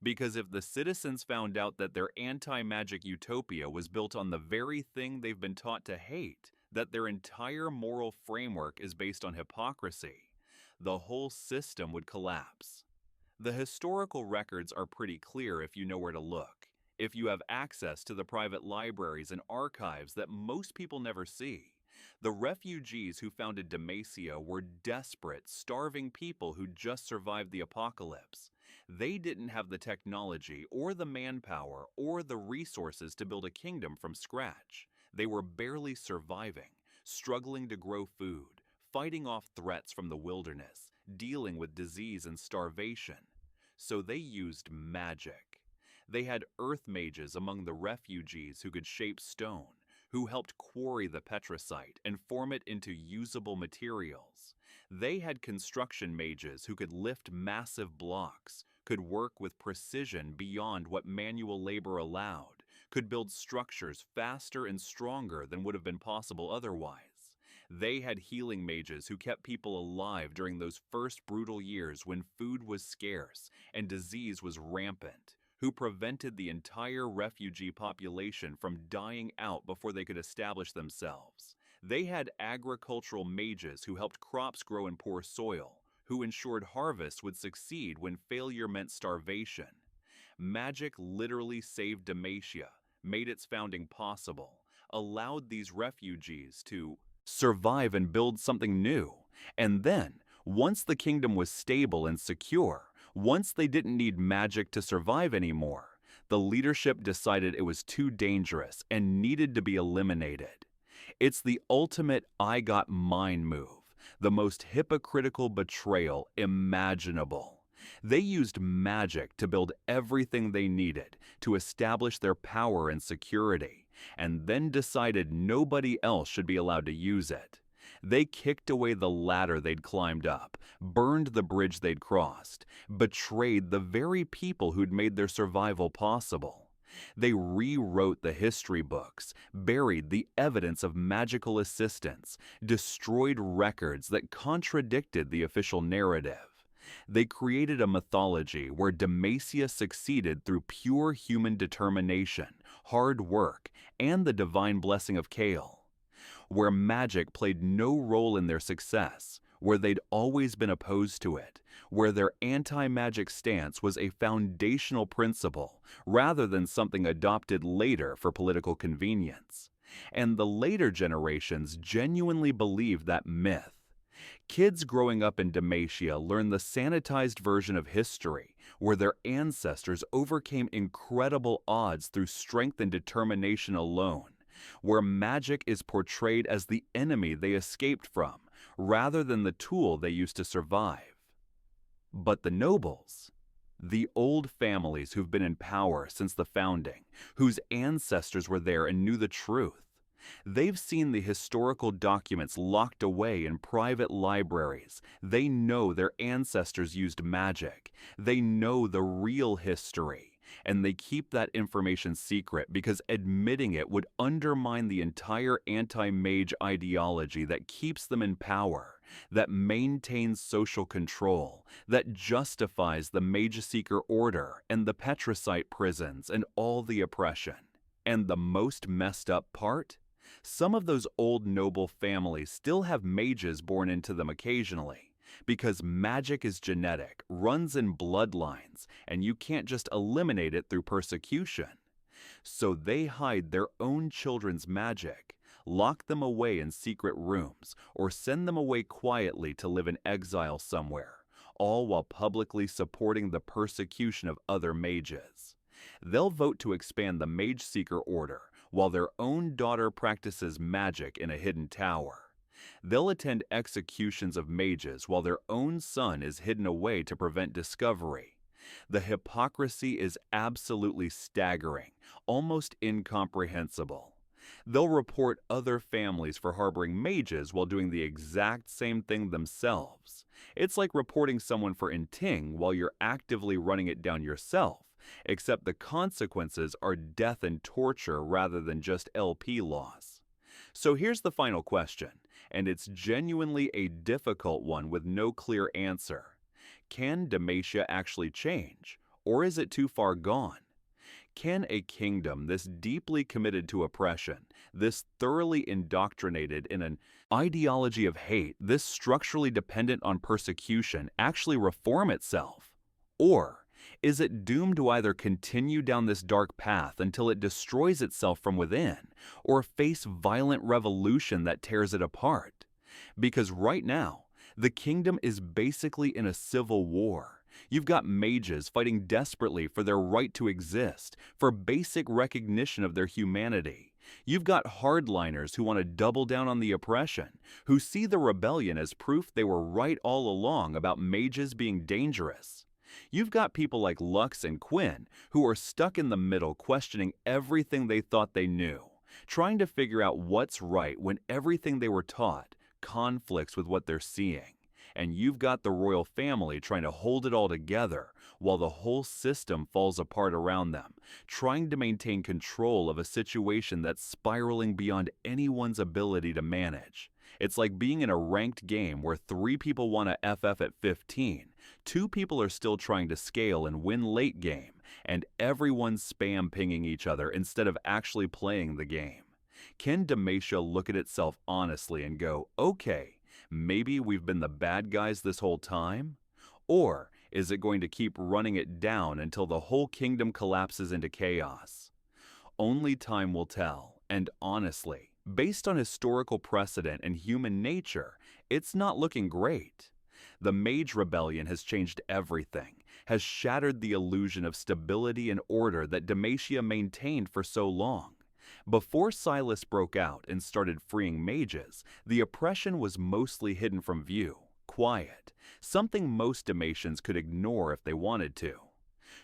Because if the citizens found out that their anti-magic utopia was built on the very thing they've been taught to hate, that their entire moral framework is based on hypocrisy, the whole system would collapse. The historical records are pretty clear if you know where to look, if you have access to the private libraries and archives that most people never see. The refugees who founded Demacia were desperate, starving people who just survived the apocalypse. They didn't have the technology or the manpower or the resources to build a kingdom from scratch. They were barely surviving, struggling to grow food, fighting off threats from the wilderness, dealing with disease and starvation. So they used magic. They had earth mages among the refugees who could shape stone, who helped quarry the petricite and form it into usable materials. They had construction mages who could lift massive blocks, could work with precision beyond what manual labor allowed, could build structures faster and stronger than would have been possible otherwise. They had healing mages who kept people alive during those first brutal years when food was scarce and disease was rampant, who prevented the entire refugee population from dying out before they could establish themselves. They had agricultural mages who helped crops grow in poor soil, who ensured harvests would succeed when failure meant starvation. Magic literally saved Demacia, made its founding possible, allowed these refugees to survive and build something new. And then, once the kingdom was stable and secure, once they didn't need magic to survive anymore, the leadership decided it was too dangerous and needed to be eliminated. It's the ultimate I got mine move, the most hypocritical betrayal imaginable. They used magic to build everything they needed to establish their power and security, and then decided nobody else should be allowed to use it. They kicked away the ladder they'd climbed up, burned the bridge they'd crossed, betrayed the very people who'd made their survival possible. They rewrote the history books, buried the evidence of magical assistance, destroyed records that contradicted the official narrative. They created a mythology where Demacia succeeded through pure human determination, hard work, and the divine blessing of Kale. Where magic played no role in their success, where they'd always been opposed to it, where their anti-magic stance was a foundational principle rather than something adopted later for political convenience. And the later generations genuinely believed that myth. Kids growing up in Demacia learn the sanitized version of history, where their ancestors overcame incredible odds through strength and determination alone, where magic is portrayed as the enemy they escaped from, rather than the tool they used to survive. But the nobles, the old families who've been in power since the founding, whose ancestors were there and knew the truth, they've seen the historical documents locked away in private libraries. They know their ancestors used magic. They know the real history. And they keep that information secret because admitting it would undermine the entire anti-mage ideology that keeps them in power, that maintains social control, that justifies the Mage Seeker Order and the Petricite prisons and all the oppression. And the most messed up part? Some of those old noble families still have mages born into them occasionally, because magic is genetic, runs in bloodlines, and you can't just eliminate it through persecution. So they hide their own children's magic, lock them away in secret rooms, or send them away quietly to live in exile somewhere, all while publicly supporting the persecution of other mages. They'll vote to expand the Mage Seeker Order, while their own daughter practices magic in a hidden tower. They'll attend executions of mages while their own son is hidden away to prevent discovery. The hypocrisy is absolutely staggering, almost incomprehensible. They'll report other families for harboring mages while doing the exact same thing themselves. It's like reporting someone for inting while you're actively running it down yourself, except the consequences are death and torture rather than just LP loss. So here's the final question, and it's genuinely a difficult one with no clear answer. Can Demacia actually change, or is it too far gone? Can a kingdom this deeply committed to oppression, this thoroughly indoctrinated in an ideology of hate, this structurally dependent on persecution, actually reform itself? Or is it doomed to either continue down this dark path until it destroys itself from within, or face violent revolution that tears it apart? Because right now, the kingdom is basically in a civil war. You've got mages fighting desperately for their right to exist, for basic recognition of their humanity. You've got hardliners who want to double down on the oppression, who see the rebellion as proof they were right all along about mages being dangerous. You've got people like Lux and Quinn who are stuck in the middle questioning everything they thought they knew, trying to figure out what's right when everything they were taught conflicts with what they're seeing. And you've got the royal family trying to hold it all together while the whole system falls apart around them, trying to maintain control of a situation that's spiraling beyond anyone's ability to manage. It's like being in a ranked game where 3 people want to FF at 15, 2 people are still trying to scale and win late game, and everyone's spam pinging each other instead of actually playing the game. Can Demacia look at itself honestly and go, okay, maybe we've been the bad guys this whole time? Or is it going to keep running it down until the whole kingdom collapses into chaos? Only time will tell, and honestly, based on historical precedent and human nature, it's not looking great. The Mage Rebellion has changed everything, has shattered the illusion of stability and order that Demacia maintained for so long. Before Silas broke out and started freeing mages, the oppression was mostly hidden from view, quiet, something most Demacians could ignore if they wanted to.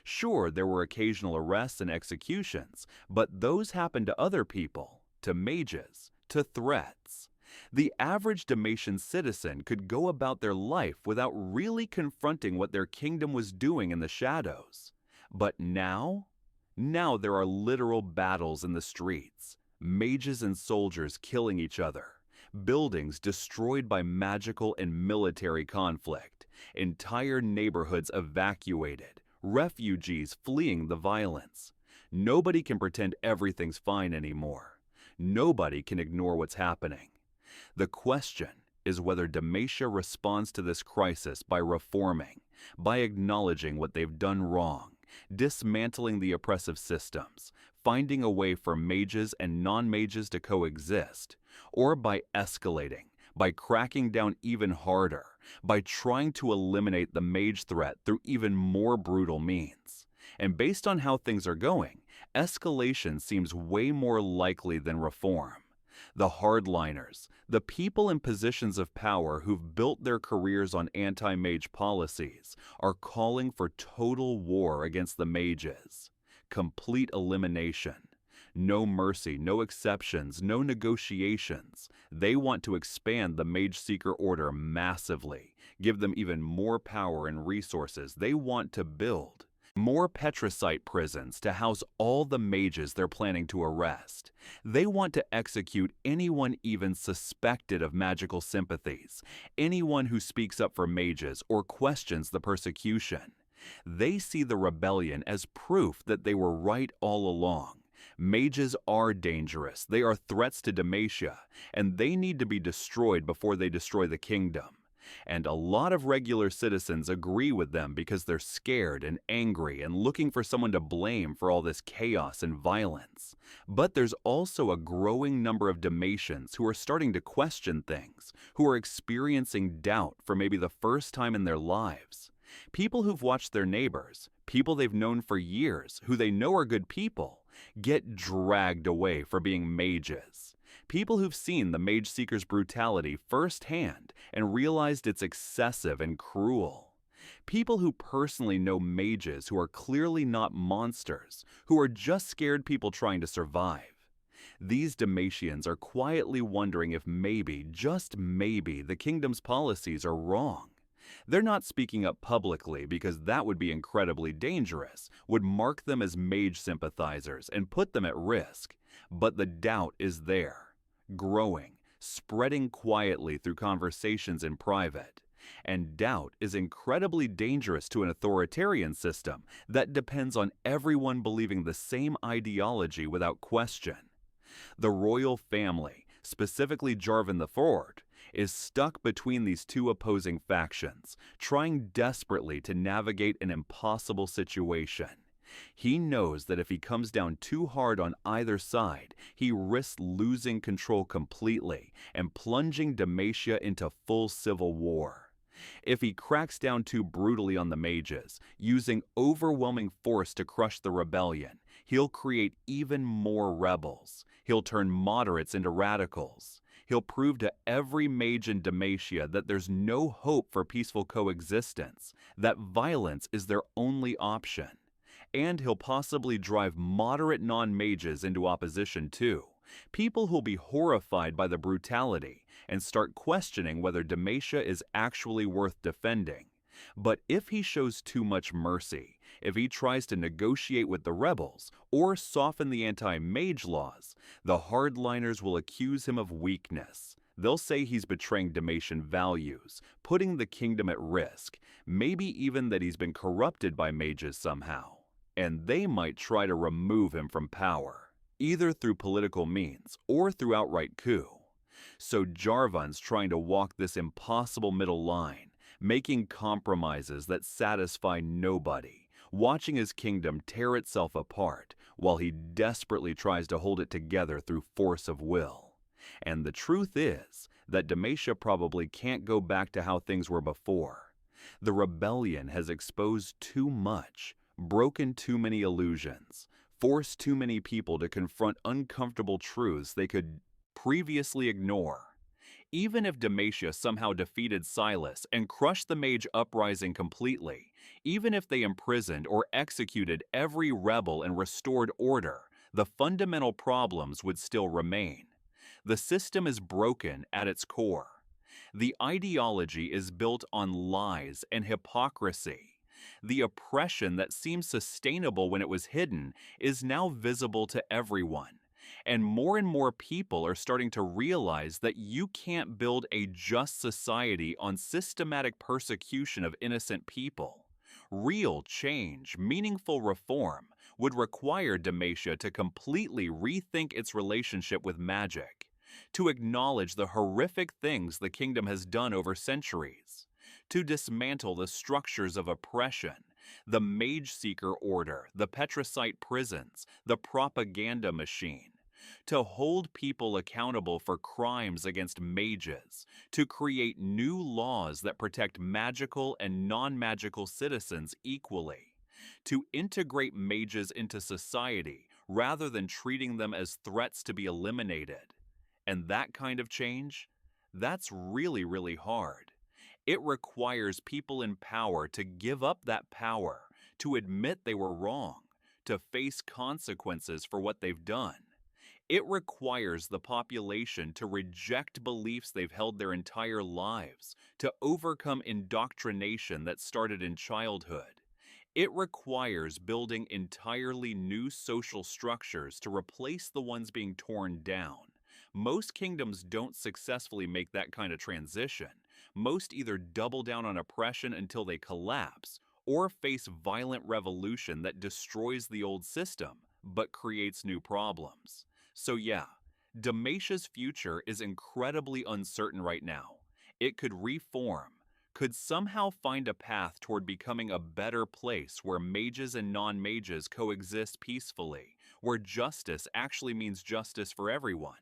Sure, there were occasional arrests and executions, but those happened to other people, to mages, to threats. The average Demacian citizen could go about their life without really confronting what their kingdom was doing in the shadows. But now? Now there are literal battles in the streets, mages and soldiers killing each other, buildings destroyed by magical and military conflict, entire neighborhoods evacuated, refugees fleeing the violence. Nobody can pretend everything's fine anymore. Nobody can ignore what's happening. The question is whether Demacia responds to this crisis by reforming, by acknowledging what they've done wrong, dismantling the oppressive systems, finding a way for mages and non-mages to coexist, or by escalating, by cracking down even harder, by trying to eliminate the mage threat through even more brutal means. And based on how things are going, escalation seems way more likely than reform. The hardliners, the people in positions of power who've built their careers on anti-mage policies, are calling for total war against the mages. Complete elimination. No mercy, no exceptions, no negotiations. They want to expand the Mage Seeker Order massively, give them even more power and resources. They want to build more Petricite prisons to house all the mages they're planning to arrest. They want to execute anyone even suspected of magical sympathies, anyone who speaks up for mages or questions the persecution. They see the rebellion as proof that they were right all along. Mages are dangerous, they are threats to Demacia, and they need to be destroyed before they destroy the kingdom. And a lot of regular citizens agree with them because they're scared and angry and looking for someone to blame for all this chaos and violence. But there's also a growing number of Demacians who are starting to question things, who are experiencing doubt for maybe the first time in their lives. People who've watched their neighbors, people they've known for years, who they know are good people, get dragged away for being mages. People who've seen the Mage Seeker's brutality firsthand and realized it's excessive and cruel. People who personally know mages who are clearly not monsters, who are just scared people trying to survive. These Demacians are quietly wondering if maybe, just maybe, the kingdom's policies are wrong. They're not speaking up publicly because that would be incredibly dangerous, would mark them as mage sympathizers and put them at risk. But the doubt is there, growing, spreading quietly through conversations in private. And doubt is incredibly dangerous to an authoritarian system that depends on everyone believing the same ideology without question. The royal family, specifically Jarvan the Ford, is stuck between these two opposing factions, trying desperately to navigate an impossible situation. He knows that if he comes down too hard on either side, he risks losing control completely and plunging Demacia into full civil war. If he cracks down too brutally on the mages, using overwhelming force to crush the rebellion, he'll create even more rebels. He'll turn moderates into radicals. He'll prove to every mage in Demacia that there's no hope for peaceful coexistence, that violence is their only option. And he'll possibly drive moderate non-mages into opposition too, people who'll be horrified by the brutality and start questioning whether Demacia is actually worth defending. But if he shows too much mercy, if he tries to negotiate with the rebels or soften the anti-mage laws, the hardliners will accuse him of weakness. They'll say he's betraying Demacian values, putting the kingdom at risk, maybe even that he's been corrupted by mages somehow. And they might try to remove him from power, either through political means or through outright coup. So Jarvan's trying to walk this impossible middle line, making compromises that satisfy nobody, watching his kingdom tear itself apart while he desperately tries to hold it together through force of will. And the truth is that Demacia probably can't go back to how things were before. The rebellion has exposed too much, broken too many illusions, forced too many people to confront uncomfortable truths they could previously ignore. Even if Demacia somehow defeated Silas and crushed the mage uprising completely, even if they imprisoned or executed every rebel and restored order, the fundamental problems would still remain. The system is broken at its core. The ideology is built on lies and hypocrisy. The oppression that seemed sustainable when it was hidden is now visible to everyone. And more people are starting to realize that you can't build a just society on systematic persecution of innocent people. Real change, meaningful reform, would require Demacia to completely rethink its relationship with magic, to acknowledge the horrific things the kingdom has done over centuries, to dismantle the structures of oppression, the mage-seeker order, the Petricite prisons, the propaganda machine, to hold people accountable for crimes against mages, to create new laws that protect magical and non-magical citizens equally, to integrate mages into society rather than treating them as threats to be eliminated. And that kind of change, that's really hard. It requires people in power to give up that power, to admit they were wrong, to face consequences for what they've done. It requires the population to reject beliefs they've held their entire lives, to overcome indoctrination that started in childhood. It requires building entirely new social structures to replace the ones being torn down. Most kingdoms don't successfully make that kind of transition. Most either double down on oppression until they collapse, or face violent revolution that destroys the old system, but creates new problems. So yeah, Demacia's future is incredibly uncertain right now. It could reform, could somehow find a path toward becoming a better place where mages and non-mages coexist peacefully, where justice actually means justice for everyone.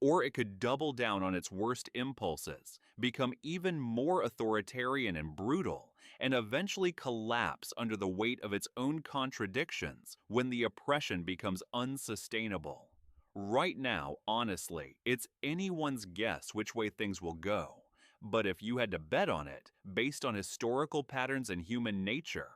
Or it could double down on its worst impulses, become even more authoritarian and brutal, and eventually collapse under the weight of its own contradictions when the oppression becomes unsustainable. Right now, honestly, it's anyone's guess which way things will go. But if you had to bet on it, based on historical patterns and human nature,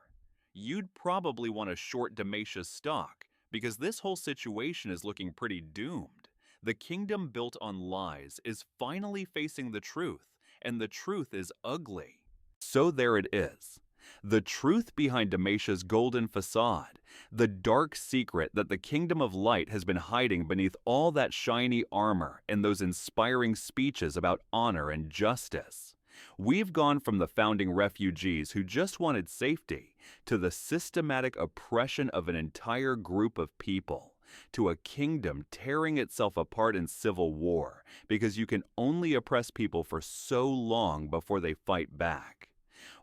you'd probably want to short Demacia's stock, because this whole situation is looking pretty doomed. The kingdom built on lies is finally facing the truth, and the truth is ugly. So there it is. The truth behind Demacia's golden facade, the dark secret that the Kingdom of Light has been hiding beneath all that shiny armor and those inspiring speeches about honor and justice. We've gone from the founding refugees who just wanted safety to the systematic oppression of an entire group of people, to a kingdom tearing itself apart in civil war because you can only oppress people for so long before they fight back.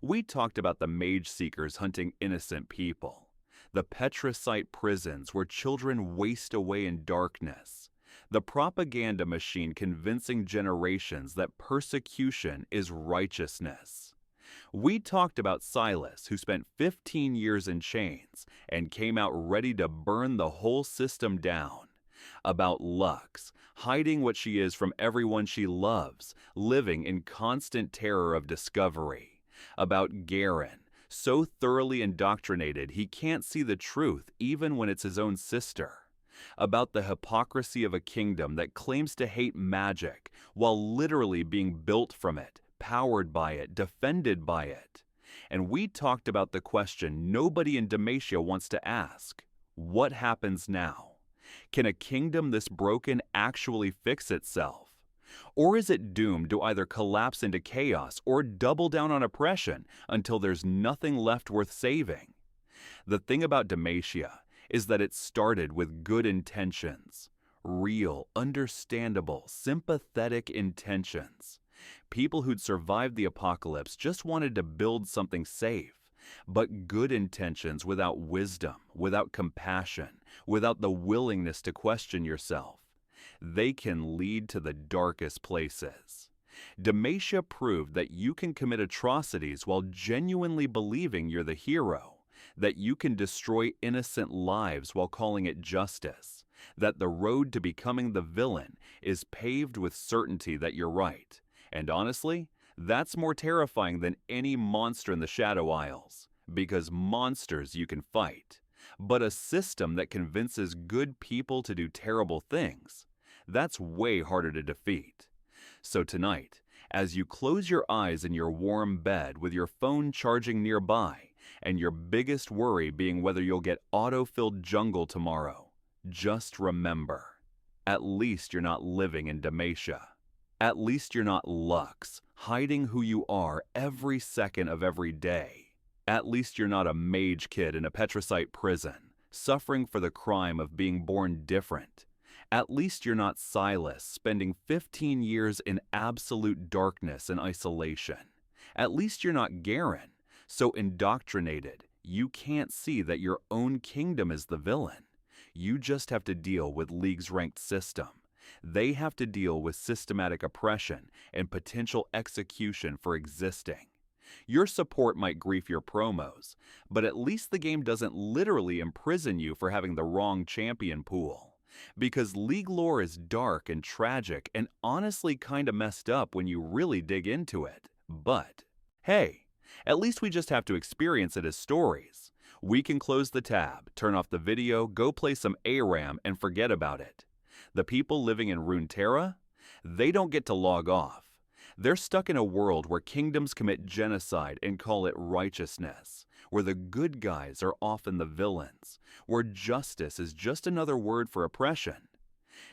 We talked about the mage seekers hunting innocent people, the Petricite prisons where children waste away in darkness, the propaganda machine convincing generations that persecution is righteousness. We talked about Silas, who spent 15 years in chains and came out ready to burn the whole system down. About Lux, hiding what she is from everyone she loves, living in constant terror of discovery. About Garen, so thoroughly indoctrinated he can't see the truth even when it's his own sister. About the hypocrisy of a kingdom that claims to hate magic while literally being built from it, powered by it, defended by it. And we talked about the question nobody in Demacia wants to ask. What happens now? Can a kingdom this broken actually fix itself? Or is it doomed to either collapse into chaos or double down on oppression until there's nothing left worth saving? The thing about Demacia is that it started with good intentions. Real, understandable, sympathetic intentions. People who'd survived the apocalypse just wanted to build something safe. But good intentions without wisdom, without compassion, without the willingness to question yourself, they can lead to the darkest places. Demacia proved that you can commit atrocities while genuinely believing you're the hero, that you can destroy innocent lives while calling it justice, that the road to becoming the villain is paved with certainty that you're right. And honestly, that's more terrifying than any monster in the Shadow Isles, because monsters you can fight. But a system that convinces good people to do terrible things, that's way harder to defeat. So tonight, as you close your eyes in your warm bed with your phone charging nearby, and your biggest worry being whether you'll get auto-filled jungle tomorrow, just remember, at least you're not living in Demacia. At least you're not Lux, hiding who you are every second of every day. At least you're not a mage kid in a Petricite prison, suffering for the crime of being born different. At least you're not Silas, spending 15 years in absolute darkness and isolation. At least you're not Garen, so indoctrinated you can't see that your own kingdom is the villain. You just have to deal with League's ranked system. They have to deal with systematic oppression and potential execution for existing. Your support might grief your promos, but at least the game doesn't literally imprison you for having the wrong champion pool. Because League lore is dark and tragic and honestly kinda messed up when you really dig into it. But, hey, at least we just have to experience it as stories. We can close the tab, turn off the video, go play some ARAM and forget about it. The people living in Runeterra, they don't get to log off. They're stuck in a world where kingdoms commit genocide and call it righteousness, where the good guys are often the villains, where justice is just another word for oppression.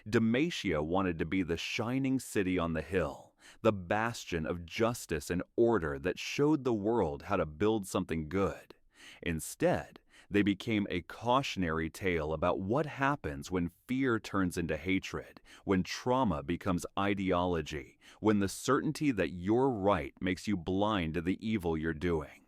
Demacia wanted to be the shining city on the hill, the bastion of justice and order that showed the world how to build something good. Instead, they became a cautionary tale about what happens when fear turns into hatred, when trauma becomes ideology, when the certainty that you're right makes you blind to the evil you're doing.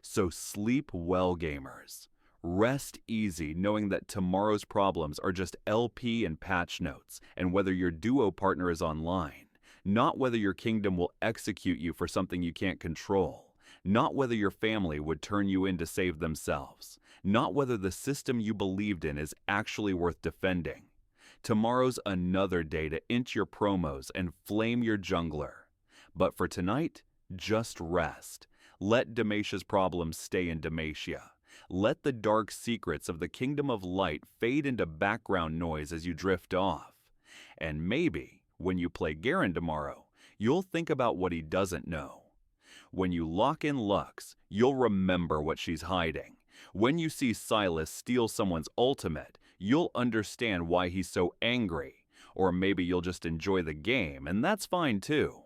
So sleep well, gamers. Rest easy knowing that tomorrow's problems are just LP and patch notes, and whether your duo partner is online, not whether your kingdom will execute you for something you can't control, not whether your family would turn you in to save themselves, not whether the system you believed in is actually worth defending. Tomorrow's another day to int your promos and flame your jungler. But for tonight, just rest. Let Demacia's problems stay in Demacia. Let the dark secrets of the Kingdom of Light fade into background noise as you drift off. And maybe, when you play Garen tomorrow, you'll think about what he doesn't know. When you lock in Lux, you'll remember what she's hiding. When you see Silas steal someone's ultimate, you'll understand why he's so angry. Or maybe you'll just enjoy the game, and that's fine too.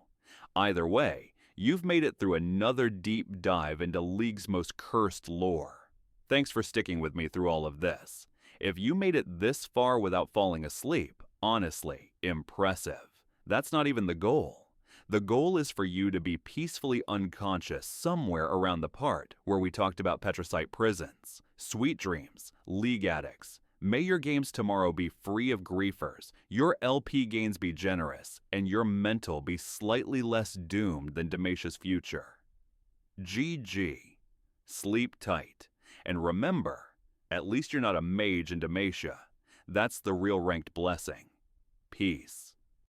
Either way, you've made it through another deep dive into League's most cursed lore. Thanks for sticking with me through all of this. If you made it this far without falling asleep, honestly, impressive. That's not even the goal. The goal is for you to be peacefully unconscious somewhere around the part where we talked about Petricite prisons. Sweet dreams, League addicts. May your games tomorrow be free of griefers, your LP gains be generous, and your mental be slightly less doomed than Demacia's future. GG. Sleep tight. And remember, at least you're not a mage in Demacia. That's the real ranked blessing. Peace.